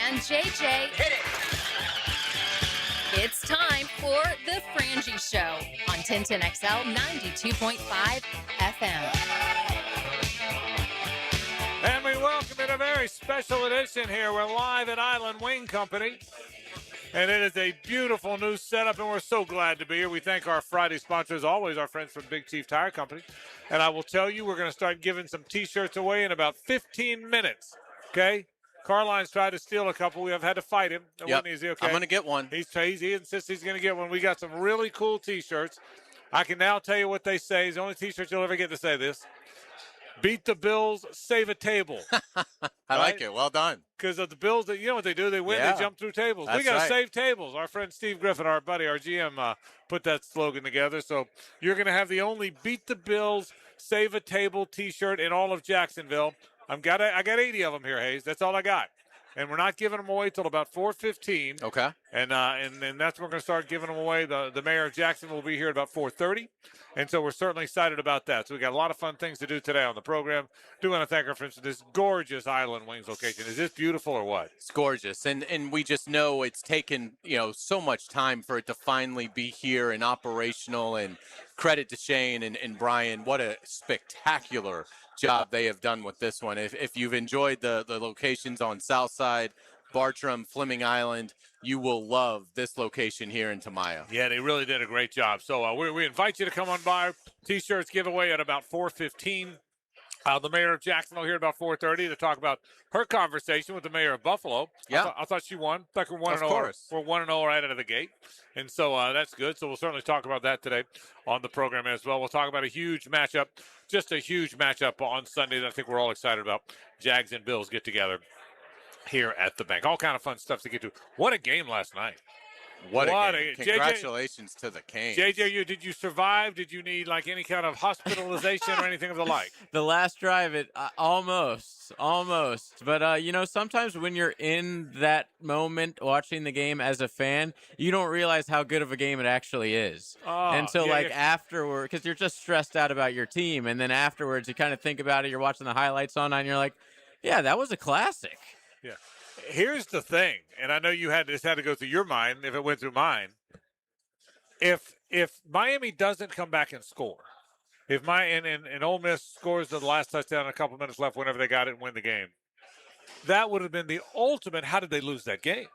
and JJ. Hit it! It's time for the Frangie Show on Tintin XL 92.5 FM. And we welcome in a very special edition here. We're live at Island Wing Company. And it is a beautiful new setup, and we're so glad to be here. We thank our Friday sponsors, always our friends from Big Chief Tire Company. And I will tell you, we're going to start giving some T-shirts away in about 15 minutes, okay? Carline's tried to steal a couple. We have had to fight him. Yep. Is he okay? I'm going to get one. He insists he's going to get one. We got some really cool T-shirts. I can now tell you what they say. It's the only T-shirt you'll ever get to say this. Beat the Bills, save a table. I like it. Well done. Because of the Bills, you know what they do? They win, they jump through tables. That's we got to right. save tables. Our friend Steve Griffin, our buddy, our GM, put that slogan together. So you're going to have the only Beat the Bills, Save a Table T-shirt in all of Jacksonville. I got 80 of them here, Hayes. That's all I got. And we're not giving them away till about 4:15. Okay. And that's when we're going to start giving them away. The mayor of Jacksonville will be here at about 4:30. And so we're certainly excited about that. So we got a lot of fun things to do today on the program. Do want to thank our friends for this gorgeous Island Wings location. Is this beautiful or what? It's gorgeous. And we just know it's taken, so much time for it to finally be here and operational. And credit to Shane and Brian. What a spectacular job they have done with this one. If you've enjoyed the locations on Southside, Bartram, Fleming Island, you will love this location here in Tamaya. Yeah, they really did a great job. So we invite you to come on by. T-shirts giveaway at about 4:15. The mayor of Jacksonville here at about 4:30 to talk about her conversation with the mayor of Buffalo. Yeah. I thought she won. I thought we're 1-0. Of course. We're 1-0 right out of the gate. And so that's good. So we'll certainly talk about that today on the program as well. We'll talk about a huge matchup, just a huge matchup on Sunday that I think we're all excited about. Jags and Bills get together here at the bank. All kind of fun stuff to get to. What a game last night. What a game. Congratulations to the Canes. JJ, did you survive? Did you need any kind of hospitalization or anything of the like? The last drive, almost. But, sometimes when you're in that moment watching the game as a fan, you don't realize how good of a game it actually is. Until afterward, because you're just stressed out about your team. And then afterwards, you kind of think about it. You're watching the highlights all night and you're like, yeah, that was a classic. Yeah. Here's the thing, and I know this had to go through your mind if it went through mine. If Miami doesn't come back and score, if Ole Miss scores the last touchdown, a couple minutes left, whenever they got it and win the game, that would have been the ultimate. How did they lose that game?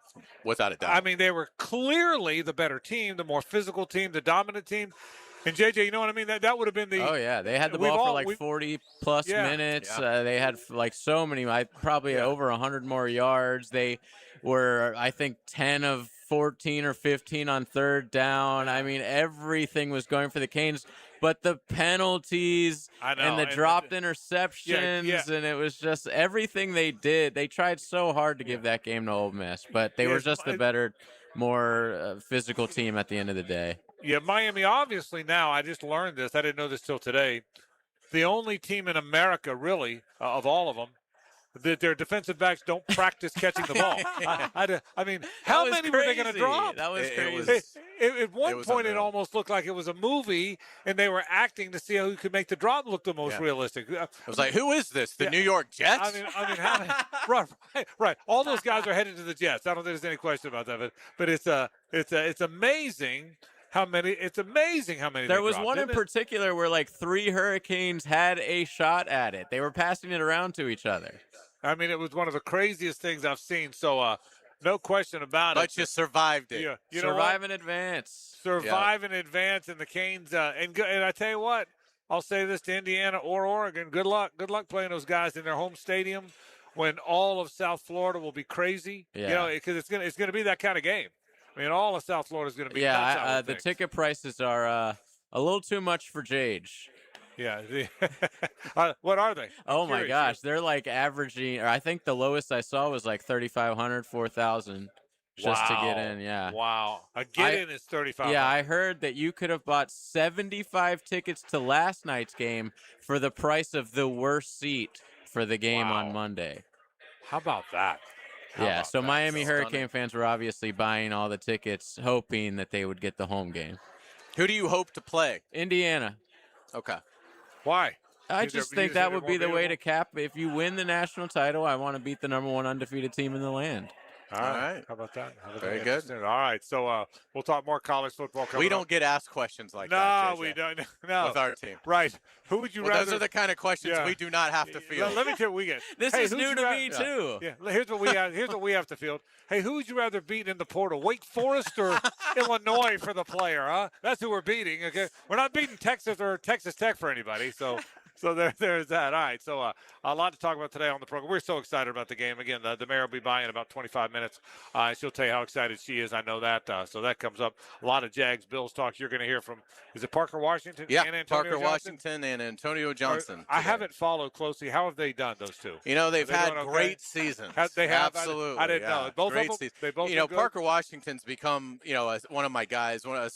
Without a doubt. I mean, they were clearly the better team, the more physical team, the dominant team. And, JJ, you know what I mean? That would have been the – Oh, yeah. They had the ball for 40-plus minutes. Yeah. They had so many, probably over 100 more yards. They were, I think, 10 of 14 or 15 on third down. I mean, everything was going for the Canes. But the penalties and the dropped interceptions, and it was just everything they did. They tried so hard to give that game to Ole Miss, but they were just the better, more physical team at the end of the day. Yeah, Miami, obviously now, I just learned this. I didn't know this till today. The only team in America, really, of all of them, that their defensive backs don't practice catching the ball. I mean, how many were they going to drop? That was crazy. At one point, it almost looked like it was a movie, and they were acting to see who could make the drop look the most realistic. I was like, who is this? The New York Jets? Right. All those guys are headed to the Jets. I don't think there's any question about that. But it's amazing. It's amazing how many there was dropped, one in particular where 3 Hurricanes had a shot at it. They were passing it around to each other. I mean, it was one of the craziest things I've seen. So no question about it. But you survived it. You survive in advance. Survive in advance, and the Canes. And I tell you what, I'll say this to Indiana or Oregon: good luck. Good luck playing those guys in their home stadium when all of South Florida will be crazy. Yeah. Because it's gonna be that kind of game. I mean, all of South Florida is going to be nuts. Yeah, the ticket prices are a little too much for Jage. Yeah. What are they? Oh, my gosh. They're averaging, or I think the lowest I saw was $3,500, $4,000 just to get in. Yeah. Wow. A get-in is $3,500. Yeah, I heard that you could have bought 75 tickets to last night's game for the price of the worst seat for the game on Monday. How about that? Yeah, so Miami Hurricane fans were obviously buying all the tickets, hoping that they would get the home game. Who do you hope to play? Indiana. Okay. Why? I just think that would be the way to cap. If you win the national title, I want to beat the #1 undefeated team in the land. All All right. right. How about that? How about Very that? good. Interesting. All right. So we'll talk more college football coming We don't up. get asked questions like No, that, JJ, we don't. No. with our team. Right. Who would you Well, rather? those are the kind of questions Yeah. we do not have to field. Let me tell you what we get. This Hey, is who'd new you to ra- me too. Yeah. Here's what we have. Here's what we have to field. Hey, who would you rather beat in the portal, Wake Forest or Illinois for the player? Huh? That's who we're beating. Okay. We're not beating Texas or Texas Tech for anybody. So there's that. All right. So a lot to talk about today on the program. We're so excited about the game. Again, the mayor will be by in about 25 minutes. She'll tell you how excited she is. I know that. So that comes up. A lot of Jags Bills talk. You're going to hear from, is it Parker Washington Yeah, and Antonio Parker Johnson? Washington and Antonio Johnson. I today. haven't followed closely. How have they done, those two? You know, they've Are they had doing okay? great seasons. They have? Absolutely. I didn't yeah. know. Both great of them? season. They both You know, been good? Parker Washington's become, one of my guys, a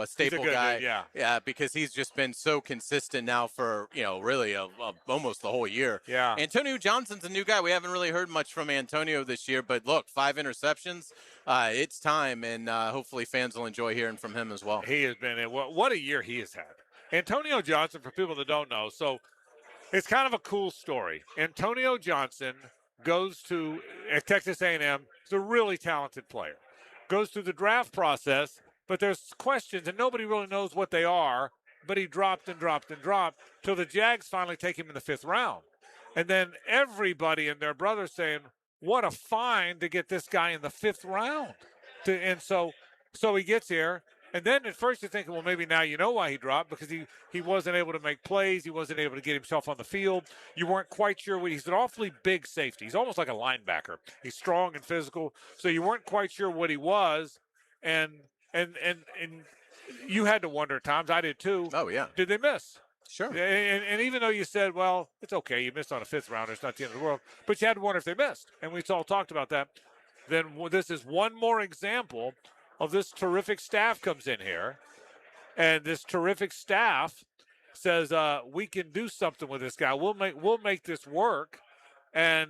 staple good guy. dude, yeah. Yeah, because he's just been so consistent now for, really almost the whole year. Yeah. Antonio Johnson's a new guy. We haven't really heard much from Antonio this year, but look, 5 interceptions. It's time, and hopefully fans will enjoy hearing from him as well. He has been in. What a year he has had. Antonio Johnson, for people that don't know, so it's kind of a cool story. Antonio Johnson goes to Texas A&M. He's a really talented player. Goes through the draft process, but there's questions, and nobody really knows what they are, but he dropped and dropped and dropped till the Jags finally take him in the 5th round. And then everybody and their brother saying, what a find to get this guy in the 5th round. And so he gets here. And then at first you're thinking, well, maybe now you know why he dropped, because he wasn't able to make plays. He wasn't able to get himself on the field. You weren't quite sure what he's an awfully big safety. He's almost like a linebacker. He's strong and physical. So you weren't quite sure what he was. And you had to wonder at times. I did too. Oh, yeah. Did they miss? Sure. And even though you said, well, it's okay, you missed on a 5th rounder, it's not the end of the world, but you had to wonder if they missed. And we all talked about that. Then this is one more example of this terrific staff comes in here. And this terrific staff says, we can do something with this guy. We'll make this work. And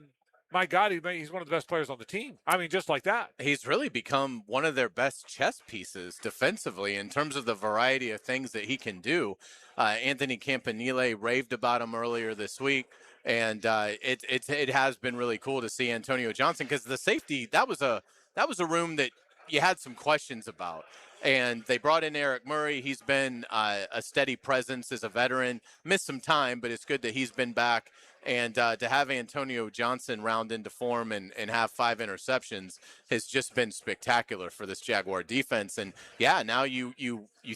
my God, he's one of the best players on the team. I mean, just like that. He's really become one of their best chess pieces defensively in terms of the variety of things that he can do. Anthony Campanile raved about him earlier this week, and it has been really cool to see Antonio Johnson, because the safety, that was a room that you had some questions about. And they brought in Eric Murray. He's been a steady presence as a veteran. Missed some time, but it's good that he's been back. And to have Antonio Johnson round into form and have 5 interceptions has just been spectacular for this Jaguar defense. And yeah, now you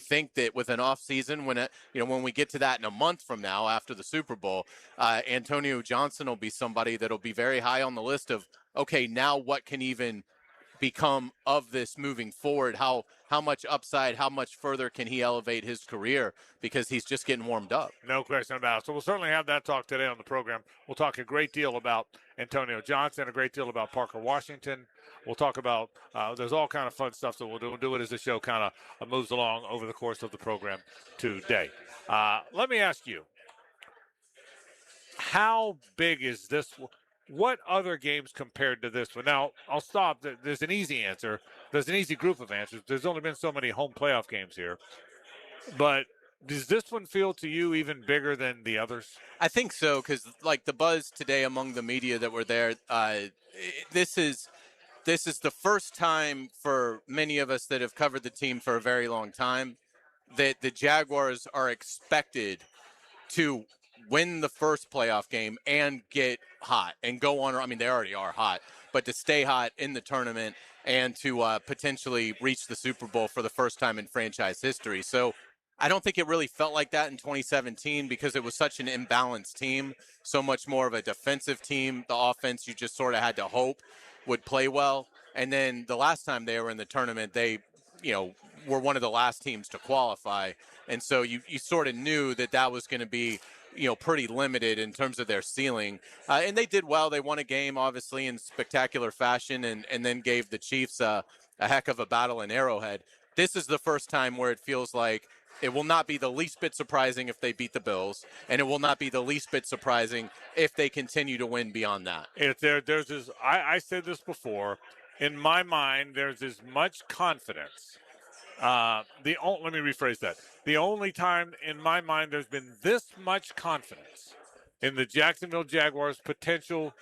think that with an off season, when we get to that in a month from now after the Super Bowl, Antonio Johnson will be somebody that'll be very high on the list of, okay, now what can even become of this moving forward? How much upside, how much further can he elevate his career, because he's just getting warmed up. No question about it. So we'll certainly have that talk today on the program. We'll talk a great deal about Antonio Johnson, a great deal about Parker Washington. We'll talk about, there's all kind of fun stuff that we'll do. We'll do it as the show kind of moves along over the course of the program today. Let me ask you, how big is this? What other games compared to this one? Now, I'll stop. There's an easy answer. There's an easy group of answers. There's only been so many home playoff games here. But does this one feel to you even bigger than the others? I think so, because like the buzz today among the media that were there, this is the first time for many of us that have covered the team for a very long time that the Jaguars are expected to win the first playoff game and get hot and go on. I mean, they already are hot, but to stay hot in the tournament and to potentially reach the Super Bowl for the first time in franchise history. So I don't think it really felt like that in 2017, because it was such an imbalanced team, so much more of a defensive team. The offense, you just sort of had to hope would play well. And then the last time they were in the tournament, they, were one of the last teams to qualify. And so you sort of knew that was going to be, pretty limited in terms of their ceiling. And they did well. They won a game, obviously, in spectacular fashion, and then gave the Chiefs a heck of a battle in Arrowhead. This is the first time where it feels like it will not be the least bit surprising if they beat the Bills, and it will not be the least bit surprising if they continue to win beyond that. There's this. I said this before. In my mind, there's as much confidence. Let me rephrase that. The only time in my mind there's been this much confidence in the Jacksonville Jaguars' potential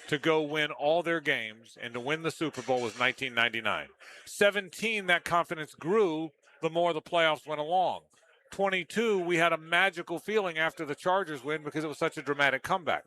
to go win all their games and to win the Super Bowl was 1999. 17, that confidence grew the more the playoffs went along. 22, we had a magical feeling after the Chargers win because it was such a dramatic comeback.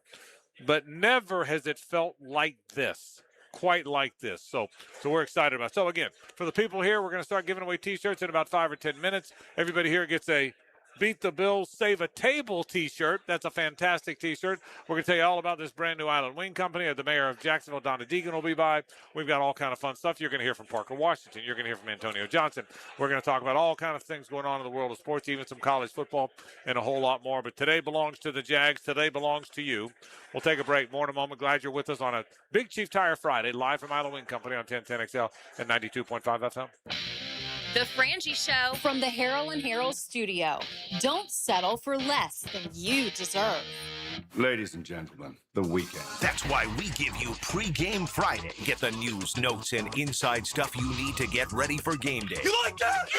But never has it felt like this, quite like this. So we're excited about it. So, again, for the people here, we're going to start giving away T-shirts in about 5 or 10 minutes. Everybody here gets a Beat the Bills, Save a Table T-shirt. That's a fantastic T-shirt. We're going to tell you all about this brand new Island Wing Company. The mayor of Jacksonville, Donna Deegan, will be by. We've got all kind of fun stuff. You're going to hear from Parker Washington. You're going to hear from Antonio Johnson. We're going to talk about all kind of things going on in the world of sports, even some college football and a whole lot more. But today belongs to the Jags. Today belongs to you. We'll take a break. More in a moment. Glad you're with us on a Big Chief Tire Friday, live from Island Wing Company on 1010XL and 92.5 FM. The Frangie Show from the Harold and Harold studio. Don't settle for less than you deserve. Ladies and gentlemen, the weekend. That's why we give you Pre-Game Friday. Get the news, notes, and inside stuff you need to get ready for game day. You like that?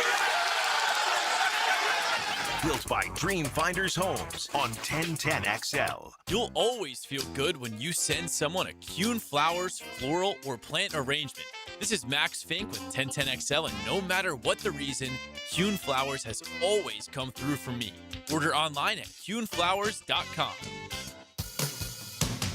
Built by Dream Finders Homes on 1010XL. You'll always feel good when you send someone a Kuhn Flowers floral or plant arrangement. This is Max Fink with 1010XL, and no matter what the reason, Kuhn Flowers has always come through for me. Order online at kuhnflowers.com.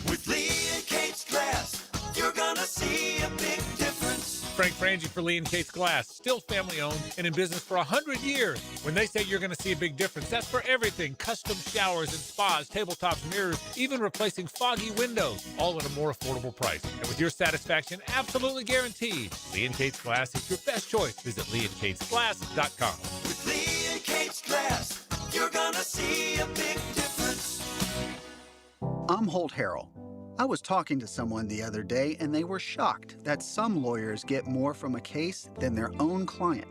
With Lee and Kate's Glass, you're gonna see a big difference. Frank Frangie for Lee and Kate's Glass, still family owned and in business for 100 years. When they say you're going to see a big difference, that's for everything. Custom showers and spas, tabletops, mirrors, even replacing foggy windows, all at a more affordable price. And with your satisfaction absolutely guaranteed, Lee and Kate's Glass is your best choice. Visit leeandkatesglass.com. With Lee and Kate's Glass, you're gonna see a big difference. I'm Holt Harrell. I was talking to someone the other day and they were shocked that some lawyers get more from a case than their own client.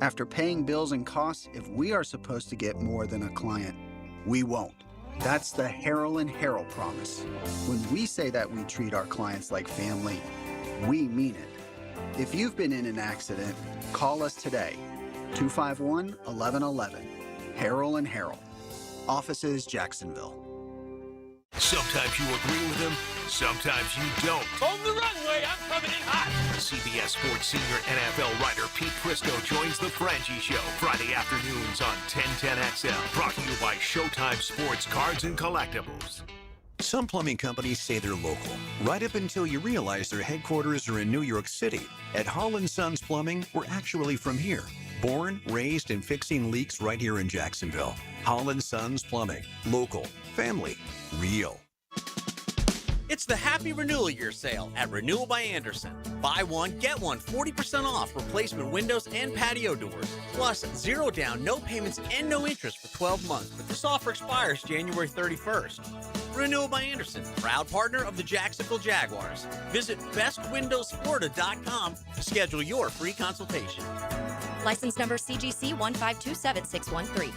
After paying bills and costs, if we are supposed to get more than a client, we won't. That's the Harrell and Harrell promise. When we say that we treat our clients like family, we mean it. If you've been in an accident, call us today. 251-1111. Harrell and Harrell. Offices, Jacksonville. Sometimes you agree with him, sometimes you don't. On the runway, I'm coming in hot. CBS Sports senior NFL writer Pete Prisco joins the Frangie Show Friday afternoons on 1010XL. Brought to you by Showtime Sports Cards and Collectibles. Some plumbing companies say they're local, right up until you realize their headquarters are in New York City. At Holland Sons Plumbing, we're actually from here. Born, raised, and fixing leaks right here in Jacksonville. Holland Sons Plumbing. Local. Family. Real. It's the Happy Renewal Year sale at Renewal by Anderson. Buy one, get one 40% off replacement windows and patio doors. Plus, 0 down, no payments, and no interest for 12 months. But this offer expires January 31st. Renewal by Anderson, proud partner of the Jacksonville Jaguars. Visit bestwindowsflorida.com to schedule your free consultation. License number CGC 1527613.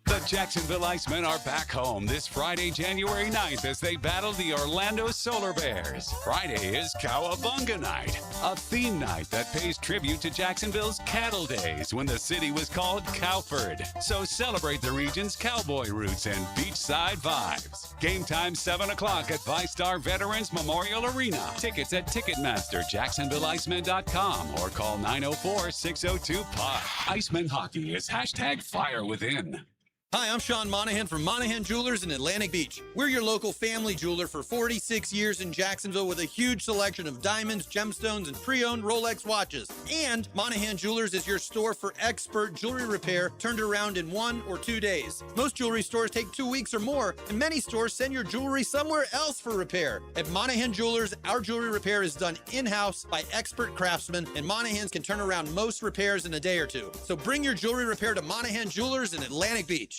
The Jacksonville Icemen are back home this Friday, January 9th, as they battle the Orlando Solar Bears. Friday is Cowabunga Night, a theme night that pays tribute to Jacksonville's cattle days when the city was called Cowford. So celebrate the region's cowboy roots and beachside vibes. Game time 7 o'clock at ViStar Veterans Memorial Arena. Tickets at Ticketmaster, JacksonvilleIcemen.com, or call 904-602-PUCK. Iceman Hockey is #FireWithin. Hi, I'm Sean Monahan from Monahan Jewelers in Atlantic Beach. We're your local family jeweler for 46 years in Jacksonville with a huge selection of diamonds, gemstones, and pre-owned Rolex watches. And Monahan Jewelers is your store for expert jewelry repair turned around in 1 or 2 days. Most jewelry stores take 2 weeks or more, and many stores send your jewelry somewhere else for repair. At Monahan Jewelers, our jewelry repair is done in-house by expert craftsmen, and Monahans can turn around most repairs in a day or two. So bring your jewelry repair to Monahan Jewelers in Atlantic Beach.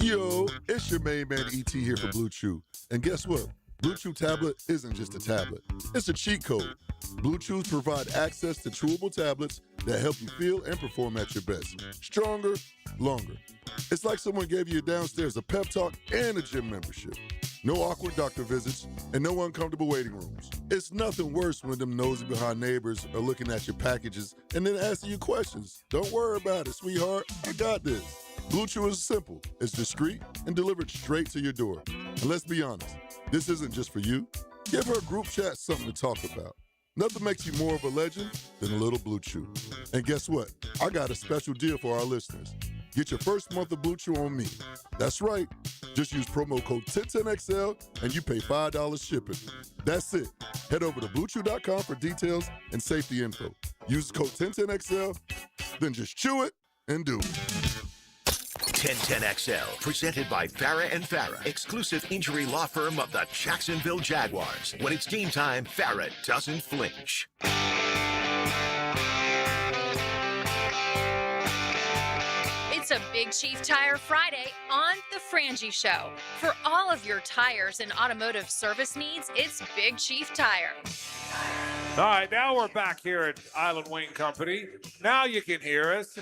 Yo, it's your main man E.T. here for Blue Chew. And guess what? Blue Chew tablet isn't just a tablet. It's a cheat code. Blue Chews provide access to chewable tablets that help you feel and perform at your best. Stronger, longer. It's like someone gave you downstairs a pep talk and a gym membership. No awkward doctor visits and no uncomfortable waiting rooms. It's nothing worse when them nosy behind neighbors are looking at your packages and then asking you questions. Don't worry about it, sweetheart. I got this. Blue Chew is simple, it's discreet, and delivered straight to your door. And let's be honest, this isn't just for you. Give her group chat something to talk about. Nothing makes you more of a legend than a little Blue Chew. And guess what? I got a special deal for our listeners. Get your first month of Blue Chew on me. That's right. Just use promo code 1010XL and you pay $5 shipping. That's it. Head over to BlueChew.com for details and safety info. Use code 1010XL, then just chew it and do it. 1010XL, presented by Farrah and Farrah, exclusive injury law firm of the Jacksonville Jaguars. When it's game time, Farrah doesn't flinch. It's a Big Chief Tire Friday on The Frangie Show. For all of your tires and automotive service needs, it's Big Chief Tire. All right, now we're back here at Island Wing Company. Now you can hear us.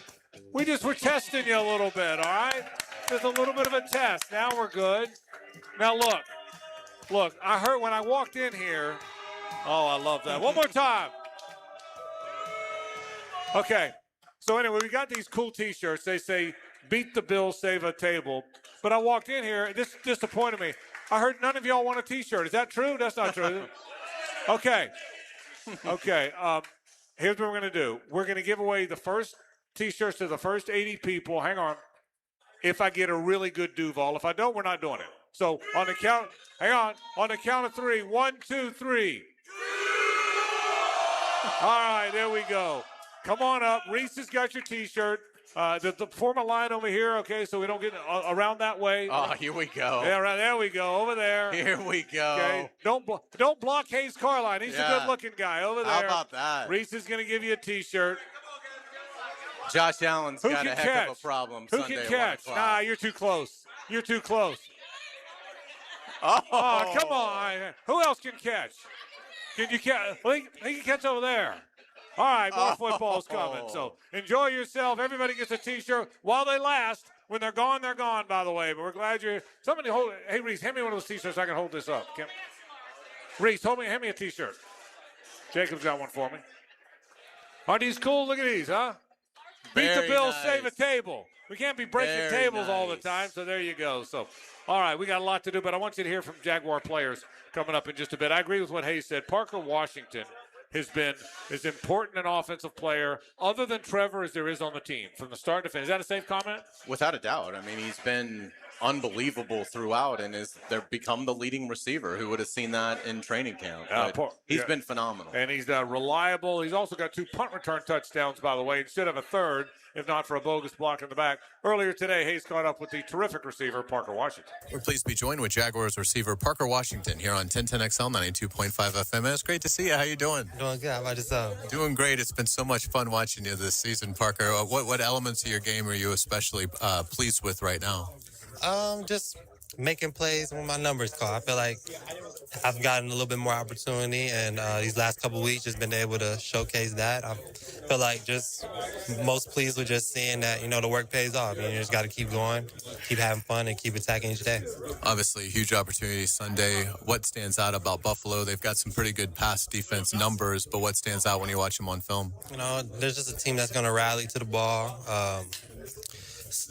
We just were testing you a little bit, all right? Just a little bit of a test. Now we're good. Now look, I heard when I walked in here. Oh, I love that. One more time. Okay. So anyway, we got these cool T-shirts. They say, beat the bill, save a table. But I walked in here, and this disappointed me. I heard none of y'all want a T-shirt. Is that true? That's not true. Okay. Here's what we're going to do. We're going to give away the first T-shirts to the first 80 people. Hang on. If I get a really good Duval. If I don't, we're not doing it. So on the count, hang on. On the count of 3. 1, 2, 3. All right, there we go. Come on up. Reese has got your T-shirt. The form a line over here, okay, so we don't get around that way. Oh, here we go. Yeah, right, there we go. Over there. Here we go. Okay. Don't block Hayes Carline. He's a good-looking guy. Over there. How about that? Reese is going to give you a T-shirt. Josh Allen's got a heck of a problem Who Sunday can at catch? 1 o'clock. Nah, you're too close. You're too close. Oh, come on. Who else can catch? Can you catch? Well, he can catch over there. All right, more football's coming. So enjoy yourself. Everybody gets a T-shirt while they last. When they're gone, by the way. But we're glad you're. Somebody hold. Hey, Reese, hand me one of those T-shirts so I can hold this up. Reese, hand me a T-shirt. Jacob's got one for me. Aren't these cool? Look at these, huh? Beat the bill, save a table. We can't be breaking tables all the time, so there you go. So, all right, we got a lot to do, but I want you to hear from Jaguar players coming up in just a bit. I agree with what Hayes said. Parker Washington has been as important an offensive player other than Trevor as there is on the team from the start to finish. Is that a safe comment? Without a doubt. I mean, he's been unbelievable throughout and they're become the leading receiver. Who would have seen that in training camp? He's been phenomenal. And he's reliable. He's also got 2 punt return touchdowns, by the way, instead of a third, if not for a bogus block in the back. Earlier today, Hayes caught up with the terrific receiver, Parker Washington. We're pleased to be joined with Jaguars receiver Parker Washington here on 1010XL 92.5 FM. And it's great to see you. How you doing? Doing good. How about yourself? Doing great. It's been so much fun watching you this season, Parker. What elements of your game are you especially pleased with right now? Just making plays when my numbers call. I feel like I've gotten a little bit more opportunity, and these last couple of weeks just been able to showcase that. I feel like just most pleased with just seeing that, the work pays off. You just got to keep going, keep having fun, and keep attacking each day. Obviously, a huge opportunity Sunday. What stands out about Buffalo? They've got some pretty good pass defense numbers, but what stands out when you watch them on film? There's just a team that's going to rally to the ball.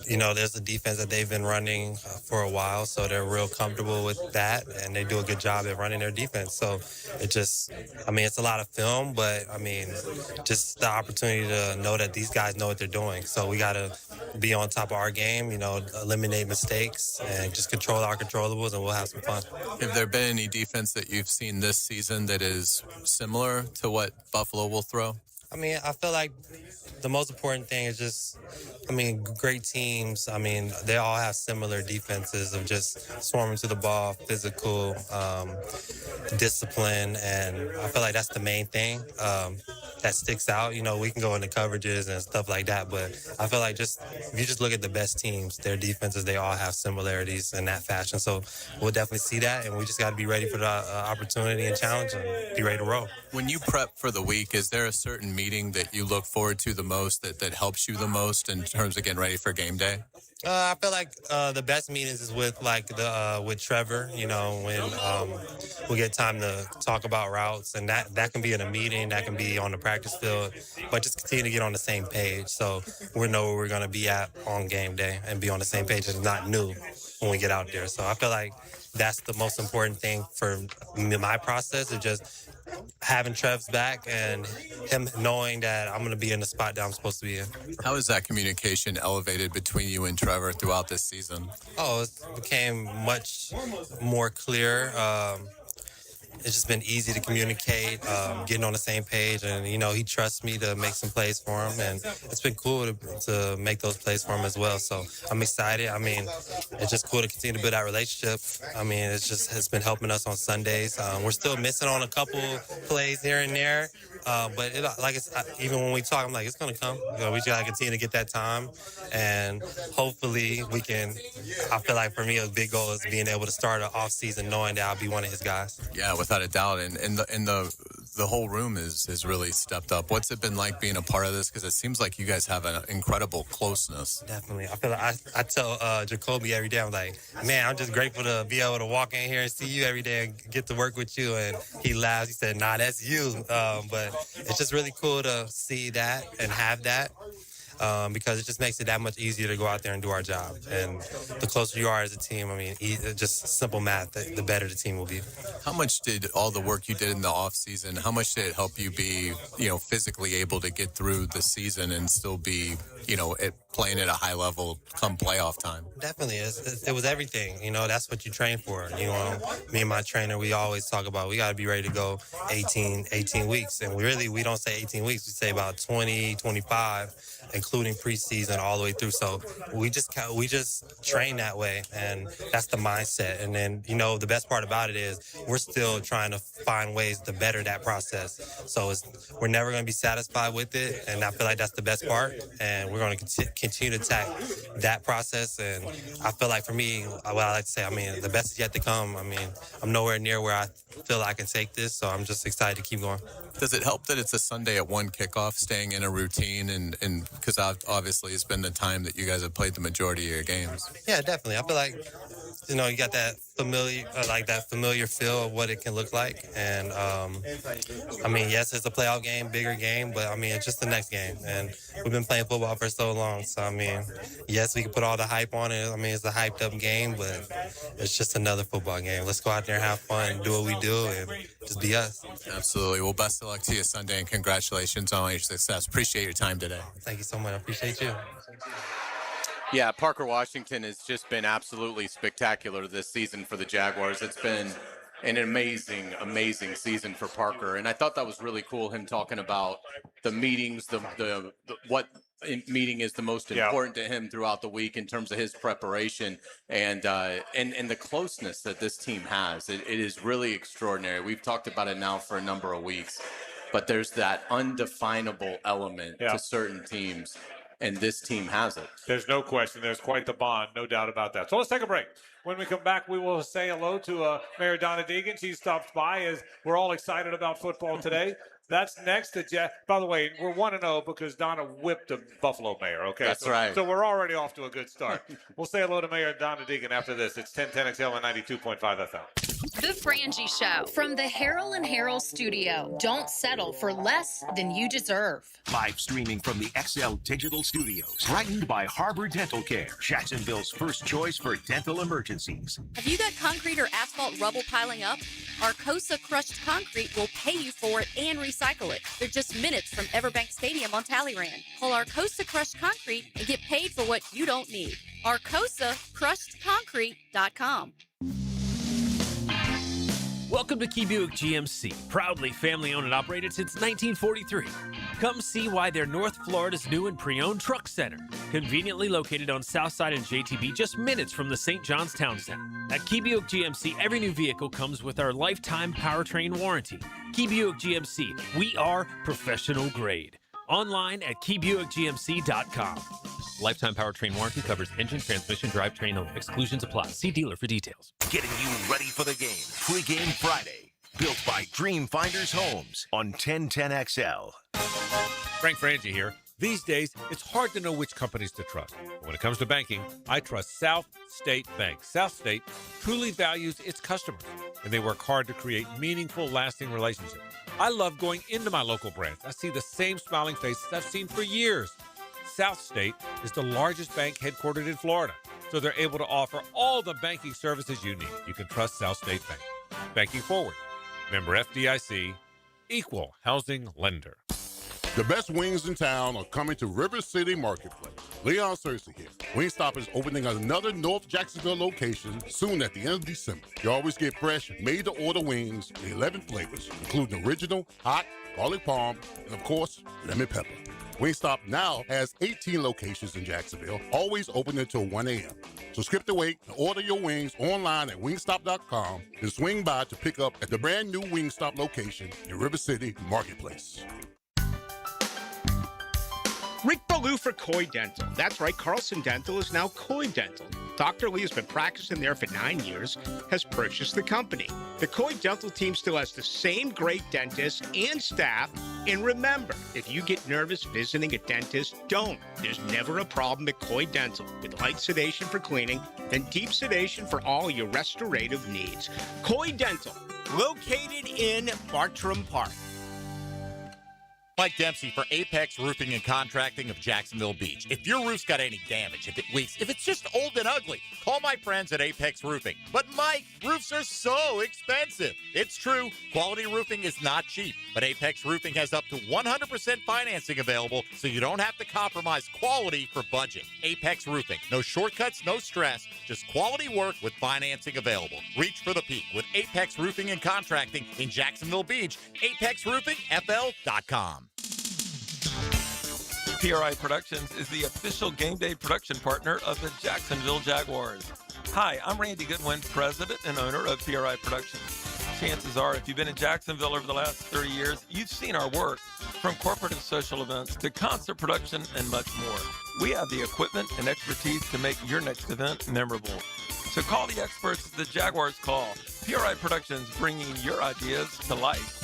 There's a defense that they've been running for a while, so they're real comfortable with that, and they do a good job at running their defense. So it's a lot of film, but, just the opportunity to know that these guys know what they're doing. So we got to be on top of our game, eliminate mistakes, and just control our controllables, and we'll have some fun. Have there been any defense that you've seen this season that is similar to what Buffalo will throw? I feel like the most important thing is just, great teams. They all have similar defenses of just swarming to the ball, physical, discipline, and I feel like that's the main thing that sticks out. We can go into coverages and stuff like that, but I feel like if you just look at the best teams, their defenses, they all have similarities in that fashion. So we'll definitely see that, and we just got to be ready for the opportunity and challenge and be ready to roll. When you prep for the week, is there a certain meeting that you look forward to the most, that helps you the most in terms of getting ready for game day? I feel like the best meetings is with with Trevor. You know, when we get time to talk about routes, and that can be in a meeting, that can be on the practice field, but just continue to get on the same page so we know where we're going to be at on game day and be on the same page. It's not new when we get out there. So I feel like that's the most important thing for my process, is just having Trev's back and him knowing that I'm going to be in the spot that I'm supposed to be in. How is that communication elevated between you and Trevor throughout this season? Oh, it became much more clear. It's just been easy to communicate, getting on the same page, and he trusts me to make some plays for him, and it's been cool to make those plays for him as well. So I'm excited. I mean, it's just cool to continue to build that relationship. I mean, it's been helping us on Sundays. We're still missing on a couple plays here and there, but even when we talk, I'm like, it's gonna come. We just gotta continue to get that time, and hopefully we can. I feel like for me, a big goal is being able to start an off season knowing that I'll be one of his guys. Yeah, without a doubt, and the whole room has really stepped up. What's it been like being a part of this? Because it seems like you guys have an incredible closeness. Definitely, I feel like I tell Jacoby every day, I'm like, man, I'm just grateful to be able to walk in here and see you every day and get to work with you. And he laughs. He said, "Nah, that's you." But it's just really cool to see that and have that. Because it just makes it that much easier to go out there and do our job. And the closer you are as a team, I mean, just simple math, the better the team will be. How much did all the work you did in the off season, how much did it help you be, physically able to get through the season and still be, playing at a high level come playoff time? Definitely. It was everything. That's what you train for. Me and my trainer, we always talk about we got to be ready to go 18 weeks. And we don't say 18 weeks. We say about 20, 25, including preseason all the way through. So we just train that way, and that's the mindset. And then, the best part about it is we're still trying to find ways to better that process. So we're never going to be satisfied with it, and I feel like that's the best part. And we're going to continue to attack that process. And I feel like for me, what I like to say, I mean, the best is yet to come. I mean, I'm nowhere near where I feel I can take this, so I'm just excited to keep going. Does it help that it's a Sunday at 1 kickoff, staying in a routine, and because obviously it's been the time that you guys have played the majority of your games? Yeah, definitely. I feel like, you got that familiar feel of what it can look like. And, I mean, yes, it's a playoff game, bigger game, but, I mean, it's just the next game. And we've been playing football for so long. So, I mean, yes, we can put all the hype on it. I mean, it's a hyped-up game, but it's just another football game. Let's go out there and have fun, do what we do, and just be us. Absolutely. Well, best of luck to you Sunday, and congratulations on all your success. Appreciate your time today. Thank you so much. I appreciate you. Yeah, Parker Washington has just been absolutely spectacular this season for the Jaguars. It's been an amazing, amazing season for Parker. And I thought that was really cool, him talking about the meetings, what meeting is the most important to him throughout the week in terms of his preparation and the closeness that this team has. It is really extraordinary. We've talked about it now for a number of weeks, but there's that undefinable element to certain teams. And this team has it. There's no question. There's quite the bond, no doubt about that. So let's take a break. When we come back, we will say hello to Mayor Donna Deegan. She stopped by as we're all excited about football today. That's next to By the way, we're 1-0 because Donna whipped a Buffalo mayor, okay? That's right. So we're already off to a good start. We'll say hello to Mayor Donna Deegan after this. It's 1010XL and 92.5 FM. The Frangie Show from the Harrell and Harrell studio. Don't settle for less than you deserve. Live streaming from the XL Digital Studios. Brightened by Harbor Dental Care, Jacksonville's first choice for dental emergencies. Have you got concrete or asphalt rubble piling up? Arcosa Crushed Concrete will pay you for it and recycle it. They're just minutes from Everbank Stadium on Talleyrand. Call Arcosa Crushed Concrete and get paid for what you don't need. ArcosaCrushedConcrete.com. Welcome to Key Buick GMC, proudly family-owned and operated since 1943. Come see why they're North Florida's new and pre-owned truck center, conveniently located on Southside and JTB, just minutes from the St. John's Town Center. At Key Buick GMC, every new vehicle comes with our lifetime powertrain warranty. Key Buick GMC, we are professional grade. Online at KeyBuickGMC.com. Lifetime powertrain warranty covers engine, transmission, drivetrain only. Exclusions apply. See dealer for details. Getting you ready for the game. Pre-game Friday. Built by Dream Finders Homes on 1010XL. Frank Frangie here. These days, it's hard to know which companies to trust. But when it comes to banking, I trust South State Bank. South State truly values its customers, and they work hard to create meaningful, lasting relationships. I love going into my local branch. I see the same smiling faces I've seen for years. South State is the largest bank headquartered in Florida, so they're able to offer all the banking services you need. You can trust South State Bank. Banking forward. Member FDIC, equal housing lender. The best wings in town are coming to River City Marketplace. Leon Cersei here. Wingstop is opening another North Jacksonville location soon at the end of December. You always get fresh, made-to-order wings in 11 flavors, including original, hot, garlic parm, and of course, lemon pepper. Wingstop now has 18 locations in Jacksonville, always open until 1 a.m. So skip the wait and order your wings online at wingstop.com and swing by to pick up at the brand new Wingstop location in River City Marketplace. Rick Ballou for Coy Dental. That's right, Carlson Dental is now Coy Dental. Dr. Lee has been practicing there for 9 years, has purchased the company. The Coy Dental team still has the same great dentists and staff. And remember, if you get nervous visiting a dentist, don't. There's never a problem at Coy Dental. With light sedation for cleaning and deep sedation for all your restorative needs. Coy Dental, located in Bartram Park. Mike Dempsey for Apex Roofing and Contracting of Jacksonville Beach. If your roof's got any damage, if it leaks, if it's just old and ugly, call my friends at Apex Roofing. But Mike, roofs are so expensive. It's true, quality roofing is not cheap, but Apex Roofing has up to 100% financing available, so you don't have to compromise quality for budget. Apex Roofing, no shortcuts, no stress, just quality work with financing available. Reach for the peak with Apex Roofing and Contracting in Jacksonville Beach. ApexRoofingFL.com. PRI Productions is the official game day production partner of the Jacksonville Jaguars. Hi, I'm Randy Goodwin, president and owner of PRI Productions. Chances are, if you've been in Jacksonville over the last 30 years, you've seen our work, from corporate and social events to concert production and much more. We have the equipment and expertise to make your next event memorable. So call the experts the Jaguars call. PRI Productions, bringing your ideas to life.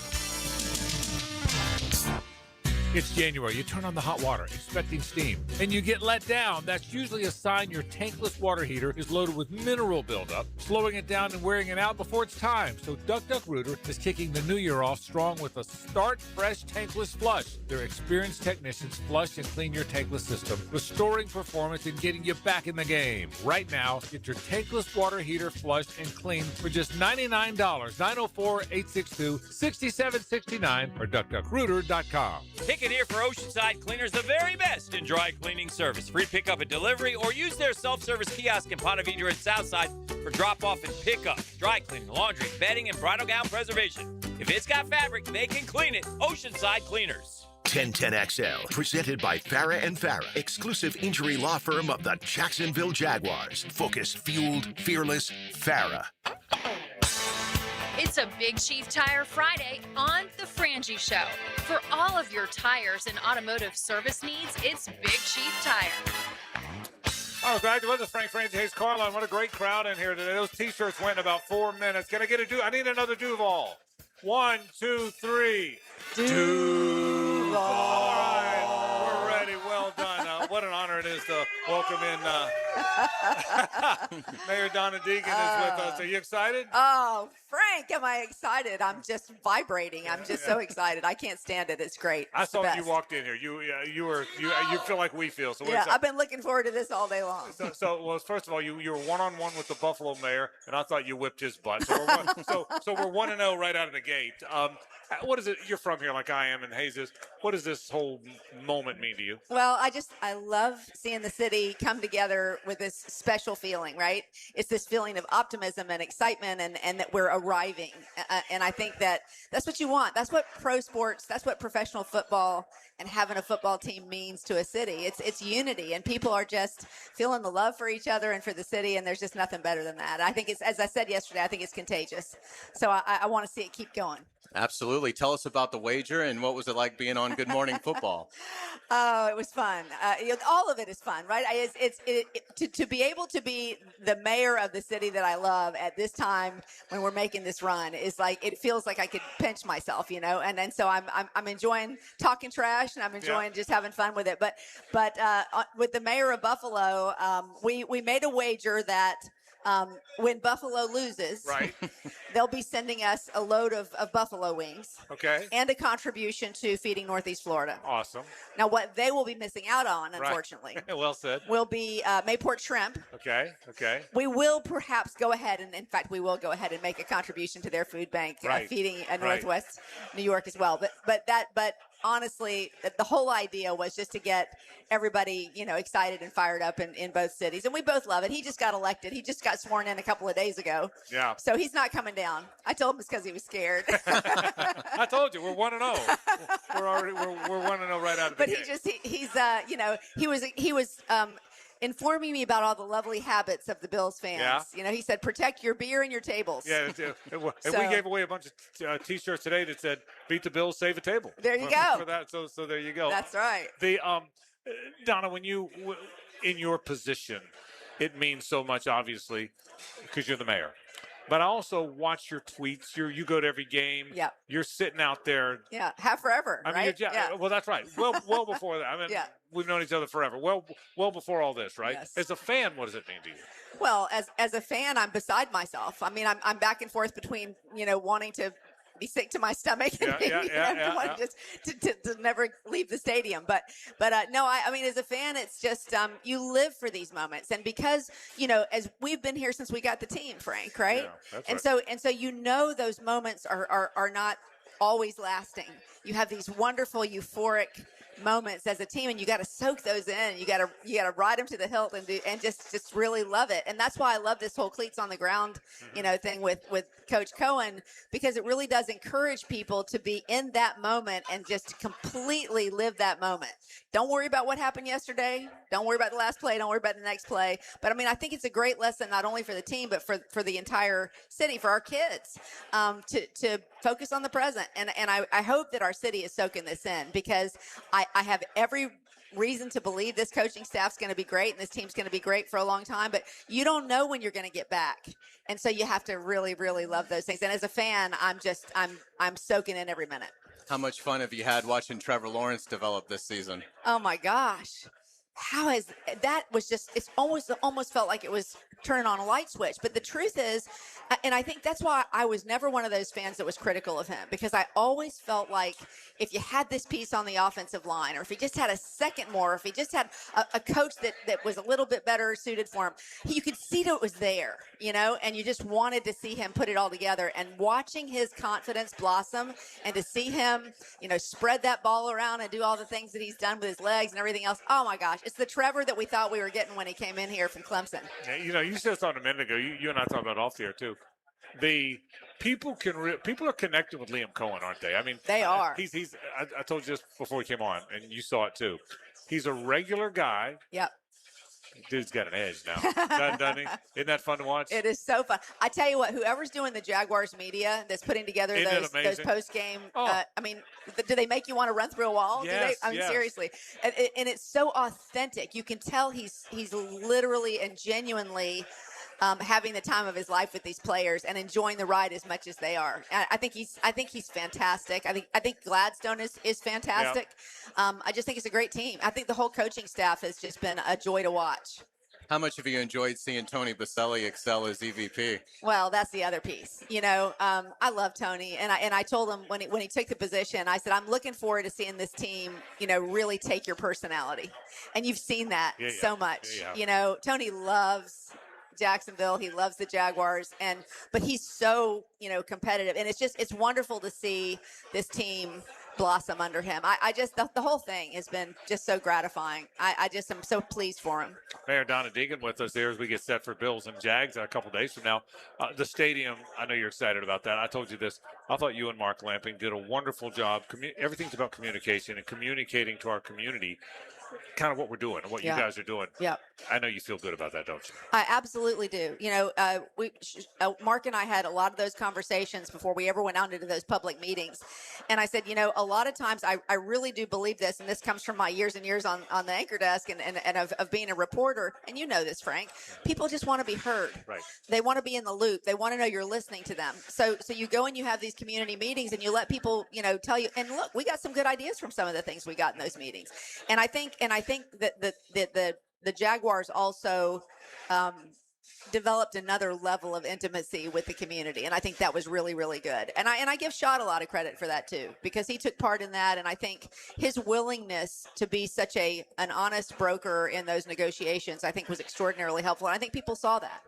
It's January. You turn on the hot water, expecting steam, and you get let down. That's usually a sign your tankless water heater is loaded with mineral buildup, slowing it down and wearing it out before it's time. So Duck Rooter is kicking the new year off strong with a Start Fresh Tankless Flush. Their experienced technicians flush and clean your tankless system, restoring performance and getting you back in the game. Right now, get your tankless water heater flushed and cleaned for just $99. 904-862-6769 or duckduckrooter.com. Pick it here for Oceanside Cleaners, the very best in dry cleaning service. Free pickup and delivery, or use their self-service kiosk in Ponte Vedra and Southside for drop-off and pickup. Dry cleaning, laundry, bedding, and bridal gown preservation. If it's got fabric, they can clean it. Oceanside Cleaners. 1010XL, presented by Farah and Farah, exclusive injury law firm of the Jacksonville Jaguars. Focused, fueled, fearless, Farah. It's a Big Chief Tire Friday on The Frangie Show. For all of your tires and automotive service needs, it's Big Chief Tire. Oh, glad you're with us, Frank Frangie, Hayes Carline. What a great crowd in here today. Those T-shirts went in about 4 minutes. Can I get I need another Duval. 1, 2, 3. Duval. All right, we're ready. Well done. What an honor it is to welcome in Mayor Donna Deegan is with us. Are you excited? Oh, Frank, am I excited? I'm just vibrating. I'm just so excited. I can't stand it. It's great. I saw you walked in here. You feel like we feel. So yeah, I've been looking forward to this all day long. Well, first of all, you were one-on-one with the Buffalo mayor, and I thought you whipped his butt. So we're 1-0 right out of the gate. What is it? You're from here like I am, and Hayes is. What does this whole moment mean to you? Well, I love seeing the city come together with this special feeling, right? It's this feeling of optimism and excitement and that we're arriving. And I think that's what you want. That's what pro sports, that's what professional football and having a football team means to a city. It's unity, and people are just feeling the love for each other and for the city, and there's just nothing better than that. I think it's, as I said yesterday, I think it's contagious. So I want to see it keep going. Absolutely. Tell us about the wager and what was it like being on Good Morning Football? Oh, it was fun. All of it is fun, right? To be able to be the mayor of the city that I love at this time when we're making this run is like, it feels like I could pinch myself, and so I'm enjoying talking trash, and I'm enjoying just having fun with it. But with the mayor of Buffalo, we made a wager that when Buffalo loses, right, they'll be sending us a load of buffalo wings. Okay. And a contribution to Feeding Northeast Florida. Awesome. Now, what they will be missing out on, unfortunately, right. Well said, will be Mayport shrimp. Okay. We will perhaps go ahead, and in fact, we will go ahead and make a contribution to their food bank, feeding Northwest New York as well. But honestly, the whole idea was just to get everybody, excited and fired up in both cities. And we both love it. He just got elected. He just got sworn in a couple of days ago. Yeah. So he's not coming down. I told him it's because he was scared. I told you, we're 1-0. We're 1-0 right out of the gate. But he was informing me about all the lovely habits of the Bills fans. Yeah. He said, protect your beer and your tables. Yeah, and we gave away a bunch of T-shirts today that said, "Beat the Bills, save a table." There you go. For that, so there you go. That's right. The Donna, when you in your position, it means so much, obviously, because you're the mayor. But I also watch your tweets. You go to every game. Yeah. You're sitting out there. Yeah, have forever, I mean, right? Well, that's right. Well before that. I mean, we've known each other forever. Well before all this, right? Yes. As a fan, what does it mean to you? Well, as a fan, I'm beside myself. I mean, I'm back and forth between, wanting to be sick to my stomach and wanting just to never leave the stadium. But no, I mean, as a fan, it's just you live for these moments. And because, as we've been here since we got the team, Frank, right? Yeah, that's and right. so those moments are not always lasting. You have these wonderful, euphoric moments as a team, and you got to soak those in. You got to ride them to the hilt and just really love it. And that's why I love this whole cleats on the ground, thing with Coach Cohen, because it really does encourage people to be in that moment and just completely live that moment. Don't worry about what happened yesterday. Don't worry about the last play. Don't worry about the next play. But I mean, I think it's a great lesson, not only for the team, but for the entire city, for our kids, to focus on the present. And I hope that our city is soaking this in, because I have every reason to believe this coaching staff's going to be great and this team's going to be great for a long time, but you don't know when you're going to get back. And so you have to really, really love those things. And as a fan, I'm soaking in every minute. How much fun have you had watching Trevor Lawrence develop this season? Oh my gosh. How has that was just, it's almost felt like it was turning on a light switch. But the truth is, and I think that's why I was never one of those fans that was critical of him, because I always felt like if you had this piece on the offensive line, or if he just had a second more, or if he just had a coach that was a little bit better suited for him, you could see that it was there, and you just wanted to see him put it all together. And watching his confidence blossom and to see him, spread that ball around and do all the things that he's done with his legs and everything else. Oh my gosh. It's the Trevor that we thought we were getting when he came in here from Clemson. Yeah, you said something a minute ago. You and I talked about off the air too. The people are connected with Liam Cohen, aren't they? I mean, they are. I told you this before he came on, and you saw it too. He's a regular guy. Yep. Dude's got an edge now, doesn't he? Isn't that fun to watch? It is so fun. I tell you what, whoever's doing the Jaguars media that's putting together those post-game, I mean, do they make you want to run through a wall? Yes, I mean, seriously. And it's so authentic. You can tell he's literally and genuinely having the time of his life with these players and enjoying the ride as much as they are. I think he's fantastic. I think Gladstone is fantastic. Yeah. I just think it's a great team. I think the whole coaching staff has just been a joy to watch. How much have you enjoyed seeing Tony Baselli excel as EVP? Well, that's the other piece. I love Tony, and I told him when he took the position, I said, I'm looking forward to seeing this team, really take your personality, and you've seen that so much. Yeah. Tony loves Jacksonville. He loves the Jaguars, but he's so, competitive, and it's wonderful to see this team blossom under him. I just, the whole thing has been just so gratifying. I just am so pleased for him. Mayor Donna Deegan with us there as we get set for Bills and Jags a couple days from now. The stadium, I know you're excited about that. I told you this. I thought you and Mark Lamping did a wonderful job. Everything's about communication and communicating to our community kind of what we're doing and what Yeah. you guys are doing. Yep. I know you feel good about that, don't you? I absolutely do. You know, Mark and I had a lot of those conversations before we ever went out into those public meetings. And I said, you know, a lot of times I really do believe this, and this comes from my years and years on the anchor desk and of being a reporter. And you know this, Frank. People just want to be heard. Right. They want to be in the loop. They want to know you're listening to them. So you go and you have these community meetings and you let people, you know, tell you, and look, we got some good ideas from some of the things we got in those meetings. And I think that the Jaguars also developed another level of intimacy with the community, and I think that was really, really good. And I give Schott a lot of credit for that too, because he took part in that, and I think his willingness to be such an honest broker in those negotiations, I think, was extraordinarily helpful. And I think people saw that.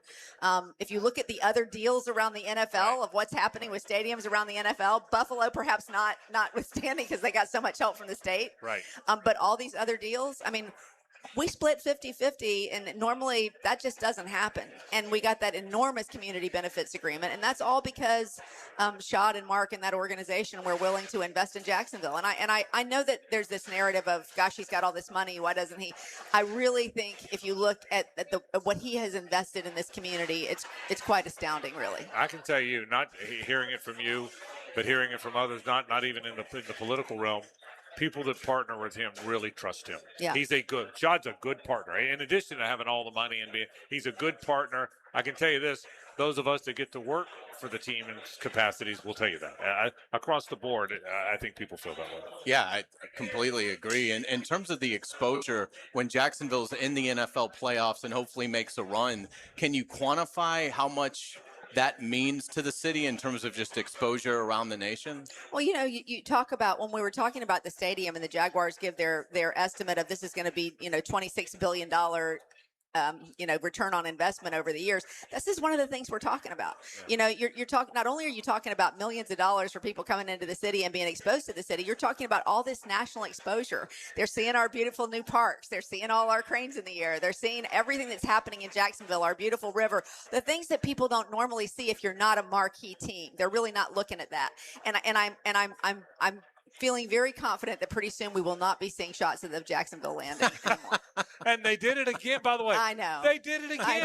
If you look at the other deals around the NFL of what's happening with stadiums around the NFL, Buffalo perhaps notwithstanding because they got so much help from the state. Right. But all these other deals, I mean, we split 50-50, and normally that just doesn't happen. And we got that enormous community benefits agreement, and that's all because Schott and Mark and that organization were willing to invest in Jacksonville. And I know that there's this narrative of, gosh, he's got all this money, why doesn't he? I really think if you look at what he has invested in this community, it's quite astounding, really. I can tell you, not hearing it from you, but hearing it from others, not even in the political realm. People that partner with him really trust him. Yeah. Schott's a good partner. In addition to having all the money and he's a good partner. I can tell you this, those of us that get to work for the team in capacities will tell you that. Across the board, I think people feel that way. Yeah, I completely agree. And in terms of the exposure, when Jacksonville's in the NFL playoffs and hopefully makes a run, can you quantify how much that means to the city in terms of just exposure around the nation? Well, you know, you talk about, when we were talking about the stadium and the Jaguars give their estimate of this is going to be, you know, $26 billion return on investment over the years. This is one of the things we're talking about. Yeah. You know, you're talking, not only are you talking about millions of dollars for people coming into the city and being exposed to the city, you're talking about all this national exposure. They're seeing our beautiful new parks. They're seeing all our cranes in the air. They're seeing everything that's happening in Jacksonville, our beautiful river, the things that people don't normally see if you're not a marquee team. They're really not looking at that. And I'm feeling very confident that pretty soon we will not be seeing shots of the Jacksonville landing anymore. And they did it again, by the way. I know. They did it again. I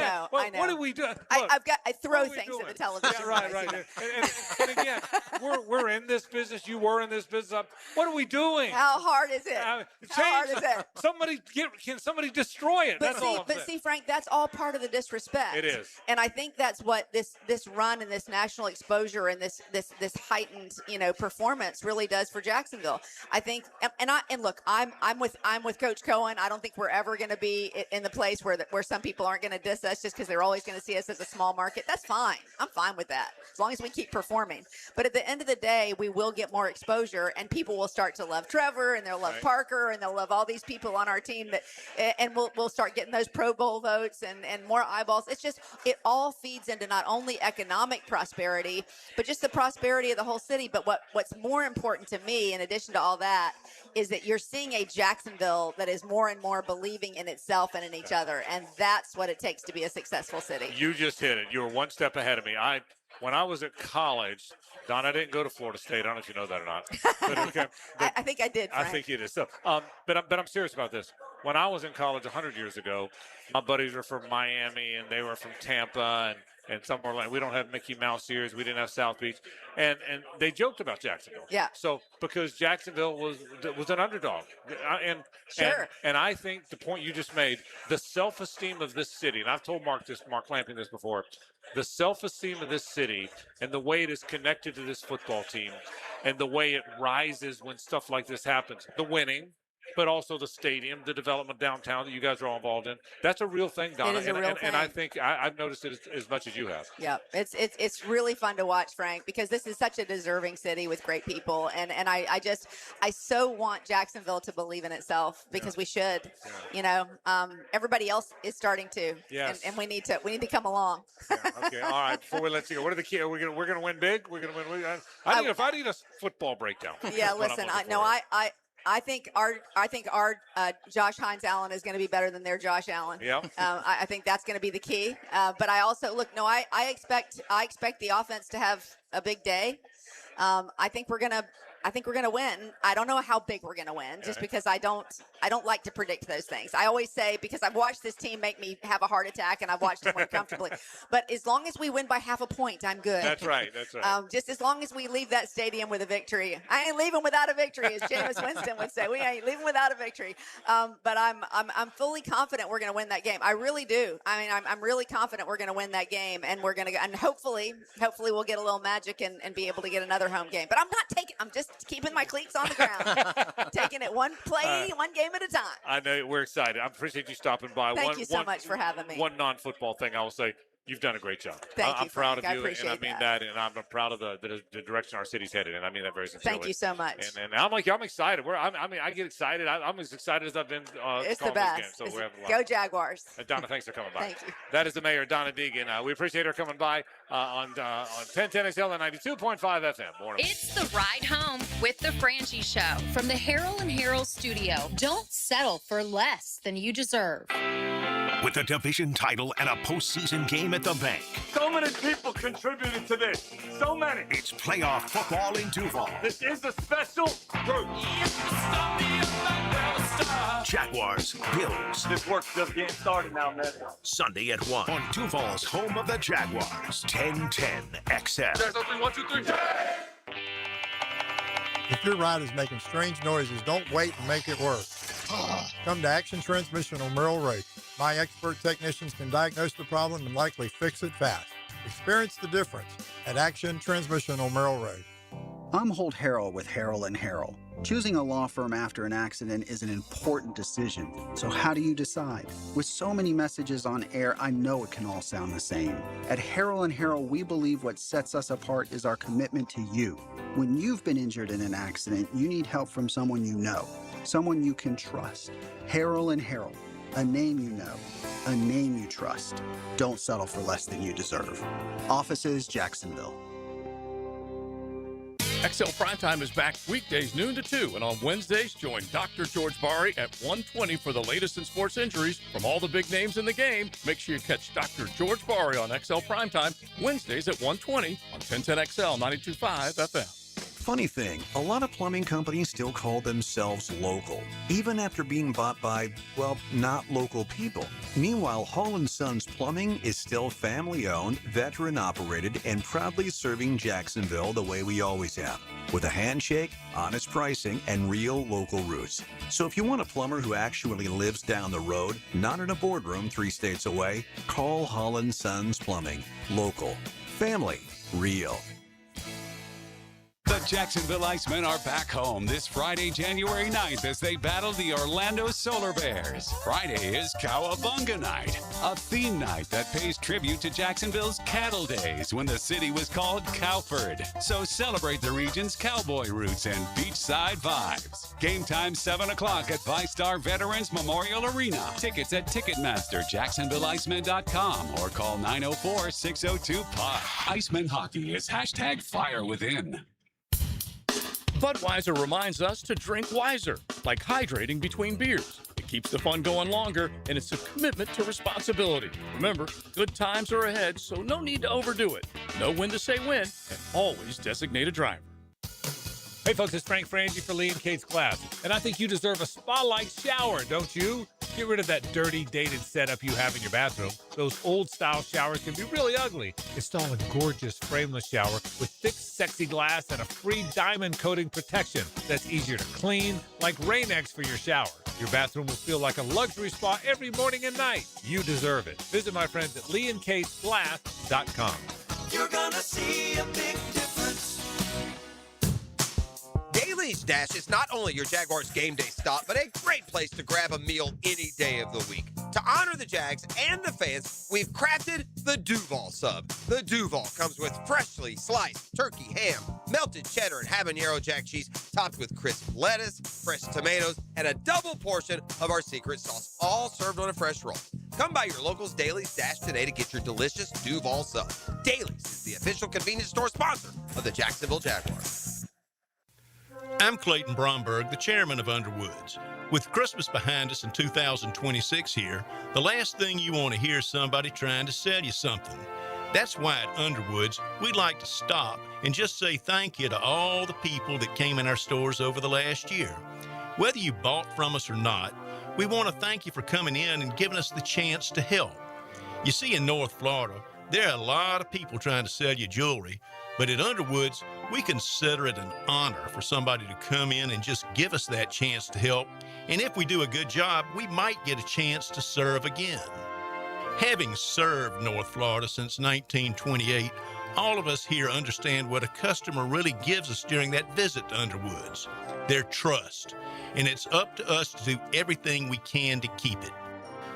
know. What do we do? I throw things at the television. Yeah, right. And again, we're in this business. You were in this business. What are we doing? How hard is it? How hard is it? Can somebody destroy it? That's all I'm saying. See, Frank, that's all part of the disrespect. It is. And I think that's what this run and this national exposure and this heightened, you know, performance really does for Jacksonville. I think, and look, I'm with Coach Cohen. I don't think we're ever going to be in the place where some people aren't going to diss us just because they're always going to see us as a small market. That's fine. I'm fine with that as long as we keep performing. But at the end of the day, we will get more exposure, and people will start to love Trevor, and they'll love Parker, and they'll love all these people on our team and we'll start getting those Pro Bowl votes and more eyeballs. It's just, it all feeds into not only economic prosperity, but just the prosperity of the whole city. But what's more important to me, in addition to all that, is that you're seeing a Jacksonville that is more and more believing in itself and in each other, and that's what it takes to be a successful city. You just hit it. You were one step ahead of me. When I was at college, Don, I didn't go to Florida State. I don't know if you know that or not. But, okay, I think I did, Frank. I think you did. So, but I'm serious about this. When I was in college 100 years ago, my buddies were from Miami, and they were from Tampa, and some were like, we don't have Mickey Mouse ears. We didn't have South Beach. And they joked about Jacksonville. Yeah. So because Jacksonville was an underdog. And I think the point you just made, the self-esteem of this city, and I've told Mark Lamping this before, the self-esteem of this city and the way it is connected to this football team and the way it rises when stuff like this happens, the winning, but also the stadium, the development downtown that you guys are all involved in. That's a real thing, Donna. It is a real thing. And I think I've noticed it as much as you have. Yeah, it's really fun to watch, Frank, because this is such a deserving city with great people. And I so want Jacksonville to believe in itself, because we should. Yeah. You know, everybody else is starting to. Yes. And we need to come along. Yeah, okay. All right. Before we let you go, what are the key? We're gonna win big. We're gonna win. I need a football breakdown. Yeah. Listen. I think our Josh Hines Allen is going to be better than their Josh Allen. Yeah. I think that's going to be the key. But I also I expect the offense to have a big day. I think we're going to I think we're going to win. I don't know how big we're going to win, just because I don't like to predict those things. I always say, because I've watched this team make me have a heart attack, and I've watched them win comfortably. But as long as we win by half a point, I'm good. That's right. That's right. Just as long as we leave that stadium with a victory. I ain't leaving without a victory, as Jameis Winston would say. We ain't leaving without a victory. But I'm fully confident we're going to win that game. I really do. I mean, I'm really confident we're going to win that game, and we're going to, and hopefully we'll get a little magic and be able to get another home game. But I'm just keeping my cleats on the ground, taking it one game at a time. I know, we're excited. I appreciate you stopping by. Thank you so much for having me. One non-football thing I will say. You've done a great job. I'm proud of Frank. you, and I mean that, and I'm proud of the direction our city's headed, and I mean that very sincerely. Thank you so much. And I'm excited. I get excited. I'm as excited as I've been. It's the best. This game, so we're having a lot. Go Jaguars. Donna, thanks for coming by. Thank you. That is the mayor, Donna Deegan. We appreciate her coming by on 1010 XL and 92.5 FM. Morning. It's the ride home with the Frangie Show from the Harold and Harold studio. Don't settle for less than you deserve. With a division title and a postseason game at the bank. So many people contributed to this. So many. It's playoff football in Duval. This is a special group. Jaguars, Bills. This work's just getting started now, man. Sunday at 1 on Duval's home of the Jaguars. 1010 XL. There's only 1, 2, 3. If your ride is making strange noises, don't wait and make it work. Come to Action Transmission on Merrill Road. My expert technicians can diagnose the problem and likely fix it fast. Experience the difference at Action Transmission on Merrill Road. I'm Holt Harrell with Harrell and Harrell. Choosing a law firm after an accident is an important decision. So how do you decide? With so many messages on air, I know it can all sound the same. At Harrell and Harrell, we believe what sets us apart is our commitment to you. When you've been injured in an accident, you need help from someone you know, someone you can trust. Harrell and Harrell, a name you know, a name you trust. Don't settle for less than you deserve. Offices, Jacksonville. XL Primetime is back weekdays noon to 2, and on Wednesdays, join Dr. George Bari at 1:20 for the latest in sports injuries from all the big names in the game. Make sure you catch Dr. George Bari on XL Primetime Wednesdays at 1:20 on 1010 XL 92.5 FM. Funny thing, a lot of plumbing companies still call themselves local, even after being bought by, well, not local people. Meanwhile, Hall & Sons Plumbing is still family-owned, veteran-operated, and proudly serving Jacksonville the way we always have, with a handshake, honest pricing, and real local roots. So if you want a plumber who actually lives down the road, not in a boardroom 3 states away, call Hall & Sons Plumbing. Local. Family. Real. The Jacksonville Icemen are back home this Friday, January 9th, as they battle the Orlando Solar Bears. Friday is Cowabunga Night, a theme night that pays tribute to Jacksonville's cattle days when the city was called Cowford. So celebrate the region's cowboy roots and beachside vibes. Game time 7 o'clock at ViStar Veterans Memorial Arena. Tickets at Ticketmaster, JacksonvilleIcemen.com, or call 904-602-PUCK. Icemen Hockey is #FireWithin. Budweiser reminds us to drink wiser, like hydrating between beers. It keeps the fun going longer, and it's a commitment to responsibility. Remember, good times are ahead, so no need to overdo it. Know when to say when, and always designate a driver. Hey folks, it's Frank Frangie for Lee and Kate's Glass, and I think you deserve a spa-like shower, don't you? Get rid of that dirty, dated setup you have in your bathroom. Those old-style showers can be really ugly. Install a gorgeous frameless shower with thick, sexy glass and a free diamond coating protection that's easier to clean, like Rain-X for your shower. Your bathroom will feel like a luxury spa every morning and night. You deserve it. Visit my friends at leeandkatesglass.com. You're gonna see a big difference. Daly's Dash is not only your Jaguars game day stop, but a great place to grab a meal any day of the week. To honor the Jags and the fans, we've crafted the Duval Sub. The Duval comes with freshly sliced turkey ham, melted cheddar and habanero jack cheese, topped with crisp lettuce, fresh tomatoes, and a double portion of our secret sauce, all served on a fresh roll. Come by your local's Daly's Dash today to get your delicious Duval Sub. Daly's is the official convenience store sponsor of the Jacksonville Jaguars. I'm Clayton Bromberg, the chairman of Underwoods. With Christmas behind us in 2026 here, the last thing you want to hear is somebody trying to sell you something. That's why at Underwoods, we'd like to stop and just say thank you to all the people that came in our stores over the last year. Whether you bought from us or not, we want to thank you for coming in and giving us the chance to help. You see, in North Florida, there are a lot of people trying to sell you jewelry, but at Underwoods, we consider it an honor for somebody to come in and just give us that chance to help. And if we do a good job, we might get a chance to serve again. Having served North Florida since 1928, all of us here understand what a customer really gives us during that visit to Underwoods, their trust. And it's up to us to do everything we can to keep it.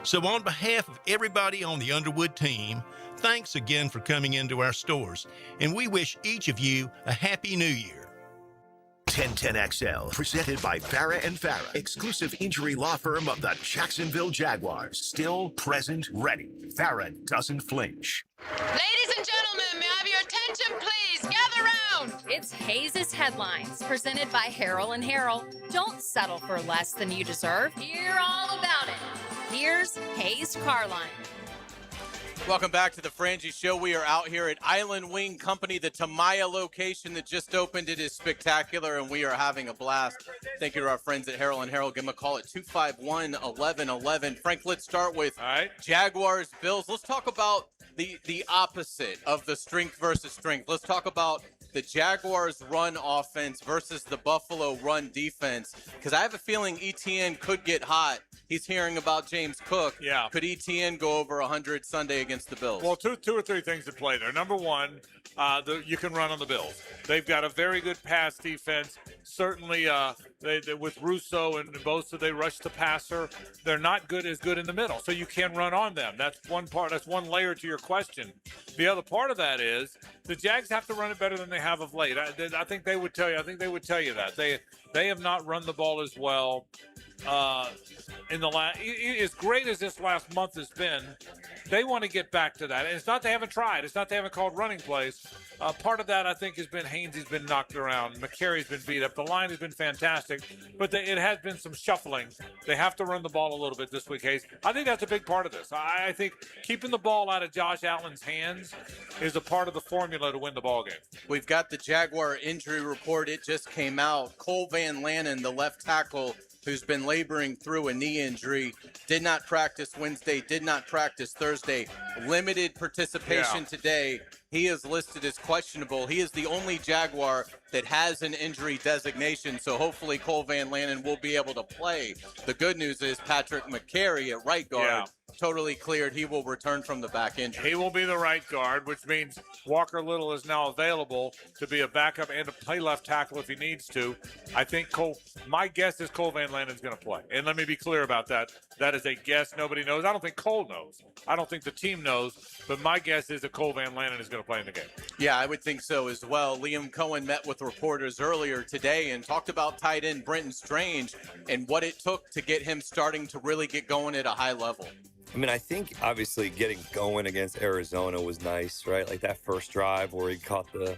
So on behalf of everybody on the Underwood team, thanks again for coming into our stores, and we wish each of you a Happy New Year. 1010XL, presented by Farah and Farah, exclusive injury law firm of the Jacksonville Jaguars. Still, present, ready. Farah doesn't flinch. Ladies and gentlemen, may I have your attention, please? Gather round. It's Hayes' Headlines, presented by Harrell and Harrell. Don't settle for less than you deserve. Hear all about it. Here's Hayes Carline. Welcome back to the Frangie Show. We are out here at Island Wing Company, the Tamaya location that just opened. It is spectacular, and we are having a blast. Thank you to our friends at Harrell and Harrell. Give them a call at 251-1111. Frank, let's start with Jaguars, Bills. Let's talk about the opposite of the strength versus strength. Let's talk about the Jaguars run offense versus the Buffalo run defense, because I have a feeling ETN could get hot. He's hearing about James Cook. Yeah. Could ETN go over 100 Sunday against the Bills? Well, two or three things to play there. Number one, you can run on the Bills. They've got a very good pass defense. Certainly, they with Russo and Bosa, they rush the passer. They're not as good in the middle, so you can run on them. That's one part. That's one layer to your question. The other part of that is the Jags have to run it better than they have of late. I think they would tell you. I think they would tell you that they have not run the ball as well. In the last, as great as this last month has been, they want to get back to that. And it's not they haven't tried. It's not they haven't called running plays. Part of that, I think, has been Hainsey's been knocked around. McCary's been beat up. The line has been fantastic, but it has been some shuffling. They have to run the ball a little bit this week, Hayes. I think that's a big part of this. I think keeping the ball out of Josh Allen's hands is a part of the formula to win the ball game. We've got the Jaguar injury report. It just came out. Cole Van Lanen, the left tackle, who's been laboring through a knee injury, did not practice Wednesday, did not practice Thursday, limited participation today. He is listed as questionable. He is the only Jaguar that has an injury designation, so hopefully Cole Van Lanen will be able to play. The good news is Patrick McCary at right guard, totally cleared. He will return from the back injury. He will be the right guard, which means Walker Little is now available to be a backup and to play left tackle if he needs to. I think my guess is Cole Van Lanen's going to play. And let me be clear about that. That is a guess. Nobody knows. I don't think Cole knows. I don't think the team knows. But my guess is that Cole Van Lanen is going to play in the game. Yeah, I would think so as well. Liam Cohen met with reporters earlier today and talked about tight end Brenton Strange and what it took to get him starting to really get going at a high level. I mean, I think obviously getting going against Arizona was nice, right? Like that first drive where he caught the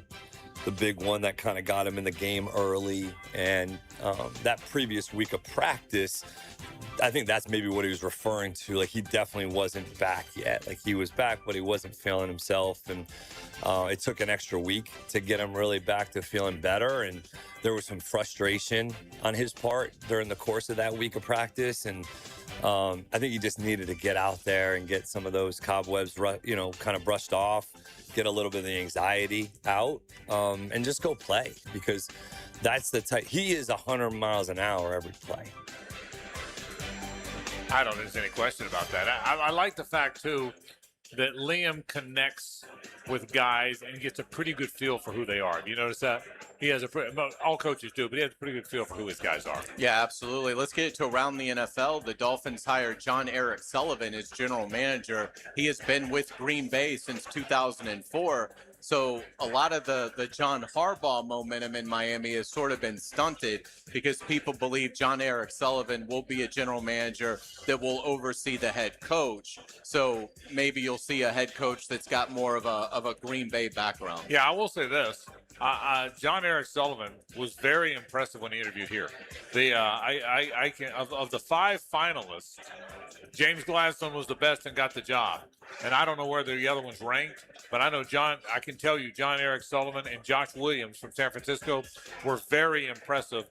big one that kind of got him in the game early. And that previous week of practice, I think that's maybe what he was referring to. Like, he definitely wasn't back yet. Like, he was back, but he wasn't feeling himself. And it took an extra week to get him really back to feeling better. And there was some frustration on his part during the course of that week of practice. And I think he just needed to get out there and get some of those cobwebs, kind of brushed off, get a little bit of the anxiety out, and just go play, because that's the type. He is 100 miles an hour every play. I don't think there's any question about that. I like the fact, too, that Liam connects with guys and gets a pretty good feel for who they are. Do you notice that? He has all coaches do, but he has a pretty good feel for who his guys are. Yeah, absolutely. Let's get it to around the NFL. The Dolphins hired John Eric Sullivan as general manager. He has been with Green Bay since 2004. So a lot of the John Harbaugh momentum in Miami has sort of been stunted because people believe John Eric Sullivan will be a general manager that will oversee the head coach. So maybe you'll see a head coach that's got more of a Green Bay background. Yeah, I will say this. John Eric Sullivan was very impressive when he interviewed here. Of the 5 finalists, James Gladstone was the best and got the job. and I don't know where the other one's ranked, but I know I can tell you, John Eric Sullivan and Josh Williams from San Francisco were very impressive.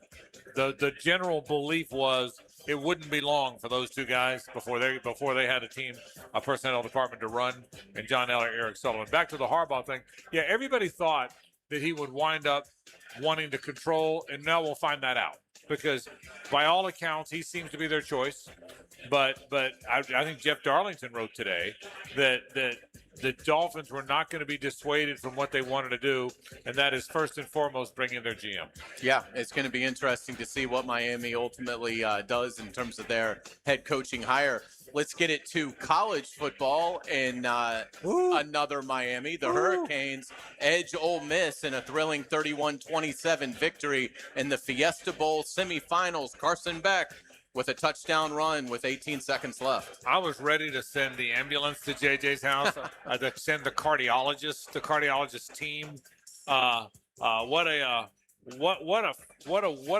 The general belief was it wouldn't be long for those two guys before they had a personnel department to run, and John Eric Sullivan. Back to the Harbaugh thing. Yeah, everybody thought that he would wind up wanting to control, and now we'll find that out, because by all accounts he seems to be their choice. But I think Jeff Darlington wrote today that the Dolphins were not going to be dissuaded from what they wanted to do, and that is first and foremost bringing their GM. Yeah, it's going to be interesting to see what Miami ultimately does in terms of their head coaching hire. Let's get it to college football and another Miami. The Hurricanes edge Ole Miss in a thrilling 31-27 victory in the Fiesta Bowl semifinals. Carson Beck with a touchdown run with 18 seconds left. I was ready to send the ambulance to JJ's house. To send the cardiologist team. What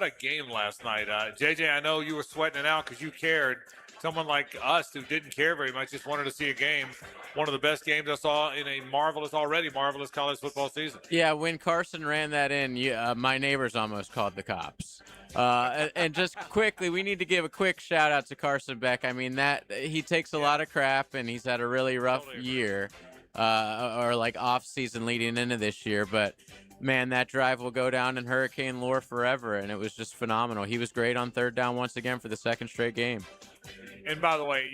a game last night. JJ, I know you were sweating it out because you cared. Someone like us who didn't care very much just wanted to see a game. One of the best games I saw in a already marvelous college football season. Yeah, when Carson ran that in, my neighbors almost called the cops. And just quickly, we need to give a quick shout out to Carson Beck. I mean, he takes a lot of crap, and he's had a really rough year, or like off season leading into this year. But man, that drive will go down in Hurricane lore forever, and it was just phenomenal. He was great on third down once again for the second straight game. And by the way,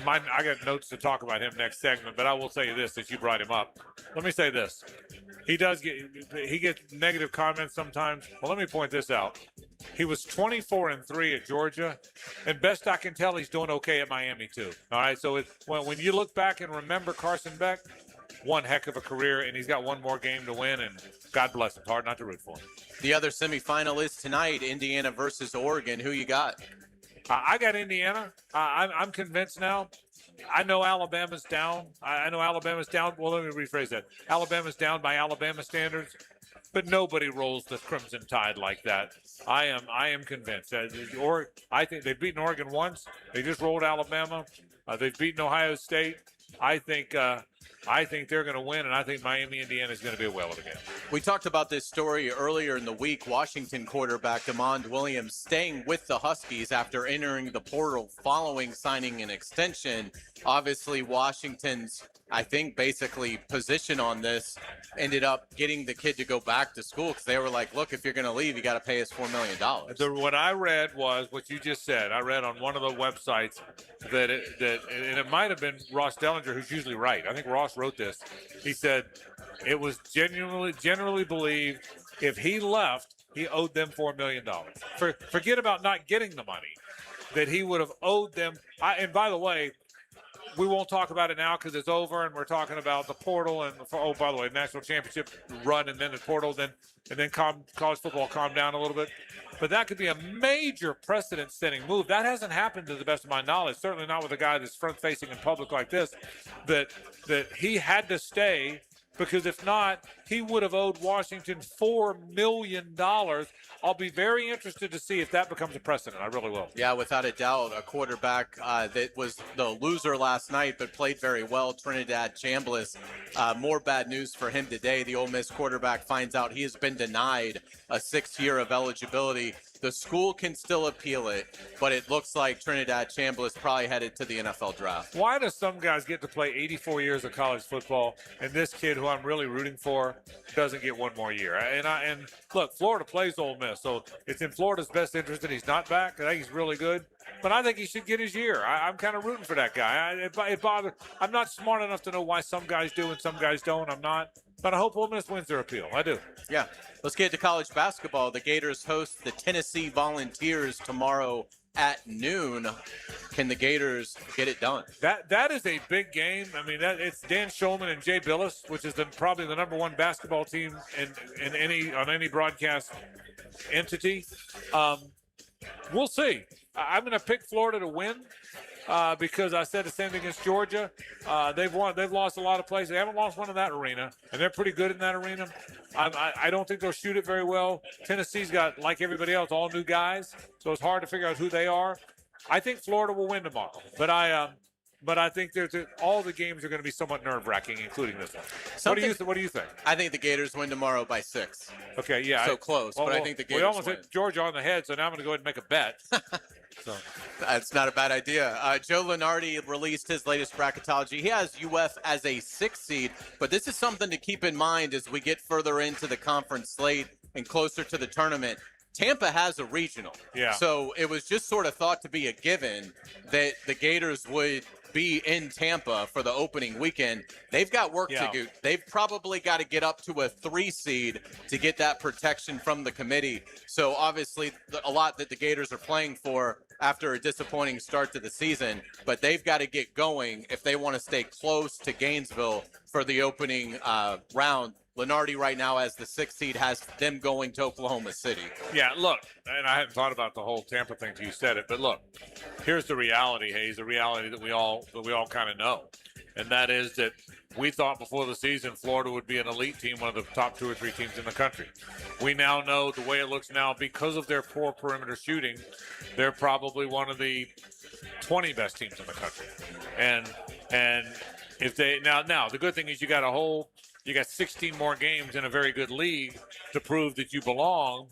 I got notes to talk about him next segment, but I will say this since you brought him up. Let me say this. He gets negative comments sometimes. Well, let me point this out. He was 24-3 at Georgia, and best I can tell, he's doing okay at Miami too. All right, so when you look back and remember Carson Beck, one heck of a career, and he's got one more game to win, and God bless him. It's hard not to root for him. The other semifinal is tonight, Indiana versus Oregon. Who you got? I got Indiana. I'm convinced now. I know Alabama's down. I know Alabama's down. Well, let me rephrase that. Alabama's down by Alabama standards, but nobody rolls the Crimson Tide like that. I am convinced. I think they've beaten Oregon once. They just rolled Alabama. They've beaten Ohio State. I think they're going to win, and I think Miami, Indiana is going to be a whale of a game. We talked about this story earlier in the week. Washington quarterback DeMond Williams staying with the Huskies after entering the portal following signing an extension. Obviously, Washington's, I think, basically position on this ended up getting the kid to go back to school because they were like, look, if you're going to leave, you got to pay us $4 million. What I read was what you just said. I read on one of the websites that and it might have been Ross Dellinger, who's usually right. I think Ross wrote this. He said it was generally believed if he left, he owed them $4 million. Forget about not getting the money, that he would have owed them. And by the way, we won't talk about it now because it's over, and we're talking about the portal and by the way, national championship run, and then the portal, and then college football calmed down a little bit. But that could be a major precedent-setting move. That hasn't happened to the best of my knowledge. Certainly not with a guy that's front-facing in public like this. That he had to stay, because if not, he would have owed Washington $4 million. I'll be very interested to see if that becomes a precedent. I really will. Yeah, without a doubt, a quarterback that was the loser last night but played very well, Trinidad Chambliss. More bad news for him today. The Ole Miss quarterback finds out he has been denied a 6th year of eligibility. The school can still appeal it, but it looks like Trinidad Chambliss probably headed to the NFL draft. Why do some guys get to play 84 years of college football, and this kid, who I'm really rooting for, doesn't get one more year? And look, Florida plays Ole Miss, so it's in Florida's best interest that he's not back. I think he's really good, but I think he should get his year. I'm kind of rooting for that guy. It bothers. I'm not smart enough to know why some guys do and some guys don't. I'm not. But I hope Ole Miss wins their appeal. I do. Yeah. Let's get to college basketball. The Gators host the Tennessee Volunteers tomorrow at noon. Can the Gators get it done? That is a big game. I mean, it's Dan Shulman and Jay Billis, which is probably the number one basketball team on any broadcast entity. We'll see. I'm going to pick Florida to win. Because I said the same thing against Georgia. They've lost a lot of places. They haven't lost one in that arena, and they're pretty good in that arena. I don't think they'll shoot it very well. Tennessee's got, like everybody else, all new guys, so it's hard to figure out who they are. I think Florida will win tomorrow, but but I think all the games are going to be somewhat nerve-wracking, including this one. What do you think? I think the Gators win tomorrow by 6. Okay, yeah. So close, but I think the Gators We almost win. hit Georgia on the head, so now I'm going to go ahead and make a bet. So that's not a bad idea. Joe Lunardi released his latest bracketology. He has UF as a 6 seed, but this is something to keep in mind as we get further into the conference slate and closer to the tournament. Tampa has a regional. Yeah. So it was just sort of thought to be a given that the Gators would be in Tampa for the opening weekend. They've got work to do. They've probably got to get up to a 3 seed to get that protection from the committee. So obviously a lot that the Gators are playing for after a disappointing start to the season, but they've got to get going if they want to stay close to Gainesville for the opening round. Lunardi right now as the 6th seed has them going to Oklahoma City. Yeah, look, and I hadn't thought about the whole Tampa thing till you said it, but look, here's the reality, Hayes, the reality that we all kind of know, and that is that we thought before the season Florida would be an elite team, one of the top 2 or 3 teams in the country. We now know the way it looks now because of their poor perimeter shooting, they're probably one of the 20 best teams in the country, and if they now the good thing is you got 16 more games in a very good league to prove that you belong,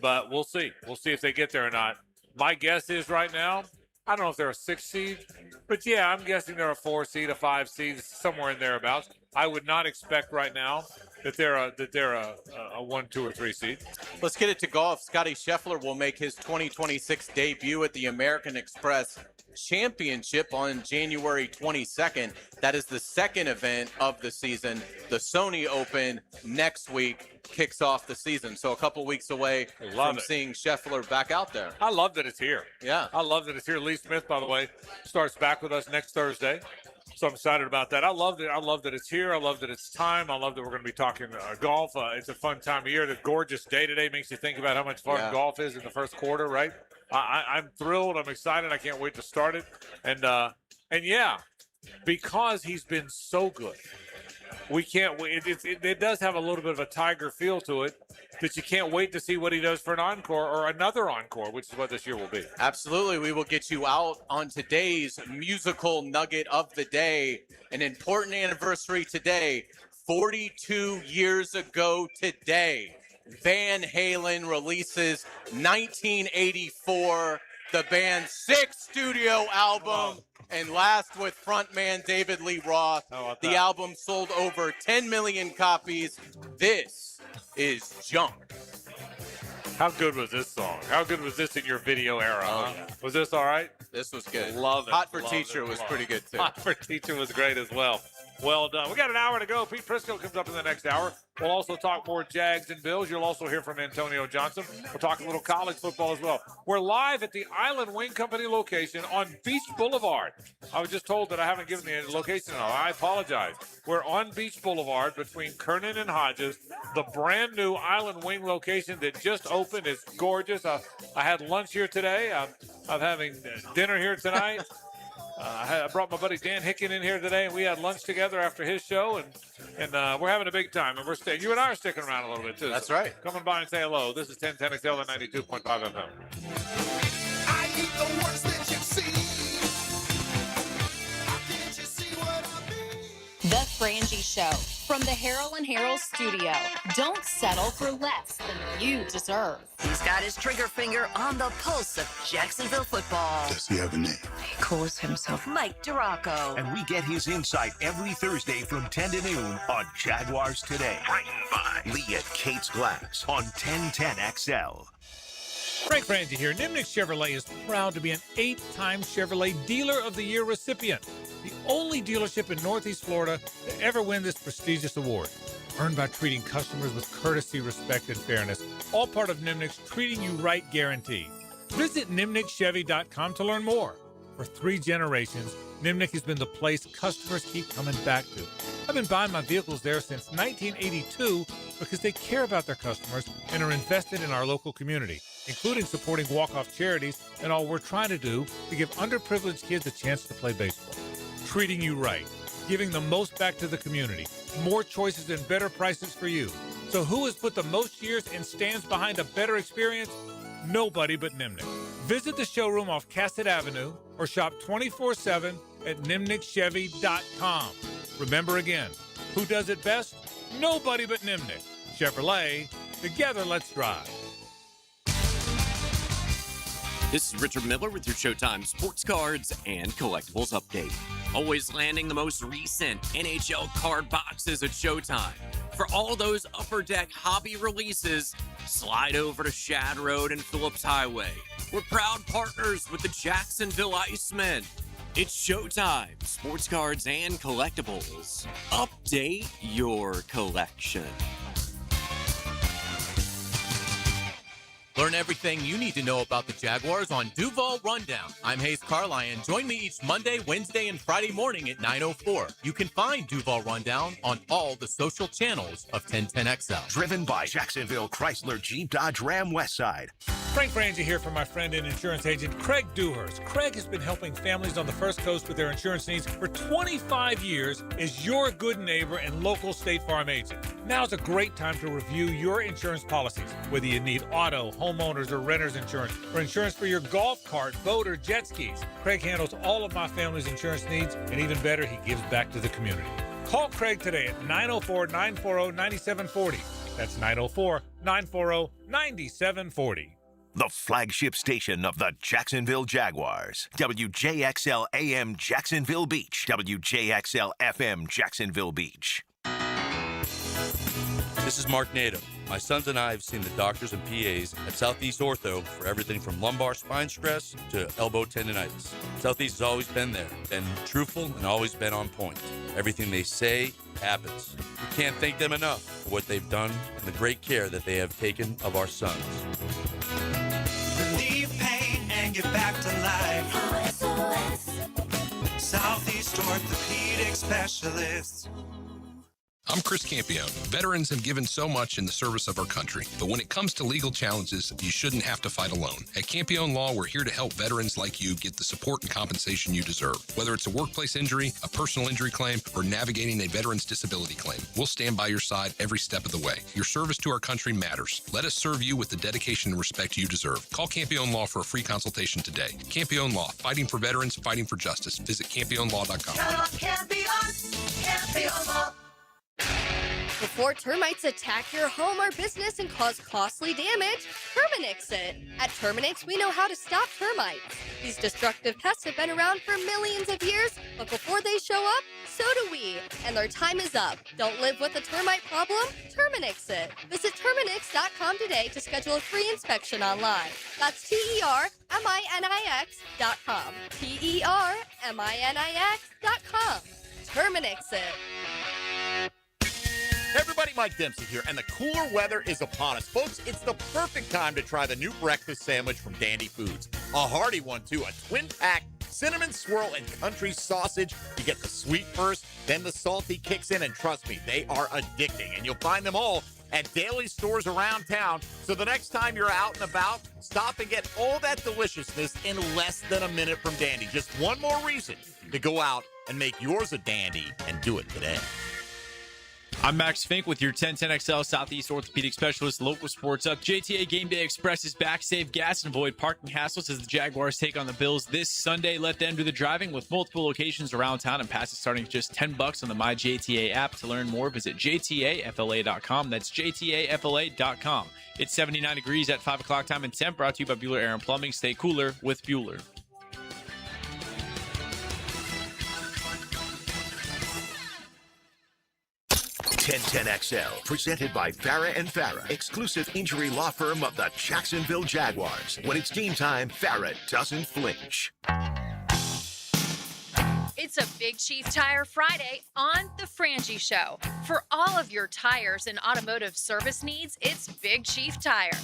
but we'll see. We'll see if they get there or not. My guess is right now, I don't know if they're a 6 seed, but yeah, I'm guessing they're a 4 seed, a 5 seed, somewhere in thereabouts. I would not expect right now that they're a 1, 2, or 3 seed. Let's get it to golf. Scotty Scheffler will make his 2026 debut at the American Express Championship on January 22nd. That is the second event of the season. The Sony Open next week kicks off the season. So a couple weeks away from seeing Scheffler back out there. I love that it's here. Yeah. I love that it's here. Lee Smith, by the way, starts back with us next Thursday. So I'm excited about that. I love that it's here. I love that it's time. I love that we're going to be talking golf. It's a fun time of year. The gorgeous day today makes you think about how much fun golf is in the first quarter, right? I'm thrilled. I'm excited. I can't wait to start it. And yeah, because he's been so good, we can't wait. It does have a little bit of a Tiger feel to it that you can't wait to see what he does for an encore or another encore, which is what this year will be. Absolutely. We will get you out on today's musical nugget of the day. An important anniversary today. 42 years ago today, Van Halen releases 1984, the band's 6th studio album, and last with frontman David Lee Roth. The album sold over 10 million copies. This is Junk. How good was this song? How good was this in your video era? Huh? Was this all right? This was good. Love it. Hot for Teacher was pretty good, too. Hot for Teacher was great as well. Well done. We got an hour to go. Pete Prisco comes up in the next hour. We'll also talk more Jags and Bills. You'll also hear from Antonio Johnson. We'll talk a little college football as well. We're live at the Island Wing Company location on Beach Boulevard. I was just told that I haven't given the location at all. I apologize. We're on Beach Boulevard between Kernan and Hodges. The brand new Island Wing location that just opened is gorgeous. I had lunch here today. I'm having dinner here tonight. I brought my buddy Dan Hicken in here today, and we had lunch together after his show, and we're having a big time. And we're staying. You and I are sticking around a little bit too. That's right. Come on by and say hello. This is 1010XL and 92.5 FM. I eat the worst that you see. Can't you see what I mean? The Frangie Show from the Harold and Harold studio. Don't settle for less than you deserve. He's got his trigger finger on the pulse of Jacksonville football. Does he have a name? He calls himself Mike Duraco. And we get his insight every Thursday from 10 to noon on Jaguars Today. Written by Lee at Kate's Glass on 1010XL. Frank Frangie here. Nimnick Chevrolet is proud to be an 8-time Chevrolet Dealer of the Year recipient. The only dealership in Northeast Florida to ever win this prestigious award. Earned by treating customers with courtesy, respect, and fairness. All part of Nimnick's Treating You Right guarantee. Visit NimnickChevy.com to learn more. For 3 generations, Nimnick has been the place customers keep coming back to. I've been buying my vehicles there since 1982 because they care about their customers and are invested in our local community, including supporting walk-off charities and all we're trying to do to give underprivileged kids a chance to play baseball. Treating you right, giving the most back to the community, more choices and better prices for you. So who has put the most years and stands behind a better experience? Nobody but Nimnick. Visit the showroom off Cassett Avenue or shop 24/7 at nimnichchevy.com. Remember again, who does it best? Nobody but Nimnick. Chevrolet, together let's drive. This is Richard Miller with your Showtime Sports Cards and Collectibles Update. Always landing the most recent NHL card boxes at Showtime. For all those Upper Deck hobby releases, slide over to Shad Road and Phillips Highway. We're proud partners with the Jacksonville Icemen. It's Showtime Sports Cards and Collectibles. Update your collection. Learn everything you need to know about the Jaguars on Duval Rundown. I'm Hayes Carlyon. Join me each Monday, Wednesday, and Friday morning at 9:04. You can find Duval Rundown on all the social channels of 1010XL. Driven by Jacksonville Chrysler Jeep Dodge Ram Westside. Frank Frangie here for my friend and insurance agent, Craig Dewhurst. Craig has been helping families on the First Coast with their insurance needs for 25 years as your good neighbor and local State Farm agent. Now's a great time to review your insurance policies, whether you need auto, homeowners, or renter's insurance, or insurance for your golf cart, boat, or jet skis. Craig handles all of my family's insurance needs, and even better, he gives back to the community. Call Craig today at 904-940-9740. That's 904-940-9740. The flagship station of the Jacksonville Jaguars. WJXL AM Jacksonville Beach. WJXL FM Jacksonville Beach. This is Mark Nato. My sons and I have seen the doctors and PAs at Southeast Ortho for everything from lumbar spine stress to elbow tendonitis. Southeast has always been there, been truthful, and always been on point. Everything they say happens. We can't thank them enough for what they've done and the great care that they have taken of our sons. Relieve pain and get back to life. Southeast Orthopedic Specialists. I'm Chris Campione. Veterans have given so much in the service of our country, but when it comes to legal challenges, you shouldn't have to fight alone. At Campione Law, we're here to help veterans like you get the support and compensation you deserve. Whether it's a workplace injury, a personal injury claim, or navigating a veteran's disability claim, we'll stand by your side every step of the way. Your service to our country matters. Let us serve you with the dedication and respect you deserve. Call Campione Law for a free consultation today. Campione Law, fighting for veterans, fighting for justice. Visit CampioneLaw.com. Campione Law. Before termites attack your home or business and cause costly damage, Terminix it. At Terminix, we know how to stop termites. These destructive pests have been around for millions of years, but before they show up, so do we. And their time is up. Don't live with a termite problem? Terminix it. Visit Terminix.com today to schedule a free inspection online. That's TERMINIX.com. TERMINIX.com. Terminix it. Hey everybody, Mike Dempsey here, and the cooler weather is upon us. Folks, it's the perfect time to try the new breakfast sandwich from Dandy Foods. A hearty one, too. A twin-pack cinnamon swirl and country sausage. You get the sweet first, then the salty kicks in, and trust me, they are addicting. And you'll find them all at daily stores around town. So the next time you're out and about, stop and get all that deliciousness in less than a minute from Dandy. Just one more reason to go out and make yours a dandy, and do it today. I'm Max Fink with your 1010XL Southeast Orthopedic Specialist Local Sports Up. JTA Game Day Express is back. Save gas and avoid parking hassles as the Jaguars take on the Bills this Sunday. Let them do the driving with multiple locations around town and passes starting at just $10 on the MyJTA app. To learn more, visit jtafla.com. That's jtafla.com. It's 79 degrees at 5 o'clock time and temp. Brought to you by Bueller Air and Plumbing. Stay cooler with Bueller. 1010XL, presented by Farah and Farah, exclusive injury law firm of the Jacksonville Jaguars. When it's team time, Farah doesn't flinch. It's a Big Chief Tire Friday on The Frangie Show. For all of your tires and automotive service needs, it's Big Chief Tire.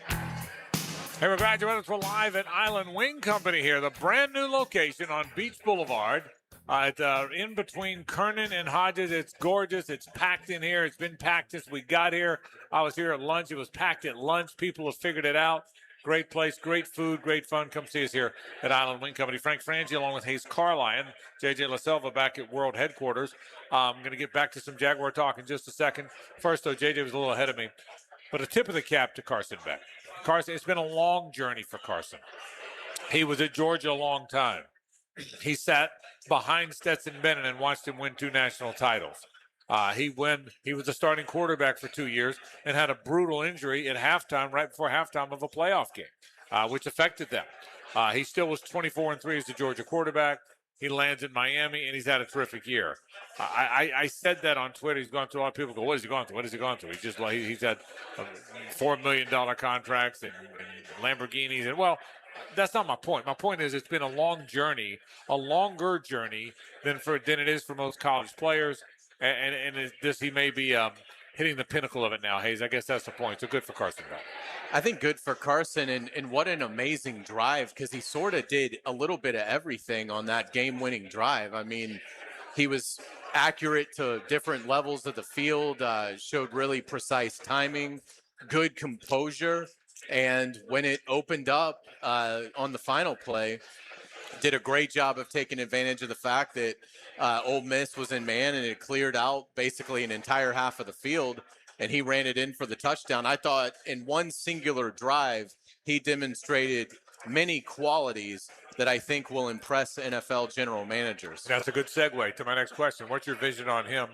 Hey, we're glad you're with us. We're live at Island Wing Company here, the brand new location on Beach Boulevard. It's in between Kernan and Hodges. It's gorgeous. It's packed in here. It's been packed since we got here. I was here at lunch. It was packed at lunch. People have figured it out. Great place, great food, great fun. Come see us here at Island Wing Company. Frank Frangie along with Hayes Carlyon, J.J. LaSelva back at World Headquarters. I'm going to get back to some Jaguar talk in just a second. First, though, J.J. was a little ahead of me. But a tip of the cap to Carson Beck. Carson, it's been a long journey for Carson. He was at Georgia a long time. He sat behind Stetson Bennett and watched him win 2 national titles. He was a starting quarterback for 2 years and had a brutal injury at halftime, right before halftime of a playoff game, which affected them. He still was 24-3 as the Georgia quarterback. He lands in Miami, and he's had a terrific year. I said that on Twitter. He's gone through a lot of people go, what has he gone through? What has he gone through? He's had $4 million contracts and Lamborghinis. And, well, that's not my point. My point is it's been a long journey, a longer journey than it is for most college players. And he may be hitting the pinnacle of it now, Hayes. I guess that's the point. So good for Carson Beck. I think good for Carson, and what an amazing drive, because he sort of did a little bit of everything on that game-winning drive. I mean, he was accurate to different levels of the field, showed really precise timing, good composure, and when it opened up on the final play, did a great job of taking advantage of the fact that Ole Miss was in man and it cleared out basically an entire half of the field, and he ran it in for the touchdown. I thought in one singular drive, he demonstrated many qualities that I think will impress NFL general managers. That's a good segue to my next question. What's your vision on him?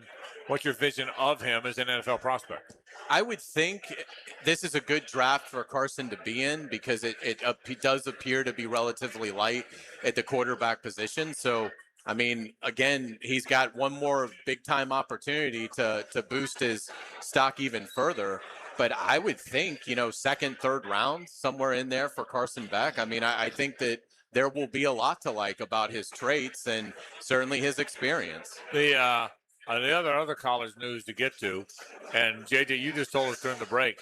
What's your vision of him as an NFL prospect? I would think this is a good draft for Carson to be in because it does appear to be relatively light at the quarterback position. So, I mean, again, he's got one more big-time opportunity to boost his stock even further. But I would think, second, third round, somewhere in there for Carson Beck. I mean, I think that there will be a lot to like about his traits and certainly his experience. The other college news to get to, and JJ, you just told us during the break,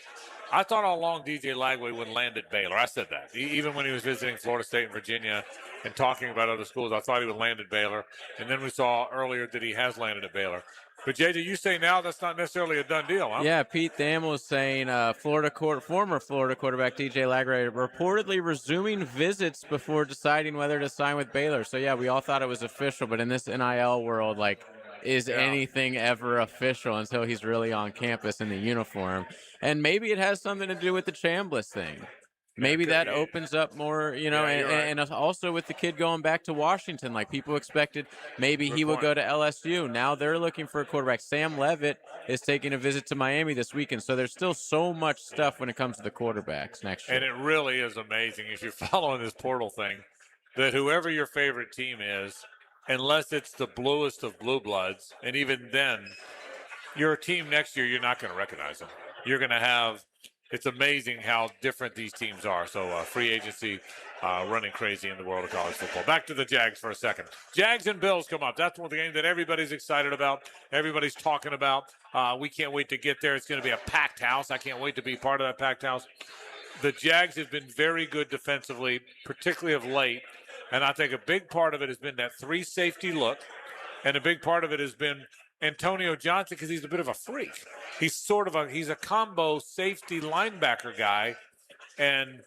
I thought all along DJ Lagway would land at Baylor. I said that. Even when he was visiting Florida State and Virginia and talking about other schools, I thought he would land at Baylor. And then we saw earlier that he has landed at Baylor. But, JJ, you say now that's not necessarily a done deal, huh? Yeah, Pete Thamel was saying former Florida quarterback DJ Lagway reportedly resuming visits before deciding whether to sign with Baylor. So, yeah, we all thought it was official. But in this NIL world, is anything ever official until he's really on campus in the uniform? And maybe it has something to do with the Chambliss thing. Maybe that opens up more, and also with the kid going back to Washington, people expected maybe he would go to LSU. Now they're looking for a quarterback. Sam Levitt is taking a visit to Miami this weekend. So there's still so much stuff when it comes to the quarterbacks next year. And it really is amazing if you're following this portal thing that whoever your favorite team is, unless it's the bluest of blue bloods, and even then, your team next year, you're not going to recognize them. You're going to have – it's amazing how different these teams are. So free agency running crazy in the world of college football. Back to the Jags for a second. Jags and Bills come up. That's one of the games that everybody's excited about. Everybody's talking about. We can't wait to get there. It's going to be a packed house. I can't wait to be part of that packed house. The Jags have been very good defensively, particularly of late. And I think a big part of it has been that 3-safety look. And a big part of it has been Antonio Johnson because he's a bit of a freak. He's he's a combo safety linebacker guy. And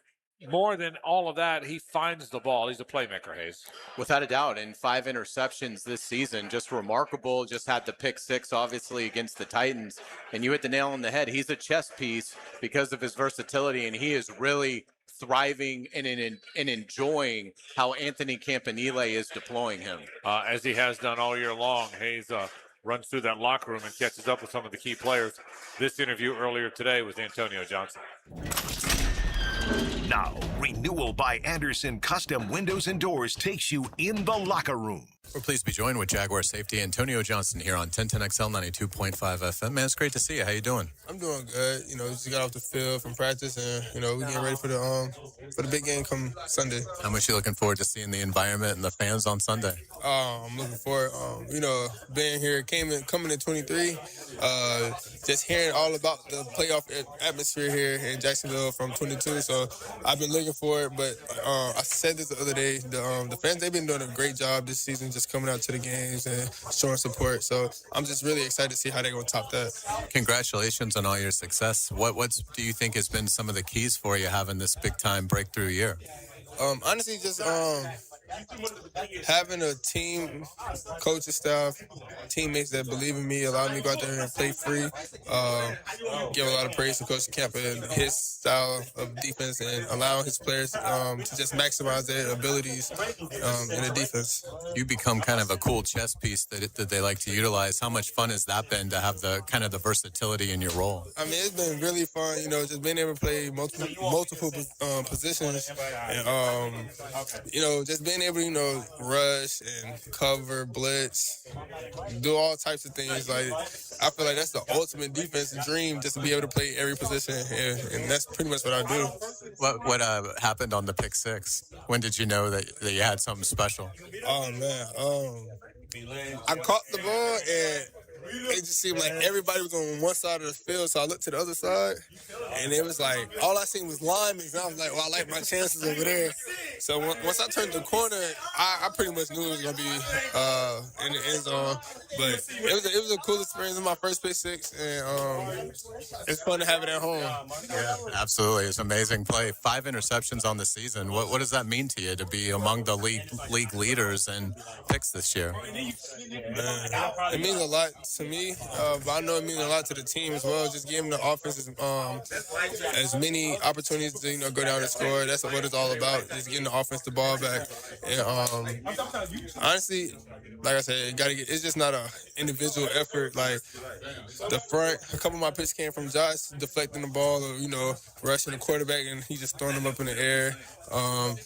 more than all of that, he finds the ball. He's a playmaker, Hayes. Without a doubt. And 5 interceptions this season. Just remarkable. Just had the pick 6, obviously, against the Titans. And you hit the nail on the head. He's a chess piece because of his versatility. And he is really thriving and enjoying how Anthony Campanile is deploying him. As he has done all year long. Hayes runs through that locker room and catches up with some of the key players. This interview earlier today was Antonio Johnson. Now, Renewal by Anderson Custom Windows and Doors takes you in the locker room. We're pleased to be joined with Jaguar safety Antonio Johnson here on 1010XL 92.5 FM. Man, it's great to see you. How you doing? I'm doing good. Just got off the field from practice, and we getting ready for the big game come Sunday. How much you looking forward to seeing the environment and the fans on Sunday? I'm looking forward. Being here, coming in 23, just hearing all about the playoff atmosphere here in Jacksonville from 22. So I've been looking for it. But I said this the other day. The fans, they've been doing a great job this season, just coming out to the games and showing support. So I'm just really excited to see how they're going to top that. Congratulations on all your success. What do you think has been some of the keys for you having this big-time breakthrough year? Honestly, just having a team, coaching staff, teammates that believe in me, allow me to go out there and play free. Give a lot of praise to Coach Kemp and his style of defense and allowing his players to just maximize their abilities in the defense. You become kind of a cool chess piece that they like to utilize. How much fun has that been to have the kind of the versatility in your role? I mean, it's been really fun, just being able to play multiple positions and, just being able to, rush and cover, blitz, do all types of things. Like, I feel like that's the ultimate defensive dream, just to be able to play every position, and that's pretty much what I do. What happened on the pick six? When did you know that you had something special? Oh, man. I caught the ball, and it just seemed like everybody was on one side of the field, so I looked to the other side, and it was like, all I seen was linemen, and I was like, well, I like my chances over there. So once I turned the corner, I pretty much knew it was going to be in the end zone. But it was a cool experience. It was my first pick six, and it's fun to have it at home. Yeah, absolutely. It's an amazing play. 5 interceptions on the season. What does that mean to you to be among the league leaders in picks this year? Man, it means a lot to me, but I know it means a lot to the team as well. Just giving the offense as many opportunities to go down and score. That's what it's all about. Just getting the offense the ball back. And honestly, like I said, it's just not an individual effort. Like the front, a couple of my picks came from Josh deflecting the ball or rushing the quarterback, and he just throwing them up in the air. And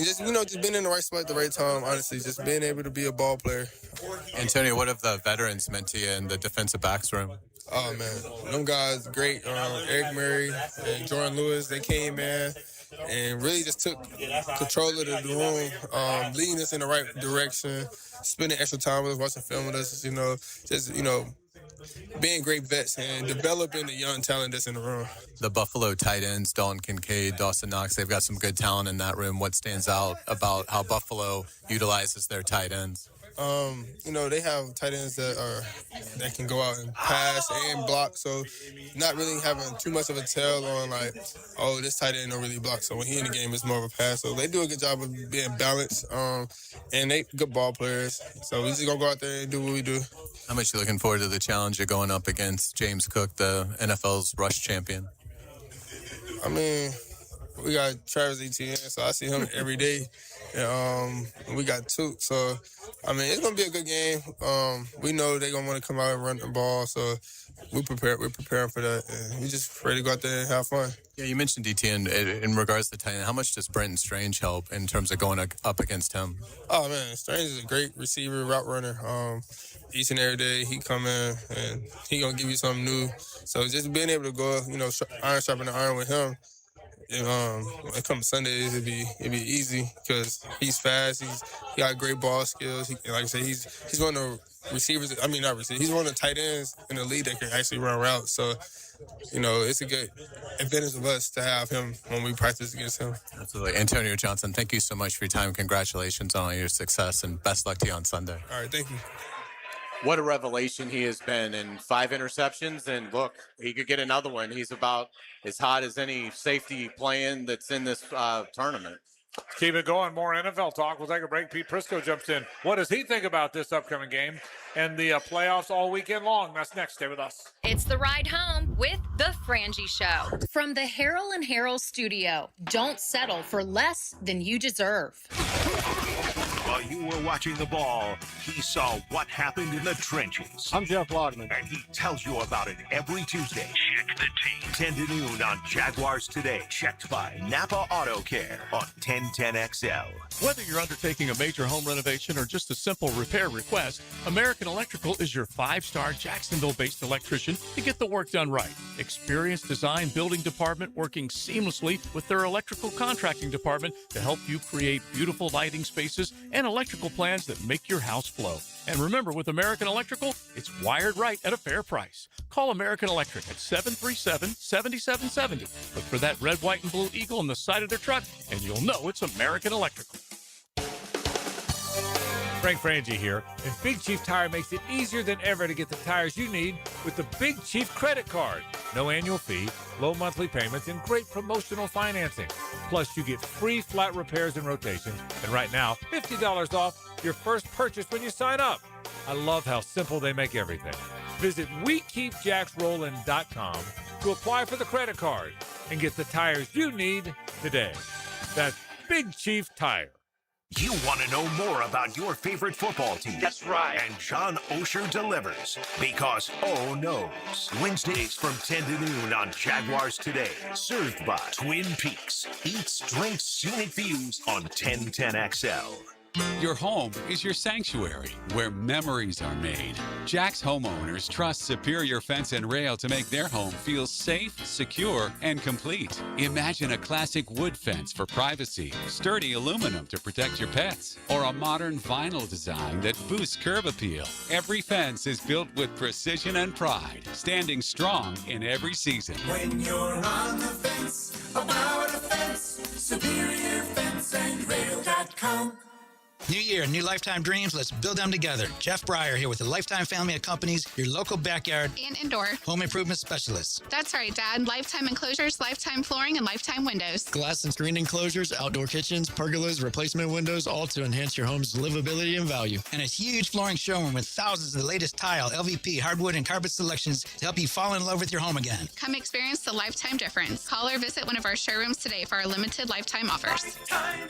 just being in the right spot at the right time. Honestly, just being able to be a ball player. Antonio, what have the veterans meant to you in the defensive backs room? Oh man, them guys great. Eric Murray and Jordan Lewis, they came in and really just took control of the room, leading us in the right direction, spending extra time with us, watching film with us, being great vets and developing the young talent that's in the room. The Buffalo tight ends, Dalton Kincaid, Dawson Knox, they've got some good talent in that room. What stands out about how Buffalo utilizes their tight ends? They have tight ends that can go out and pass and block, so not really having too much of a tell on this tight end don't really block. So when he in the game, it's more of a pass. So they do a good job of being balanced, and they good ball players. So we just gonna go out there and do what we do. How much you looking forward to the challenge of going up against James Cook, the NFL's rush champion? I mean, we got Travis Etienne, so I see him every day. And we got Toot, so I mean it's gonna be a good game. We know they're gonna want to come out and run the ball, so we're preparing for that, and we just ready to go out there and have fun. Yeah, you mentioned Etienne in regards to tight end. How much does Brenton Strange help in terms of going up against him? Oh man, Strange is a great receiver, route runner. Each and every day he come in and he gonna give you something new. So just being able to go, iron sharpening iron with him. When it comes to Sundays, it'd be easy because he's fast. He got great ball skills. Like I said, he's one of the receivers. I mean, not receivers. He's one of the tight ends in the league that can actually run routes. So, it's a good advantage of us to have him when we practice against him. Absolutely. Antonio Johnson, thank you so much for your time. Congratulations on all your success, and best luck to you on Sunday. All right, thank you. What a revelation he has been, and 5 interceptions, and look, he could get another one. He's about as hot as any safety playing that's in this tournament. Keep it going. More NFL talk. We'll take a break. Pete Prisco jumps in. What does he think about this upcoming game and the playoffs all weekend long? That's next. Stay with us. It's the ride home with the Frangie Show. From the Harrell and Harrell studio, don't settle for less than you deserve. While you were watching the ball, he saw what happened in the trenches. I'm Jeff Logman. And he tells you about it every Tuesday. Check the tape. 10 to noon on Jaguars Today. Checked by Napa Auto Care on 1010XL. Whether you're undertaking a major home renovation or just a simple repair request, American Electrical is your 5-star Jacksonville-based electrician to get the work done right. Experienced design building department working seamlessly with their electrical contracting department to help you create beautiful lighting spaces and electrical plans that make your house flow. And remember, with American Electrical, it's wired right at a fair price. Call American Electric at 737-7770. Look for that red, white, and blue eagle on the side of their truck, and you'll know it's American Electrical. Frank Frangie here, and Big Chief Tire makes it easier than ever to get the tires you need with the Big Chief credit card. No annual fee, low monthly payments, and great promotional financing. Plus, you get free flat repairs and rotations. And right now, $50 off your first purchase when you sign up. I love how simple they make everything. Visit WeKeepJacksRollin.com to apply for the credit card and get the tires you need today. That's Big Chief Tire. You want to know more about your favorite football team. That's right. And John Osher delivers because O knows. Wednesdays from 10 to noon on Jaguars Today. Served by Twin Peaks. Eats, drinks, scenic views on 1010XL. Your home is your sanctuary, where memories are made. Jack's homeowners trust Superior Fence and Rail to make their home feel safe, secure, and complete. Imagine a classic wood fence for privacy, sturdy aluminum to protect your pets, or a modern vinyl design that boosts curb appeal. Every fence is built with precision and pride, standing strong in every season. When you're on the fence, about a fence, SuperiorFenceandRail.com. New year, new lifetime dreams. Let's build them together. Jeff Breyer here with the Lifetime Family of Companies, your local backyard and indoor home improvement specialists. That's right, Dad. Lifetime enclosures, lifetime flooring, and lifetime windows. Glass and screen enclosures, outdoor kitchens, pergolas, replacement windows, all to enhance your home's livability and value. And a huge flooring showroom with thousands of the latest tile, LVP, hardwood, and carpet selections to help you fall in love with your home again. Come experience the lifetime difference. Call or visit one of our showrooms today for our limited lifetime offers. Lifetime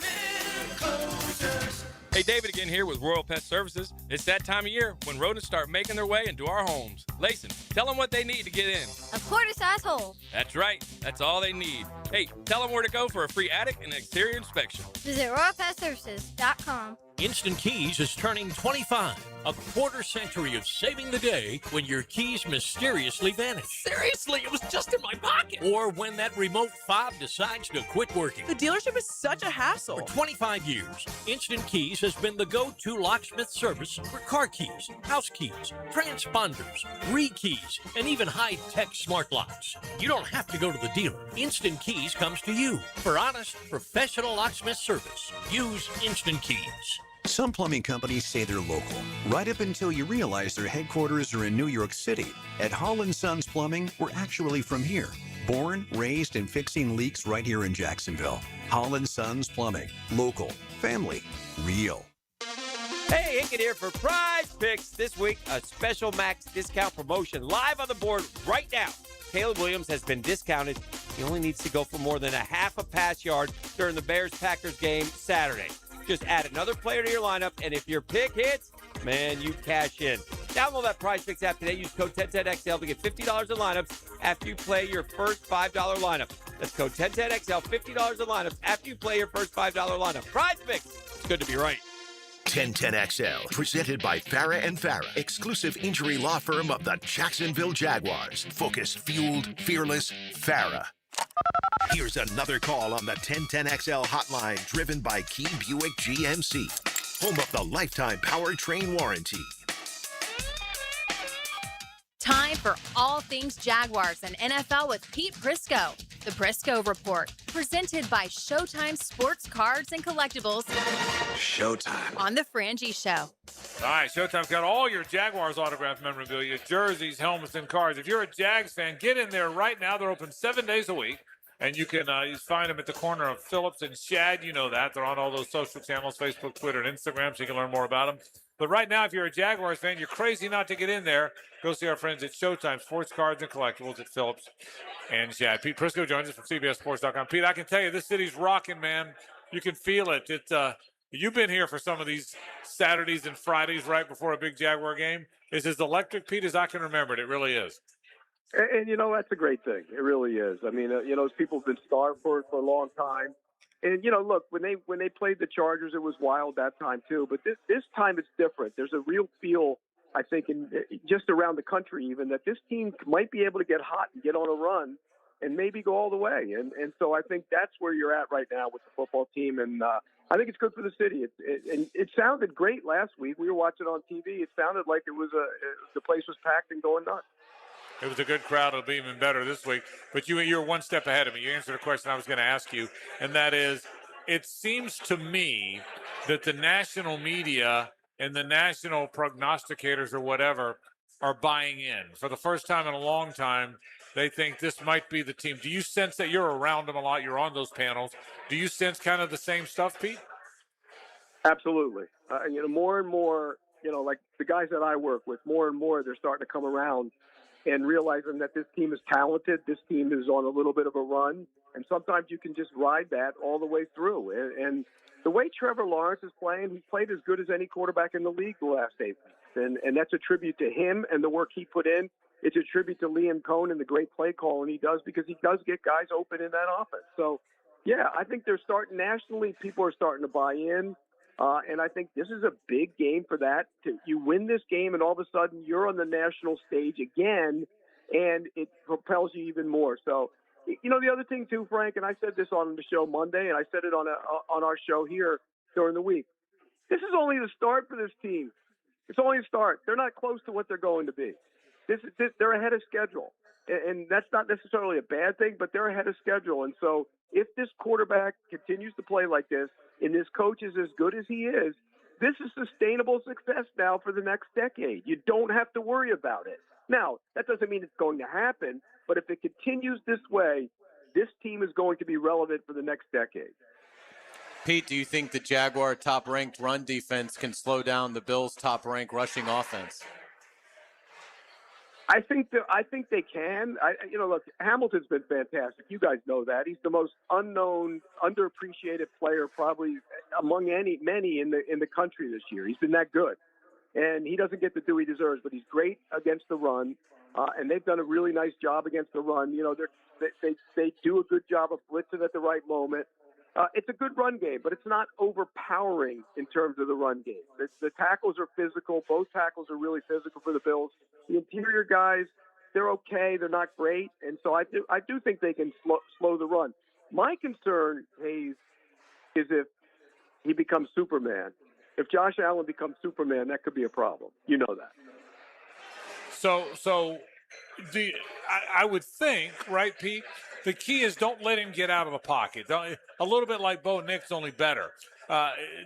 enclosures. Hey, David again here with Royal Pet Services. It's that time of year when rodents start making their way into our homes. Layson, tell them what they need to get in. A quarter-size hole. That's right. That's all they need. Hey, tell them where to go for a free attic and exterior inspection. Visit RoyalPetServices.com. Instant Keys is turning 25. A quarter century of saving the day when your keys mysteriously vanish. Seriously, it was just in my pocket. Or when that remote fob decides to quit working. The dealership is such a hassle. For 25 years, Instant Keys has been the go-to locksmith service for car keys, house keys, transponders, re-keys, and even high-tech smart locks. You don't have to go to the dealer. Instant Keys comes to you for honest, professional locksmith service. Use Instant Keys. Some plumbing companies say they're local, right up until you realize their headquarters are in New York City. At Hall & Sons Plumbing, we're actually from here. Born, raised, and fixing leaks right here in Jacksonville. Hall & Sons Plumbing. Local. Family. Real. Hey, Hickett here for Prize Picks. This week, a special max discount promotion live on the board right now. Caleb Williams has been discounted. He only needs to go for more than a half a pass yard during the Bears-Packers game Saturday. Just add another player to your lineup, and if your pick hits, man, you cash in. Download that Prize Picks app today. Use code 1010XL to get $50 in lineups after you play your first $5 lineup. That's code 1010XL, $50 in lineups after you play your first $5 lineup. Prize Picks. It's good to be right. 1010XL, presented by Farah and Farah, exclusive injury law firm of the Jacksonville Jaguars. Focused, fueled, fearless, Farah. Here's another call on the 1010XL hotline, driven by Key Buick GMC, home of the lifetime powertrain warranty. Time for all things Jaguars and NFL with Pete Prisco. The Prisco Report, presented by Showtime Sports Cards and Collectibles. Showtime. On the Frangie Show. All right, Showtime's got all your Jaguars autographed memorabilia, jerseys, helmets, and cards. If you're a Jags fan, get in there right now. They're open 7 days a week. And you can find them at the corner of Phillips and Shad. You know that. They're on all those social channels, Facebook, Twitter, and Instagram, so you can learn more about them. But right now, if you're a Jaguars fan, you're crazy not to get in there. Go see our friends at Showtime Sports Cards and Collectibles at Phillips and Shad. Pete Prisco joins us from CBSSports.com. Pete, I can tell you this city's rocking, man. You can feel it. You've been here for some of these Saturdays and Fridays right before a big Jaguar game. It's as electric, Pete, as I can remember it. It really is. And that's a great thing. It really is. I mean, people have been starved for it for a long time. And, look, when they played the Chargers, it was wild that time too. But this time it's different. There's a real feel, I think, just around the country even, that this team might be able to get hot and get on a run and maybe go all the way. And so I think that's where you're at right now with the football team. And I think it's good for the city. It sounded great last week. We were watching on TV. It sounded like the place was packed and going nuts. It was a good crowd. It'll be even better this week. But you're one step ahead of me. You answered a question I was going to ask you, and that is, it seems to me that the national media and the national prognosticators or whatever are buying in. For the first time in a long time, they think this might be the team. Do you sense that you're around them a lot? You're on those panels. Do you sense kind of the same stuff, Pete? Absolutely. More and more, like the guys that I work with, more and more they're starting to come around and realizing that this team is talented. This team is on a little bit of a run, and sometimes you can just ride that all the way through. And the way Trevor Lawrence is playing, he's played as good as any quarterback in the league the last 8 weeks. And that's a tribute to him and the work he put in. It's a tribute to Liam Cohn and the great play calling he does, because he does get guys open in that offense. So, yeah, I think they're starting nationally. People are starting to buy in. And I think this is a big game for that. You win this game, and all of a sudden you're on the national stage again, and it propels you even more. So, the other thing too, Frank, and I said this on the show Monday, and I said it on our show here during the week. This is only the start for this team. It's only a start. They're not close to what they're going to be. They're ahead of schedule, and that's not necessarily a bad thing, but they're ahead of schedule. And so if this quarterback continues to play like this, and this coach is as good as he is, this is sustainable success now for the next decade. You don't have to worry about it. Now, that doesn't mean it's going to happen, but if it continues this way, this team is going to be relevant for the next decade. Pete, do you think the Jaguar top-ranked run defense can slow down the Bills' top-ranked rushing offense? I think they can. Look, Hamilton's been fantastic. You guys know that. He's the most unknown, underappreciated player probably among many in the country this year. He's been that good. And he doesn't get the due he deserves, but he's great against the run. And they've done a really nice job against the run. They do a good job of blitzing at the right moment. It's a good run game, but it's not overpowering in terms of the run game. The tackles are physical. Both tackles are really physical for the Bills. The interior guys, they're okay. They're not great. And so I do think they can slow the run. My concern, Hayes, is if he becomes Superman. If Josh Allen becomes Superman, that could be a problem. You know that. So I would think, right, Pete, the key is don't let him get out of the pocket. A little bit like Bo Nix, only better.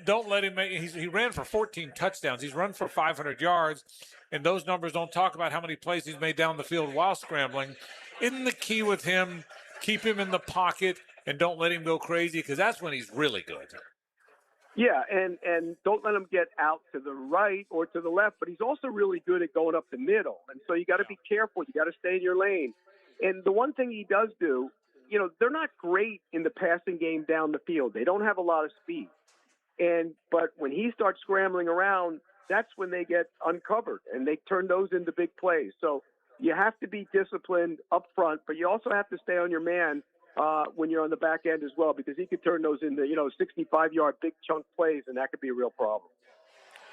Don't let him make. He ran for 14 touchdowns. He's run for 500 yards, and those numbers don't talk about how many plays he's made down the field while scrambling. Isn't the key with him, keep him in the pocket and don't let him go crazy, because that's when he's really good. Yeah, and don't let him get out to the right or to the left, but he's also really good at going up the middle. And so you got to be careful. You got to stay in your lane. And the one thing he does do, they're not great in the passing game down the field. They don't have a lot of speed. But when he starts scrambling around, that's when they get uncovered, and they turn those into big plays. So you have to be disciplined up front, but you also have to stay on your man when you're on the back end as well, because he could turn those into 65-yard big chunk plays, and that could be a real problem.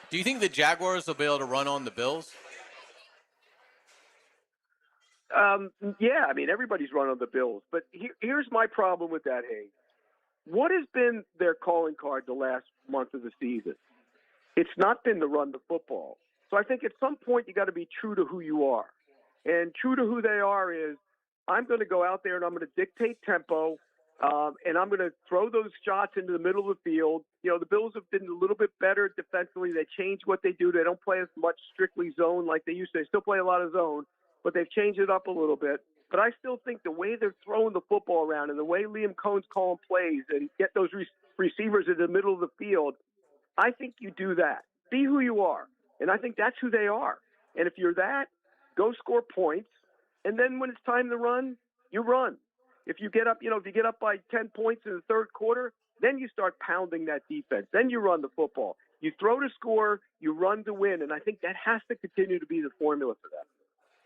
Do you think the Jaguars will be able to run on the Bills? Yeah, everybody's run on the Bills, but here's my problem with that, Hayes. What has been their calling card the last month of the season? It's not been to run the football. So I think at some point you got to be true to who you are. And true to who they are is, I'm going to go out there and I'm going to dictate tempo, and I'm going to throw those shots into the middle of the field. The Bills have been a little bit better defensively. They changed what they do. They don't play as much strictly zone like they used to. They still play a lot of zone, but they've changed it up a little bit. But I still think the way they're throwing the football around and the way Liam Cohn's calling plays and get those receivers in the middle of the field, I think you do that. Be who you are. And I think that's who they are. And if you're that, go score points. And then when it's time to run, you run. If you get up, if you get up by 10 points in the third quarter, then you start pounding that defense. Then you run the football. You throw to score, you run to win. And I think that has to continue to be the formula for them.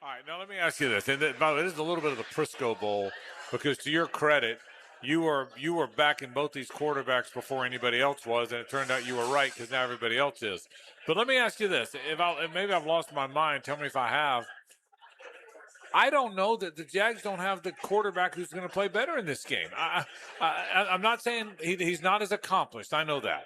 All right, now let me ask you this. And by the way, this is a little bit of the Prisco Bowl, because to your credit, you were backing both these quarterbacks before anybody else was, and it turned out you were right, because now everybody else is. But let me ask you this. If maybe I've lost my mind. Tell me if I have. I don't know that the Jags don't have the quarterback who's going to play better in this game. I'm not saying he's not as accomplished. I know that.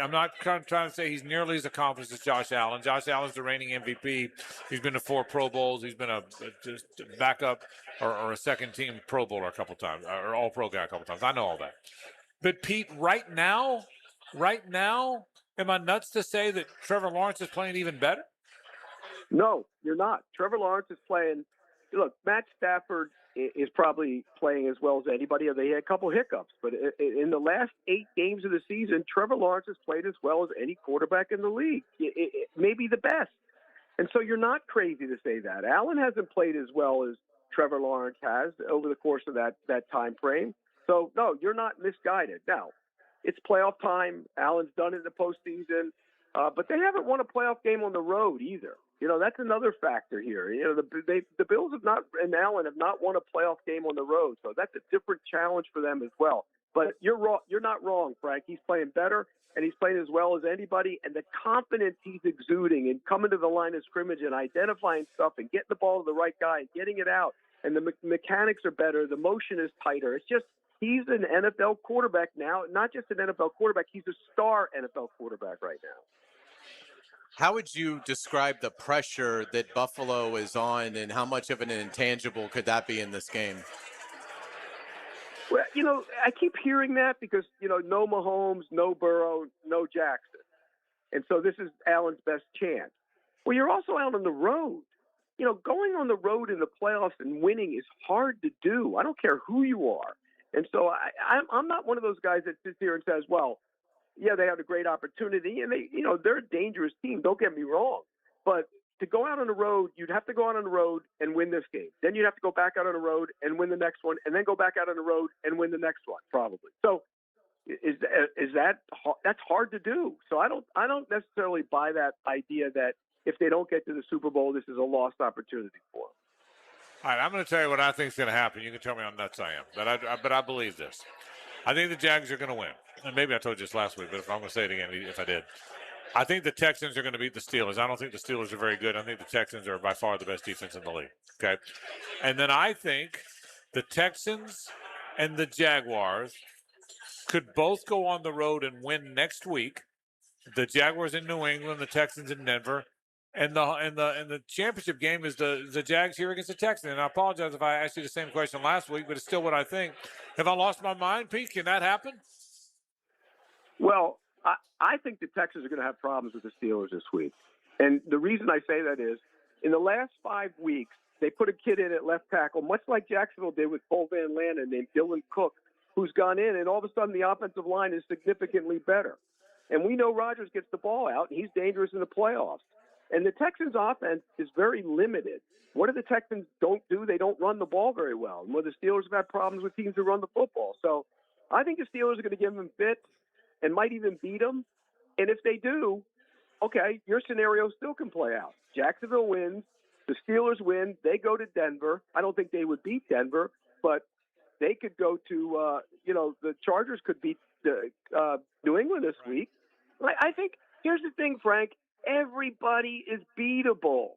I'm not trying to say he's nearly as accomplished as Josh Allen. Josh Allen's the reigning MVP. He's been to 4 Pro Bowls. He's been a just backup or a second-team Pro Bowler a couple times, or All-Pro guy a couple times. I know all that. But, Pete, right now, am I nuts to say that Trevor Lawrence is playing even better? No, you're not. Trevor Lawrence is playing – look, Matt Stafford is probably playing as well as anybody. They had a couple hiccups, but in the last 8 games of the season, Trevor Lawrence has played as well as any quarterback in the league, maybe the best. And so you're not crazy to say that. Allen hasn't played as well as Trevor Lawrence has over the course of that time frame. So, no, you're not misguided. Now, it's playoff time. Allen's done it in the postseason, but they haven't won a playoff game on the road either. That's another factor here. The Bills and Allen have not won a playoff game on the road, so that's a different challenge for them as well. But you're wrong. You're not wrong, Frank. He's playing better, and he's playing as well as anybody. And the confidence he's exuding and coming to the line of scrimmage and identifying stuff and getting the ball to the right guy and getting it out, and the mechanics are better. The motion is tighter. It's just he's an NFL quarterback now. Not just an NFL quarterback. He's a star NFL quarterback right now. How would you describe the pressure that Buffalo is on, and how much of an intangible could that be in this game? Well, I keep hearing that because, no Mahomes, no Burrow, no Jackson. And so this is Allen's best chance. Well, you're also out on the road. Going on the road in the playoffs and winning is hard to do. I don't care who you are. And so I'm not one of those guys that sits here and says, well, yeah, they had a great opportunity, and they're a dangerous team. Don't get me wrong, but to go out on the road, you'd have to go out on the road and win this game. Then you'd have to go back out on the road and win the next one, and then go back out on the road and win the next one, probably. So, that's hard to do. So I don't necessarily buy that idea that if they don't get to the Super Bowl, this is a lost opportunity for them. All right, I'm going to tell you what I think is going to happen. You can tell me how nuts I am, but I believe this. I think the Jags are going to win. And maybe I told you this last week, but I'm going to say it again if I did. I think the Texans are going to beat the Steelers. I don't think the Steelers are very good. I think the Texans are by far the best defense in the league. Okay? And then I think the Texans and the Jaguars could both go on the road and win next week. The Jaguars in New England, the Texans in Denver. And the championship game is the Jags here against the Texans. And I apologize if I asked you the same question last week, but it's still what I think. Have I lost my mind, Pete? Can that happen? Well, I think the Texans are going to have problems with the Steelers this week. And the reason I say that is in the last 5 weeks, they put a kid in at left tackle, much like Jacksonville did with Cole Van Lannon, named Dylan Cook, who's gone in, and all of a sudden the offensive line is significantly better. And we know Rodgers gets the ball out, and he's dangerous in the playoffs. And the Texans' offense is very limited. What do the Texans don't do? They don't run the ball very well. And where the Steelers have had problems with teams who run the football. So I think the Steelers are going to give them fits and might even beat them. And if they do, okay, your scenario still can play out. Jacksonville wins. The Steelers win. They go to Denver. I don't think they would beat Denver, but they could go to, the Chargers could beat New England this week. I think here's the thing, Frank. Everybody is beatable.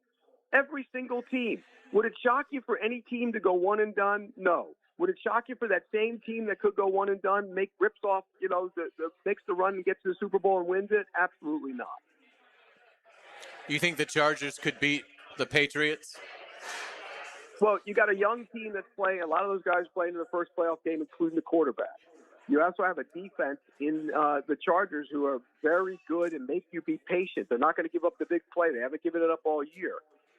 Every single team. Would it shock you for any team to go one and done? No. Would it shock you for that same team that could go one and done, rips off, makes the run and gets to the Super Bowl and wins it? Absolutely not. You think the Chargers could beat the Patriots? Well, you got a young team that's playing. A lot of those guys playing in the first playoff game, including the quarterback. You also have a defense in the Chargers who are very good and make you be patient. They're not going to give up the big play. They haven't given it up all year.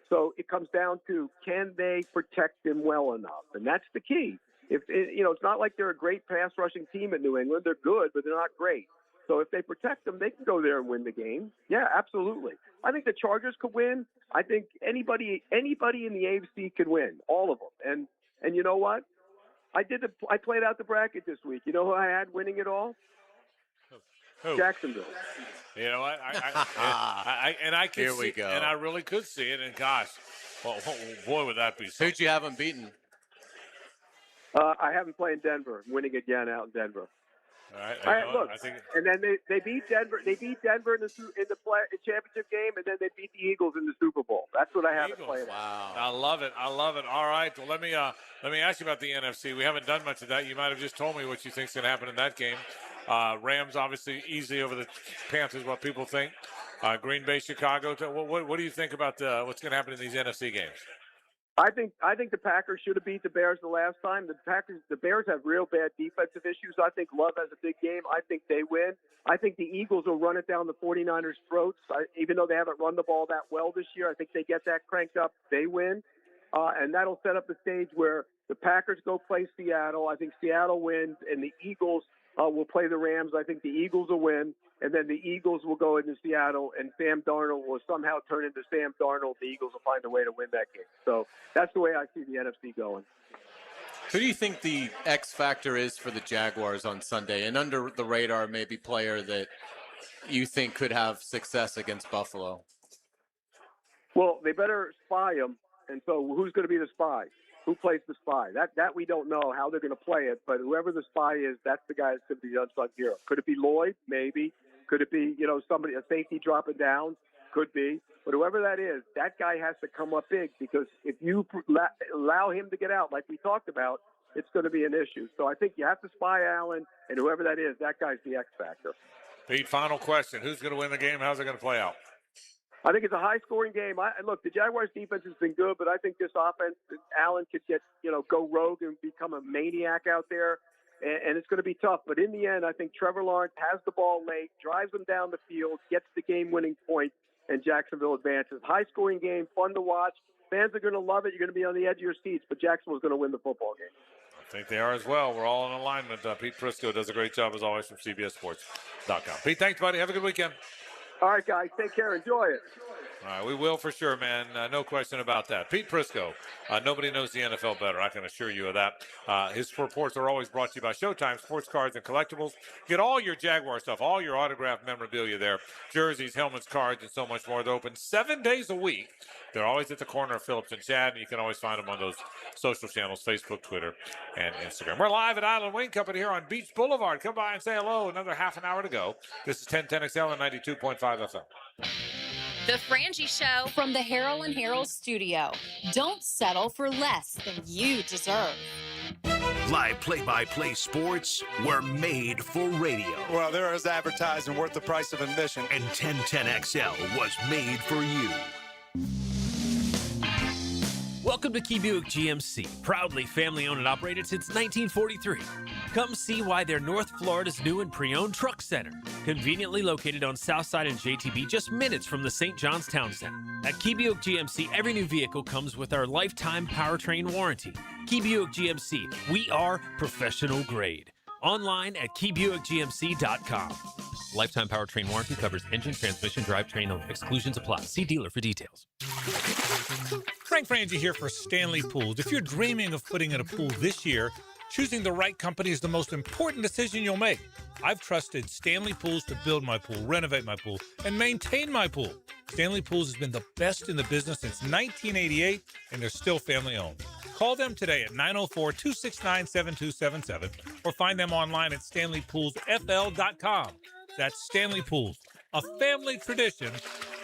So it comes down to, can they protect him well enough? And that's the key. It's not like they're a great pass rushing team in New England. They're good, but they're not great. So if they protect them, they can go there and win the game. Yeah, absolutely. I think the Chargers could win. I think anybody in the AFC could win, all of them. And you know what? I played out the bracket this week. You know who I had winning it all? Who? Jacksonville. You know what? I could Here we see, go. and I really could see it. And gosh, boy, would that be something. Who'd you have them beaten? I haven't played Denver. Winning again out in Denver. All right. Look, I think. And then they beat Denver. They beat Denver in the championship game, and then they beat the Eagles in the Super Bowl. That's what I have it playing. Wow. I love it. All right. Well, let me ask you about the NFC. We haven't done much of that. You might have just told me what you think's going to happen in that game. Rams obviously easy over the Panthers. What people think. Green Bay, Chicago. What do you think about what's going to happen in these NFC games? I think the Packers should have beat the Bears the last time. The Bears have real bad defensive issues. I think Love has a big game. I think they win. I think the Eagles will run it down the 49ers' throats. Even though they haven't run the ball that well this year, I think they get that cranked up. They win. And that'll set up the stage where The Packers go play Seattle. I think Seattle wins, and the Eagles will play the Rams. I think the Eagles will win, and then the Eagles will go into Seattle, and Sam Darnold will somehow turn into Sam Darnold. The Eagles will find a way to win that game. So that's the way I see the NFC going. Who do you think the X factor is for the Jaguars on Sunday? An under the radar maybe player that you think could have success against Buffalo? Well, they better spy him. And so who's going to be the spy? Who plays the spy? That we don't know how they're going to play it, but whoever the spy is, that's the guy that's going to be the unsung hero. Could it be Lloyd? Maybe. Could it be, somebody, a safety dropping down? Could be. But whoever that is, that guy has to come up big, because if you allow him to get out like we talked about, it's going to be an issue. So I think you have to spy Allen, and whoever that is, that guy's the X factor. Pete, final question. Who's going to win the game? How's it going to play out? I think it's a high-scoring game. Look, the Jaguars' defense has been good, but I think this offense, Allen could get, go rogue and become a maniac out there, and it's going to be tough. But in the end, I think Trevor Lawrence has the ball late, drives them down the field, gets the game-winning point, and Jacksonville advances. High-scoring game, fun to watch. Fans are going to love it. You're going to be on the edge of your seats, but Jacksonville's going to win the football game. I think they are as well. We're all in alignment. Pete Prisco does a great job, as always, from CBSSports.com. Pete, thanks, buddy. Have a good weekend. All right, guys. Take care. Enjoy it. All right, we will for sure, man. No question about that. Pete Prisco, nobody knows the NFL better. I can assure you of that. His reports are always brought to you by Showtime Sports Cards and Collectibles. Get all your Jaguar stuff, all your autographed memorabilia there, jerseys, helmets, cards, and so much more. They're open 7 days a week. They're always at the corner of Phillips and Chad, and you can always find them on those social channels, Facebook, Twitter, and Instagram. We're live at Island Wing Company here on Beach Boulevard. Come by and say hello. Another half an hour to go. This is 1010XL and 92.5 FM. The Frangie Show from the Harrell and Harrell studio. Don't settle for less than you deserve. Live play-by-play sports were made for radio. Well, there is advertising worth the price of admission. And 1010XL was made for you. Welcome to Key Buick GMC, proudly family-owned and operated since 1943. Come see why they're North Florida's new and pre-owned truck center, conveniently located on Southside and JTB, just minutes from the St. John's Town Center. At Key Buick GMC, every new vehicle comes with our lifetime powertrain warranty. Key Buick GMC, we are professional grade. Online at KeyBuickGMC.com. Lifetime powertrain warranty covers engine, transmission, drivetrain only. Exclusions apply. See dealer for details. Frank Frangie here for Stanley Pools. If you're dreaming of putting in a pool this year, choosing the right company is the most important decision you'll make. I've trusted Stanley Pools to build my pool, renovate my pool, and maintain my pool. Stanley Pools has been the best in the business since 1988, and they're still family-owned. Call them today at 904-269-7277 or find them online at StanleyPoolsFL.com. That's Stanley Pools, a family tradition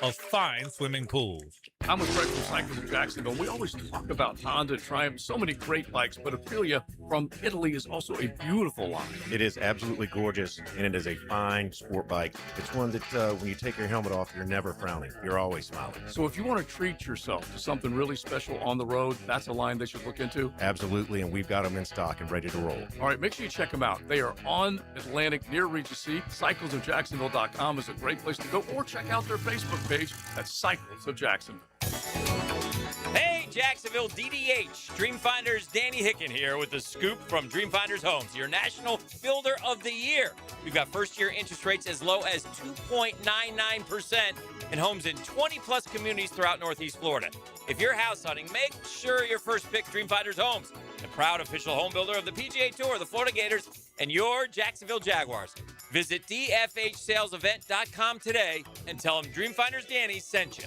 of fine swimming pools. I'm with Fred from Cycles of Jacksonville. We always talk about Honda, Triumph, so many great bikes, but Aprilia from Italy is also a beautiful line. It is absolutely gorgeous, and it is a fine sport bike. It's one that when you take your helmet off, you're never frowning. You're always smiling. So if you want to treat yourself to something really special on the road, that's a line they should look into? Absolutely, and we've got them in stock and ready to roll. All right, make sure you check them out. They are on Atlantic near Regency. CyclesofJacksonville.com is a great place to go, or check out their Facebook page. That's Cycles of Jacksonville. Hey, Jacksonville DDH. Dreamfinders Danny Hicken here with the scoop from Dreamfinders Homes, your national builder of the year. We've got first-year interest rates as low as 2.99% and homes in 20-plus communities throughout Northeast Florida. If you're house hunting, make sure your first pick Dreamfinders Homes, the proud official home builder of the PGA Tour, the Florida Gators, and your Jacksonville Jaguars. Visit dfhsalesevent.com today and tell them Dreamfinders Danny sent you.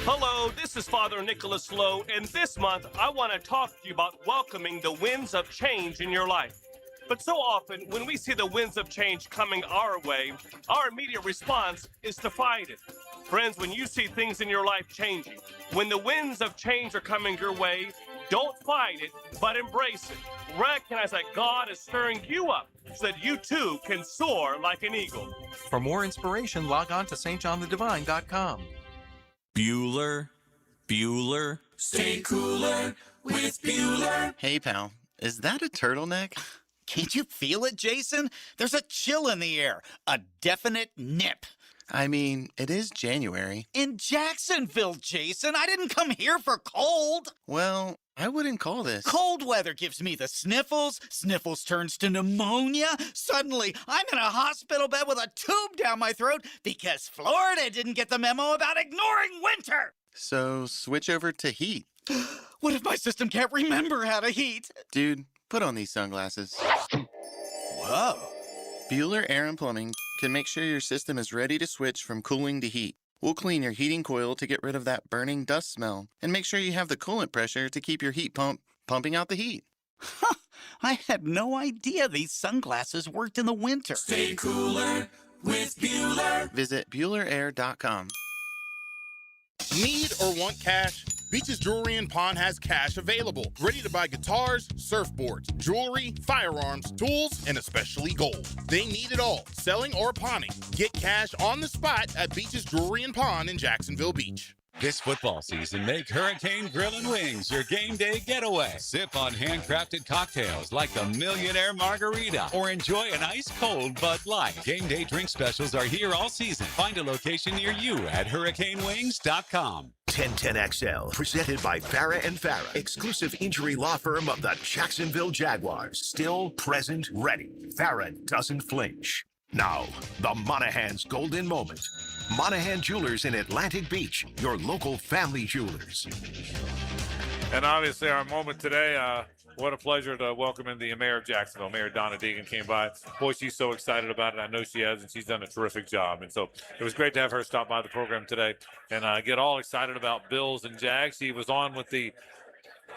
Hello, this is Father Nicholas Lowe, and this month I want to talk to you about welcoming the winds of change in your life. But so often, when we see the winds of change coming our way, our immediate response is to fight it. Friends, when you see things in your life changing, when the winds of change are coming your way, don't fight it, but embrace it. Recognize that God is stirring you up so that you too can soar like an eagle. For more inspiration, log on to stjohnthedivine.com. Bueller. Stay cooler with Bueller. Hey, pal, is that a turtleneck? Can't you feel it, Jason? There's a chill in the air, a definite nip. I mean, it is January. In Jacksonville, Jason. I didn't come here for cold. Well, I wouldn't call this. Cold weather gives me the sniffles. Sniffles turns to pneumonia. Suddenly, I'm in a hospital bed with a tube down my throat because Florida didn't get the memo about ignoring winter. So switch over to heat. What if my system can't remember how to heat? Dude, put on these sunglasses. Whoa. Bueller Air and Plumbing can make sure your system is ready to switch from cooling to heat. We'll clean your heating coil to get rid of that burning dust smell and make sure you have the coolant pressure to keep your heat pump pumping out the heat. I had no idea these sunglasses worked in the winter. Stay cooler with Bueller. Visit BuellerAir.com. Need or want cash? Beaches Jewelry and Pawn has cash available. Ready to buy guitars, surfboards, jewelry, firearms, tools, and especially gold. They need it all, selling or pawning. Get cash on the spot at Beaches Jewelry and Pawn in Jacksonville Beach. This football season, make Hurricane Grill and Wings your game day getaway. Sip on handcrafted cocktails like the Millionaire Margarita or enjoy an ice-cold Bud Light. Game day drink specials are here all season. Find a location near you at hurricanewings.com. 1010XL, presented by Farah and Farah, exclusive injury law firm of the Jacksonville Jaguars. Still present, ready. Farah doesn't flinch. Now, the Monahan's golden moment. Monahan Jewelers in Atlantic Beach, your local family jewelers. And obviously our moment today, what a pleasure to welcome in the mayor of Jacksonville. Mayor Donna Deegan came by. Boy, she's so excited about it. I know she has, and she's done a terrific job. And so it was great to have her stop by the program today and get all excited about Bills and Jags. She was on with the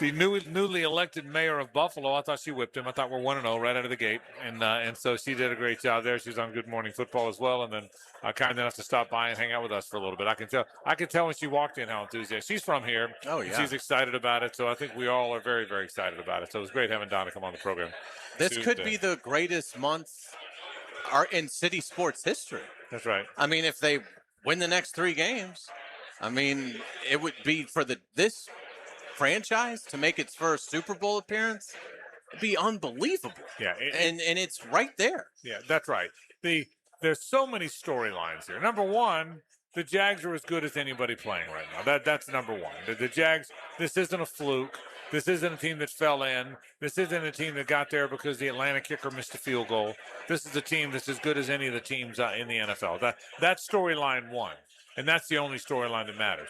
newly elected mayor of Buffalo. I thought she whipped him. I thought we're 1-0 right out of the gate. And so she did a great job there. She's on Good Morning Football as well. And then kind enough to stop by and hang out with us for a little bit. I can tell when she walked in how enthusiastic. She's from here. Oh, yeah. She's excited about it. So I think we all are very, very excited about it. So it was great having Donna come on the program. This could be the greatest month in city sports history. That's right. I mean, if they win the next 3 games, I mean, it would be for this franchise to make its first Super Bowl appearance. It'd be unbelievable. Yeah. And it's right there. Yeah, that's right. There's so many storylines here. Number one, the Jags are as good as anybody playing right now. That's number one. The Jags, this isn't a fluke. This isn't a team that fell in. This isn't a team that got there because the Atlanta kicker missed a field goal. This is a team that's as good as any of the teams in the NFL. That's storyline one, and that's the only storyline that matters.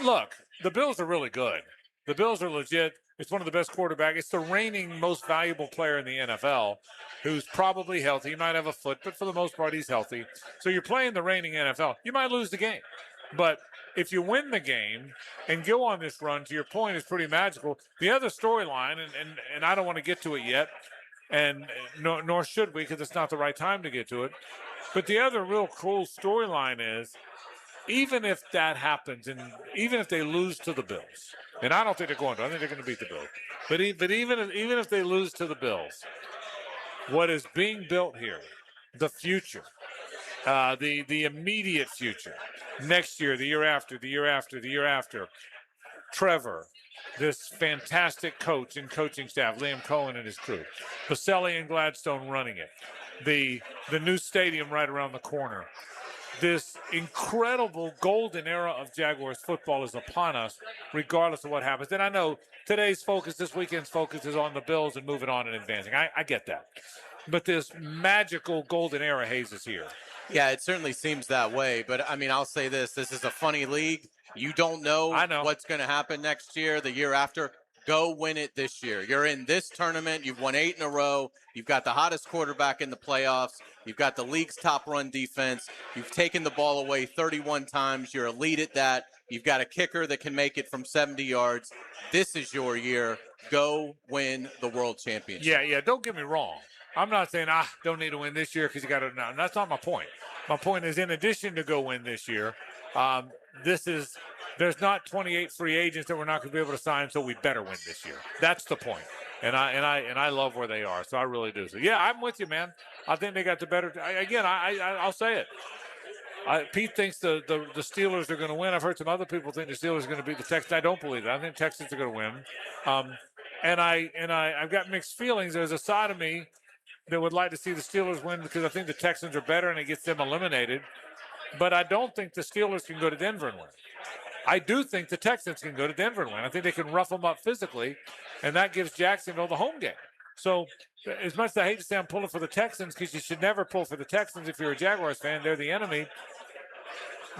Look, the Bills are really good. The Bills are legit. It's one of the best quarterbacks. It's the reigning most valuable player in the NFL who's probably healthy. He might have a foot, but for the most part, he's healthy. So you're playing the reigning NFL. You might lose the game. But if you win the game and go on this run, to your point, is pretty magical. The other storyline, and I don't want to get to it yet, and nor should we because it's not the right time to get to it, but the other real cool storyline is even if that happens, and even if they lose to the Bills, and I don't think they're going to. I think they're going to beat the Bills. But even if they lose to the Bills, what is being built here, the future, the immediate future, next year, the year after, the year after, the year after, Trevor, this fantastic coach and coaching staff, Liam Cohen and his crew, Baselli and Gladstone running it, the new stadium right around the corner. This incredible golden era of Jaguars football is upon us, regardless of what happens. And I know today's focus, this weekend's focus is on the Bills and moving on and advancing. I get that. But this magical golden era, Hayes, is here. Yeah, it certainly seems that way. But, I mean, I'll say this. This is a funny league. You don't know what's going to happen next year, the year after. Go win it this year. You're in this tournament. You've won 8 in a row. You've got the hottest quarterback in the playoffs. You've got the league's top run defense. You've taken the ball away 31 times. You're elite at that. You've got a kicker that can make it from 70 yards. This is your year. Go win the world championship. Yeah. Don't get me wrong. I'm not saying don't need to win this year because you got to. No, that's not my point. My point is, in addition to go win this year, there's not 28 free agents that we're not going to be able to sign, so we better win this year. That's the point. And I love where they are, so I really do. So yeah, I'm with you, man. I think they got the better. I'll say it. Pete thinks the Steelers are going to win. I've heard some other people think the Steelers are going to beat the Texans. I don't believe that. I think Texans are going to win. I've got mixed feelings. There's a side of me that would like to see the Steelers win because I think the Texans are better and it gets them eliminated. but I don't think the Steelers can go to Denver and win. I do think the Texans can go to Denver and win. I think they can rough them up physically, and that gives Jacksonville the home game. So as much as I hate to say I'm pulling for the Texans, because you should never pull for the Texans if you're a Jaguars fan. They're the enemy.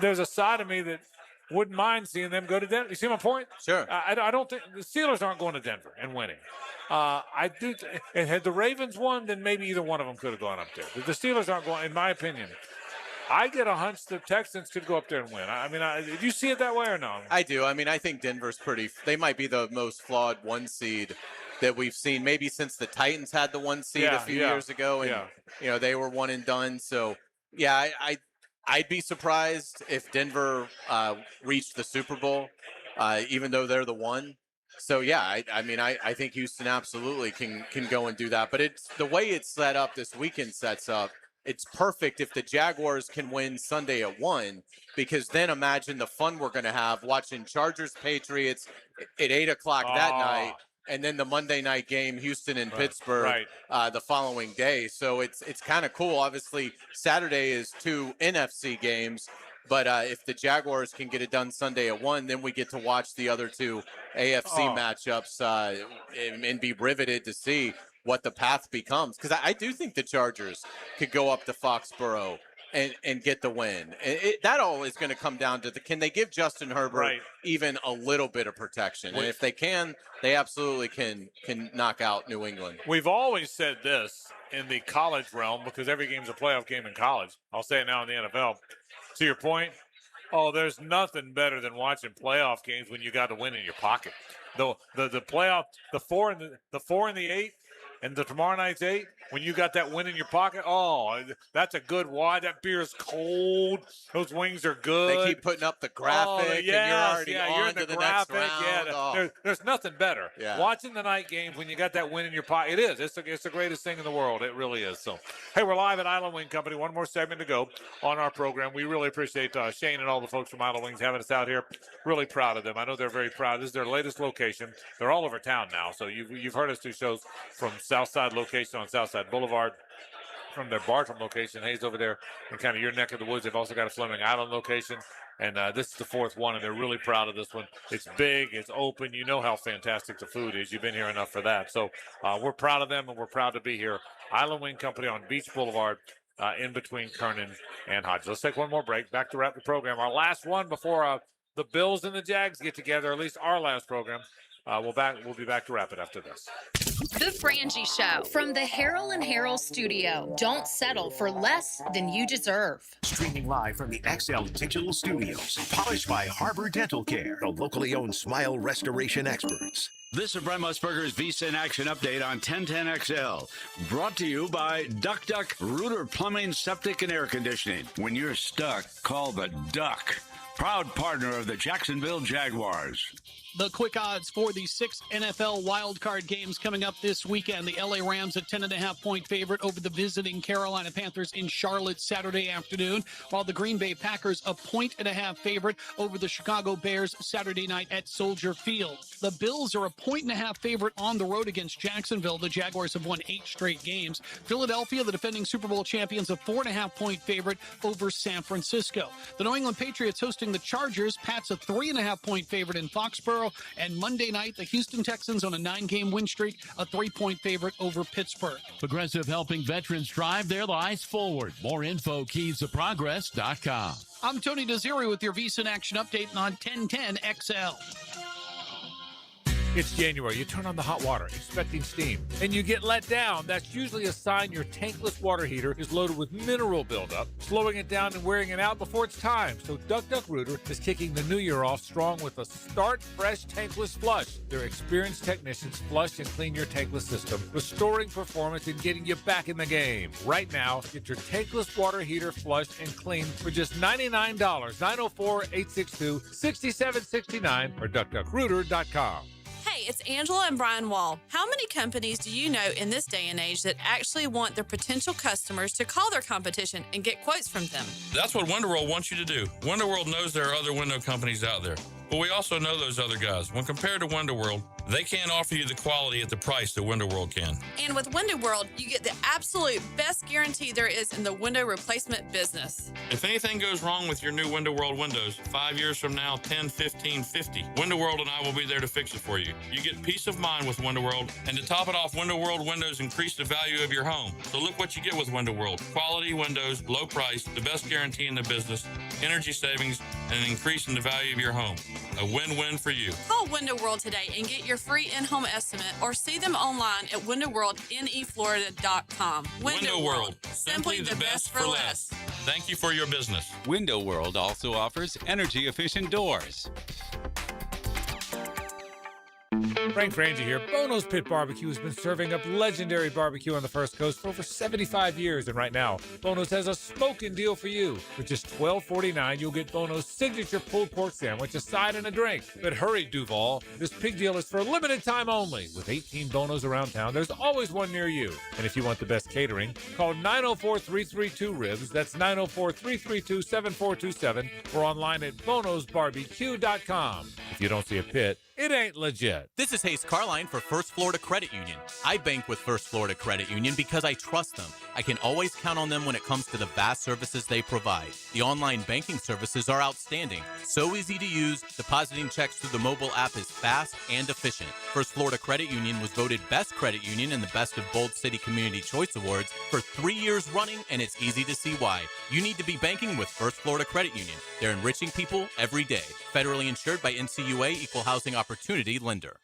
There's a side of me that wouldn't mind seeing them go to Denver. You see my point? Sure. I don't think the Steelers aren't going to Denver and winning. I do. And had the Ravens won, then maybe either one of them could have gone up there. But the Steelers aren't going, in my opinion. I get a hunch the Texans could go up there and win. I mean, do you see it that way or no? I do. I mean, I think Denver's they might be the most flawed 1 seed that we've seen, maybe since the Titans had the 1 seed a few years ago, and they were one and done. So yeah, I'd be surprised if Denver reached the Super Bowl, even though they're the 1. So yeah, I think Houston absolutely can go and do that. But it's the way it's set up. This weekend sets up. It's perfect if the Jaguars can win Sunday at 1, because then imagine the fun we're going to have watching Chargers-Patriots at 8 o'clock that night, and then the Monday night game, Houston and Pittsburgh, the following day. So it's kind of cool. Obviously, Saturday is 2 NFC games, but if the Jaguars can get it done Sunday at 1, then we get to watch the other 2 AFC matchups and be riveted to see what the path becomes, because I do think the Chargers could go up to Foxborough and get the win. That all is going to come down to can they give Justin Herbert even a little bit of protection? And if they can, they absolutely can knock out New England. We've always said this in the college realm, because every game's a playoff game in college. I'll say it now in the NFL. To your point, there's nothing better than watching playoff games when you got a win in your pocket. The playoff, the 4 and the 8. And the tomorrow night's 8, when you got that win in your pocket, that's a good watch. That beer's cold. Those wings are good. They keep putting up the graphic, and you're already on to the next round. There's nothing better. Watching the night games when you got that win in your pocket, it is. It's the greatest thing in the world. It really is. So, hey, we're live at Island Wing Company. One more segment to go on our program. We really appreciate Shane and all the folks from Island Wings having us out here. Really proud of them. I know they're very proud. This is their latest location. They're all over town now. So you've heard us do shows from Southside location on Southside Boulevard, from their Bartram location, Hayes over there, and kind of your neck of the woods. They've also got a Fleming Island location, and this is the 4th one, and they're really proud of this one. It's big, it's open. You know how fantastic the food is. You've been here enough for that. So we're proud of them, and we're proud to be here. Island Wing Company on Beach Boulevard, in between Kernan and Hodges. Let's take one more break. Back to wrap the program. Our last one before the Bills and the Jags get together, at least our last program. We'll be back to wrap it after this. The Frangie Show from the Harold and Harold studio. Don't settle for less than you deserve. Streaming live from the XL Digital Studios. Polished by Harbor Dental Care, the locally owned smile restoration experts. This is Brent Musburger's Visa in Action update on 1010XL. Brought to you by Duck Rooter Plumbing, Septic, and Air Conditioning. When you're stuck, call the Duck. Proud partner of the Jacksonville Jaguars. The quick odds for the 6 NFL wildcard games coming up this weekend. The LA Rams a 10.5-point favorite over the visiting Carolina Panthers in Charlotte Saturday afternoon, while the Green Bay Packers a 1.5-point favorite over the Chicago Bears Saturday night at Soldier Field. The Bills are a 1.5-point favorite on the road against Jacksonville. The Jaguars have won 8 straight games. Philadelphia, the defending Super Bowl champions, a 4.5-point favorite over San Francisco. The New England Patriots hosting the Chargers. Pats a 3.5-point favorite in Foxborough. And Monday night, the Houston Texans on a 9-game win streak, a 3-point favorite over Pittsburgh. Progressive helping veterans drive their lives forward. More info, keysofprogress.com. I'm Tony Desiri with your Visa in Action update on 1010XL. It's January. You turn on the hot water, expecting steam, and you get let down. That's usually a sign your tankless water heater is loaded with mineral buildup, slowing it down and wearing it out before it's time. So Duck Rooter is kicking the new year off strong with a Start Fresh Tankless Flush. Their experienced technicians flush and clean your tankless system, restoring performance and getting you back in the game. Right now, get your tankless water heater flushed and cleaned for just $99, 904-862-6769 or duckduckrooter.com. Hey, it's Angela and Brian Wall. How many companies do you know in this day and age that actually want their potential customers to call their competition and get quotes from them? That's what Wonderworld wants you to do. Wonderworld knows there are other window companies out there, but we also know those other guys. When compared to Wonderworld, They can't offer you the quality at the price that Window World can. And with Window World, you get the absolute best guarantee there is in the window replacement business. If anything goes wrong with your new Window World windows, 5 years from now, 10, 15, 50, Window World and I will be there to fix it for you. You get peace of mind with Window World, and to top it off, Window World windows increase the value of your home. So look what you get with Window World. Quality windows, low price, the best guarantee in the business, energy savings, and an increase in the value of your home. A win-win for you. Call Window World today and get your free in-home estimate, or see them online at windowworldneflorida.com. Window World, simply the best for less. Thank you for your business. Window World also offers energy-efficient doors. Frank Frangie here. Bono's Pit Barbecue has been serving up legendary barbecue on the First Coast for over 75 years, and right now, Bono's has a smoking deal for you. For just $12.49, you'll get Bono's signature pulled pork sandwich, a side, and a drink. But hurry, Duval. This pig deal is for a limited time only. With 18 Bono's around town, there's always one near you. And if you want the best catering, call 904-332-RIBS. That's 904-332-7427, or online at bonosbarbecue.com. If you don't see a pit, it ain't legit. This is Hayes Carline for First Florida Credit Union. I bank with First Florida Credit Union because I trust them. I can always count on them when it comes to the vast services they provide. The online banking services are outstanding. So easy to use, depositing checks through the mobile app is fast and efficient. First Florida Credit Union was voted Best Credit Union in the Best of Bold City Community Choice Awards for 3 years running, and it's easy to see why. You need to be banking with First Florida Credit Union. They're enriching people every day. Federally insured by NCUA, Equal Housing Opportunity Lender.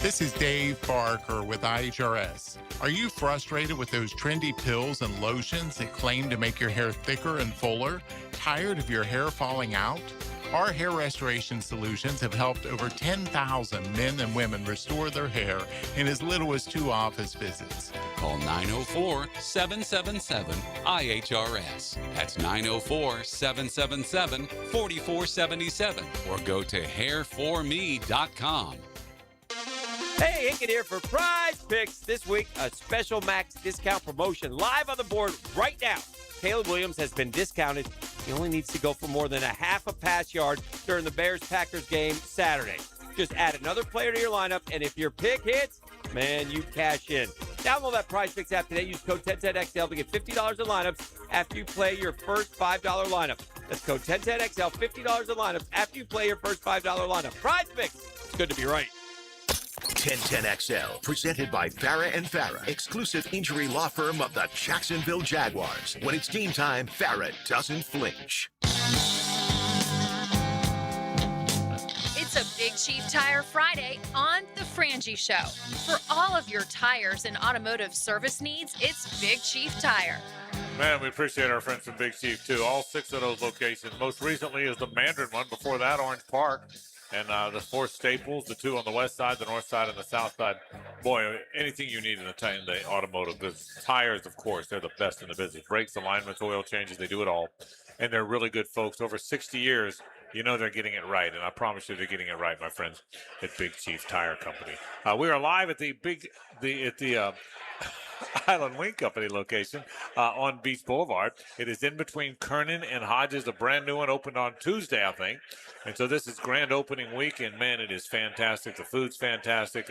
This is Dave Barker with IHRS. Are you frustrated with those trendy pills and lotions that claim to make your hair thicker and fuller? Tired of your hair falling out? Our hair restoration solutions have helped over 10,000 men and women restore their hair in as little as 2 office visits. Call 904-777-IHRS. That's 904-777-4477. Or go to hairforme.com. Hey, Hickett here for Prize Picks. This week, a special max discount promotion live on the board right now. Caleb Williams has been discounted. He only needs to go for more than a half a pass yard during the Bears-Packers game Saturday. Just add another player to your lineup, and if your pick hits, man, you cash in. Download that Prize Picks app today. Use code 1010XL to get $50 in lineups after you play your first $5 lineup. That's code 1010XL, $50 in lineups after you play your first $5 lineup. Prize Picks. It's good to be right. 1010XL, presented by Farah and Farah, exclusive injury law firm of the Jacksonville Jaguars. When it's game time, Farah doesn't flinch. It's a Big Chief Tire Friday on The Frangie Show. For all of your tires and automotive service needs, it's Big Chief Tire. Man, we appreciate our friends from Big Chief, too. All 6 of those locations. Most recently is the Mandarin one. Before that, Orange Park. And the 4 staples, the 2 on the west side, the north side, and the south side. Boy, anything you need in the automotive business. Tires, of course, they're the best in the business. Brakes, alignments, oil changes, they do it all. And they're really good folks. Over 60 years, you know they're getting it right. And I promise you they're getting it right, my friends, at Big Chief Tire Company. We are live at the Island Wing Company location on Beach Boulevard. It is in between Kernan and Hodges. A brand new one opened on Tuesday, I think. And so this is grand opening week, and man, it is fantastic. The food's fantastic.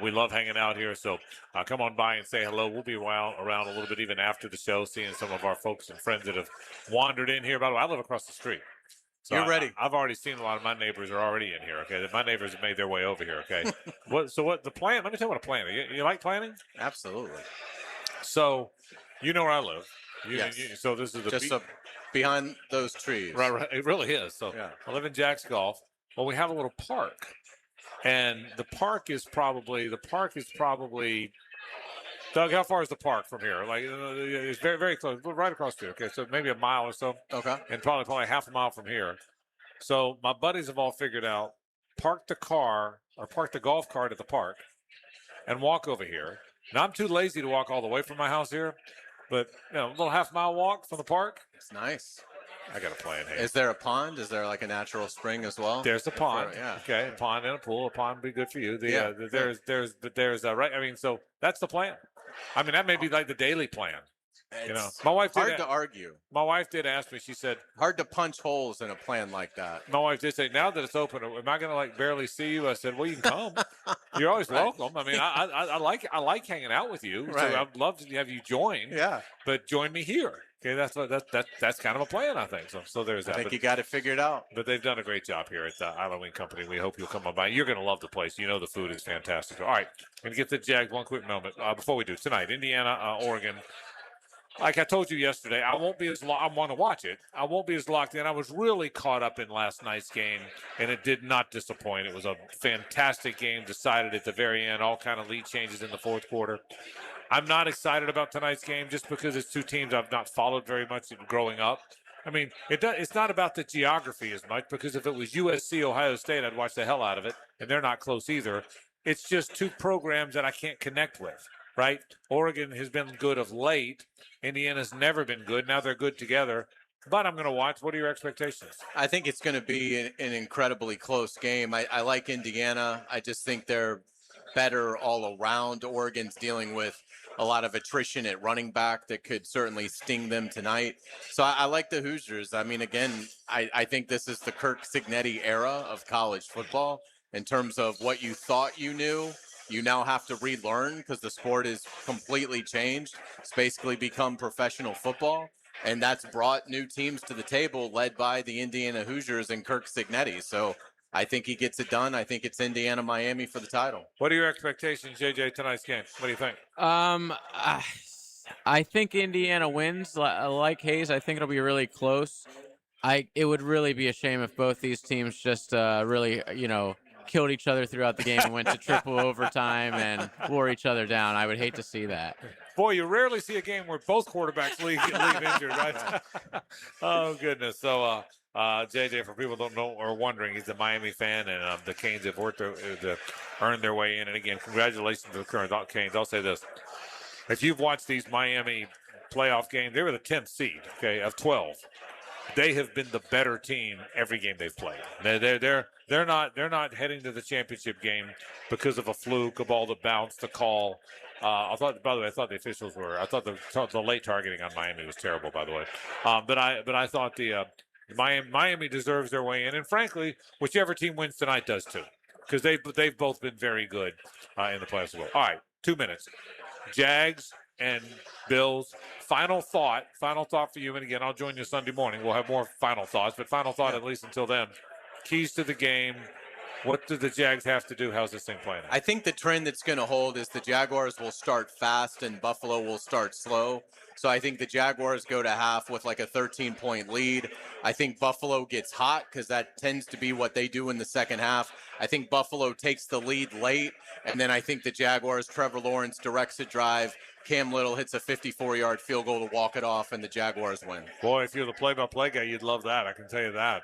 We love hanging out here, so come on by and say hello. We'll be around a little bit even after the show, seeing some of our folks and friends that have wandered in here. By the way, I live across the street. So You're ready. I've already seen a lot of my neighbors are already in here, okay? My neighbors have made their way over here, okay? What the plan, let me tell you what a plan is. You like planning? Absolutely. So, you know where I live. Yes. So this is the Just behind those trees. Right. It really is. So yeah. I live in Jack's Golf. Well, we have a little park. And the park is probably, Doug, how far is the park from here? Like, it's very, very close. We're right across here. Okay, so maybe a mile or so. Okay. And probably half a mile from here. So my buddies have all figured out, park the golf cart at the park and walk over here. Now, I'm too lazy to walk all the way from my house here, but, a little half-mile walk from the park. It's nice. I got a plan here. Is there a pond? Is there like a natural spring as well? There's a pond. Yeah. Okay, a pond and a pool. A pond would be good for you. Yeah. There's right. I mean, so that's the plan. I mean, that may be like the daily plan. It's my wife hard to argue. My wife did ask me. She said, hard to punch holes in a plan like that. My wife did say, now that it's open, am I going to like barely see you? I said, well, you can come. You're always welcome. I mean, I like hanging out with you. Right. So I'd love to have you join. Yeah. But join me here. Okay, that's kind of a plan, I think. So there's that. I think you got it figured out. But they've done a great job here at the Island Wing Company. We hope you'll come on by. You're going to love the place. You know the food is fantastic. All right, I'm going to get to the Jags one quick moment before we do. Tonight, Indiana, Oregon. Like I told you yesterday, I want to watch it. I won't be as locked in. I was really caught up in last night's game, and it did not disappoint. It was a fantastic game, decided at the very end, all kind of lead changes in the fourth quarter. I'm not excited about tonight's game just because it's two teams I've not followed very much growing up. I mean, it's not about the geography as much, because if it was USC, Ohio State, I'd watch the hell out of it, and they're not close either. It's just two programs that I can't connect with, right? Oregon has been good of late. Indiana's never been good. Now they're good together. But I'm going to watch. What are your expectations? I think it's going to be an incredibly close game. I like Indiana. I just think they're better all around. Oregon's dealing with a lot of attrition at running back that could certainly sting them tonight. So I like the Hoosiers. I mean, again, I think this is the Kirk Cignetti era of college football in terms of what you thought you knew. You now have to relearn because the sport is completely changed. It's basically become professional football, and that's brought new teams to the table led by the Indiana Hoosiers and Kirk Cignetti. So I think he gets it done. I think it's Indiana-Miami for the title. What are your expectations, JJ, tonight's game? What do you think? I think Indiana wins. Like Hayes, I think it'll be really close. It would really be a shame if both these teams just really, killed each other throughout the game and went to triple overtime and wore each other down. I would hate to see that. Boy, you rarely see a game where both quarterbacks leave injured, right? Oh, goodness. So, JJ, for people who don't know or wondering, he's a Miami fan, and the Canes have worked to earn their way in. And again, congratulations to the current Canes. I'll say this. If you've watched these Miami playoff games, they were the 10th seed, okay, of 12. They have been the better team every game they've played. They're not heading to the championship game because of a fluke, a ball that bounced, a call. I thought the officials were. I thought the late targeting on Miami was terrible, by the way. But I thought the Miami deserves their way in, and frankly, whichever team wins tonight does too, because they've both been very good in the playoffs as well. All right, 2 minutes. Jags and Bills. Final thought for you. And again, I'll join you Sunday morning. We'll have more final thoughts, but final thought, at least until then. Keys to the game. What do the Jags have to do? How's this thing playing out? I think the trend that's going to hold is the Jaguars will start fast and Buffalo will start slow. So I think the Jaguars go to half with like a 13-point lead. I think Buffalo gets hot because that tends to be what they do in the second half. I think Buffalo takes the lead late, and then I think the Jaguars, Trevor Lawrence directs a drive. Cam Little hits a 54-yard field goal to walk it off, and the Jaguars win. Boy, if you're the play-by-play guy, you'd love that. I can tell you that.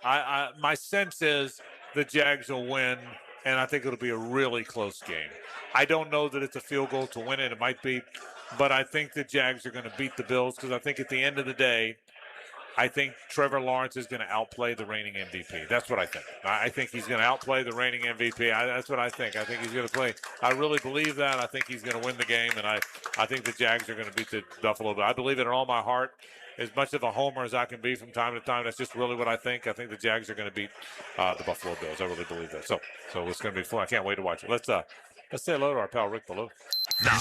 My sense is the Jags will win, and I think it'll be a really close game. I don't know that it's a field goal to win it. It might be, but I think the Jags are going to beat the Bills because I think at the end of the day, I think Trevor Lawrence is going to outplay the reigning MVP. That's what I think. I think he's going to outplay the reigning MVP. That's what I think. I think he's going to play. I really believe that. I think he's going to win the game, and I think the Jags are going to beat the Buffalo. But I believe it in all my heart. As much of a homer as I can be from time to time, that's just really what I think. I think the Jags are going to beat the Buffalo Bills. I really believe that. So it's going to be fun. I can't wait to watch it. Let's say hello to our pal Rick below. Now,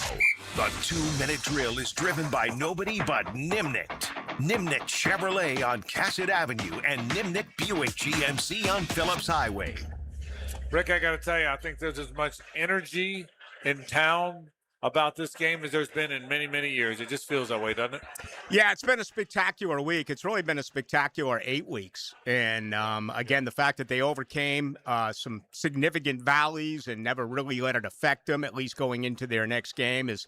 the 2-minute drill is driven by nobody but Nimnicht. Nimnicht Chevrolet on Cassett Avenue and Nimnicht Buick GMC on Phillips Highway. Rick, I got to tell you, I think there's as much energy in town about this game as there's been in many, many years. It just feels that way, doesn't it? Yeah, it's been a spectacular week. It's really been a spectacular 8 weeks. And, again, the fact that they overcame some significant valleys and never really let it affect them, at least going into their next game, is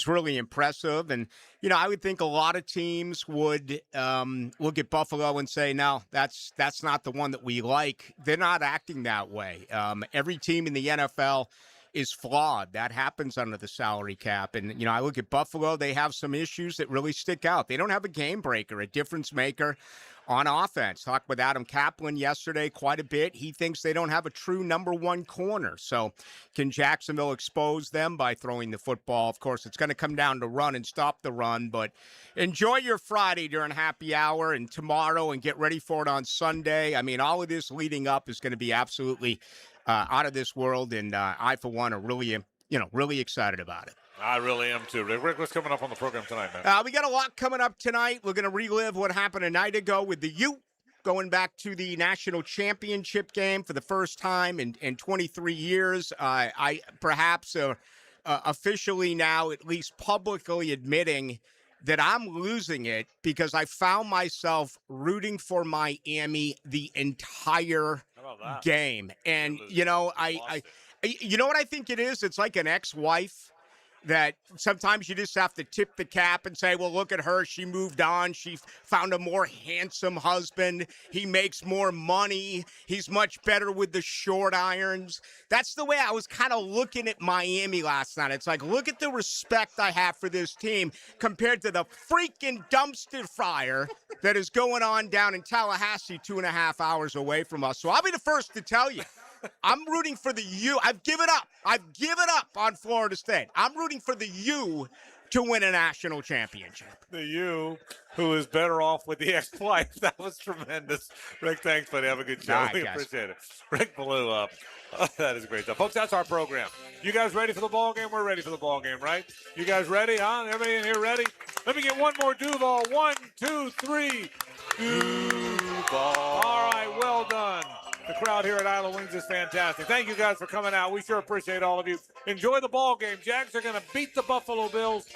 really impressive. And, I would think a lot of teams would look at Buffalo and say, no, that's not the one that we like. They're not acting that way. Every team in the NFL is flawed. That happens under the salary cap. And, I look at Buffalo, they have some issues that really stick out. They don't have a game breaker, a difference maker on offense. Talked with Adam Kaplan yesterday quite a bit. He thinks they don't have a true number one corner. So can Jacksonville expose them by throwing the football? Of course, it's going to come down to run and stop the run. But enjoy your Friday during happy hour and tomorrow and get ready for it on Sunday. I mean, all of this leading up is going to be absolutely out of this world. And I, for one, are really, really excited about it. I really am too. Rick, what's coming up on the program tonight, man? We got a lot coming up tonight. We're going to relive what happened a night ago with the U, going back to the national championship game for the first time in 23 years. I perhaps officially now, at least publicly admitting that I'm losing it because I found myself rooting for Miami the entire game. And, you know what I think it is? It's like an ex-wife that sometimes you just have to tip the cap and say, well, look at her. She moved on. She found a more handsome husband. He makes more money. He's much better with the short irons. That's the way I was kind of looking at Miami last night. It's like, look at the respect I have for this team compared to the freaking dumpster fire that is going on down in Tallahassee 2.5 hours away from us. So I'll be the first to tell you. I'm rooting for the U. I've given up on Florida State. I'm rooting for the U to win a national championship. The U, who is better off with the ex-wife. That was tremendous. Rick, thanks, buddy. Have a good show. We appreciate it. Rick blew up. That is great stuff. Folks, that's our program. You guys ready for the ball game? We're ready for the ball game, right? You guys ready, huh? Everybody in here ready? Let me get one more Duval. 1, 2, 3. Duval. All right, well done. The crowd here at Island Wings is fantastic. Thank you guys for coming out. We sure appreciate all of you. Enjoy the ball game. Jags are going to beat the Buffalo Bills.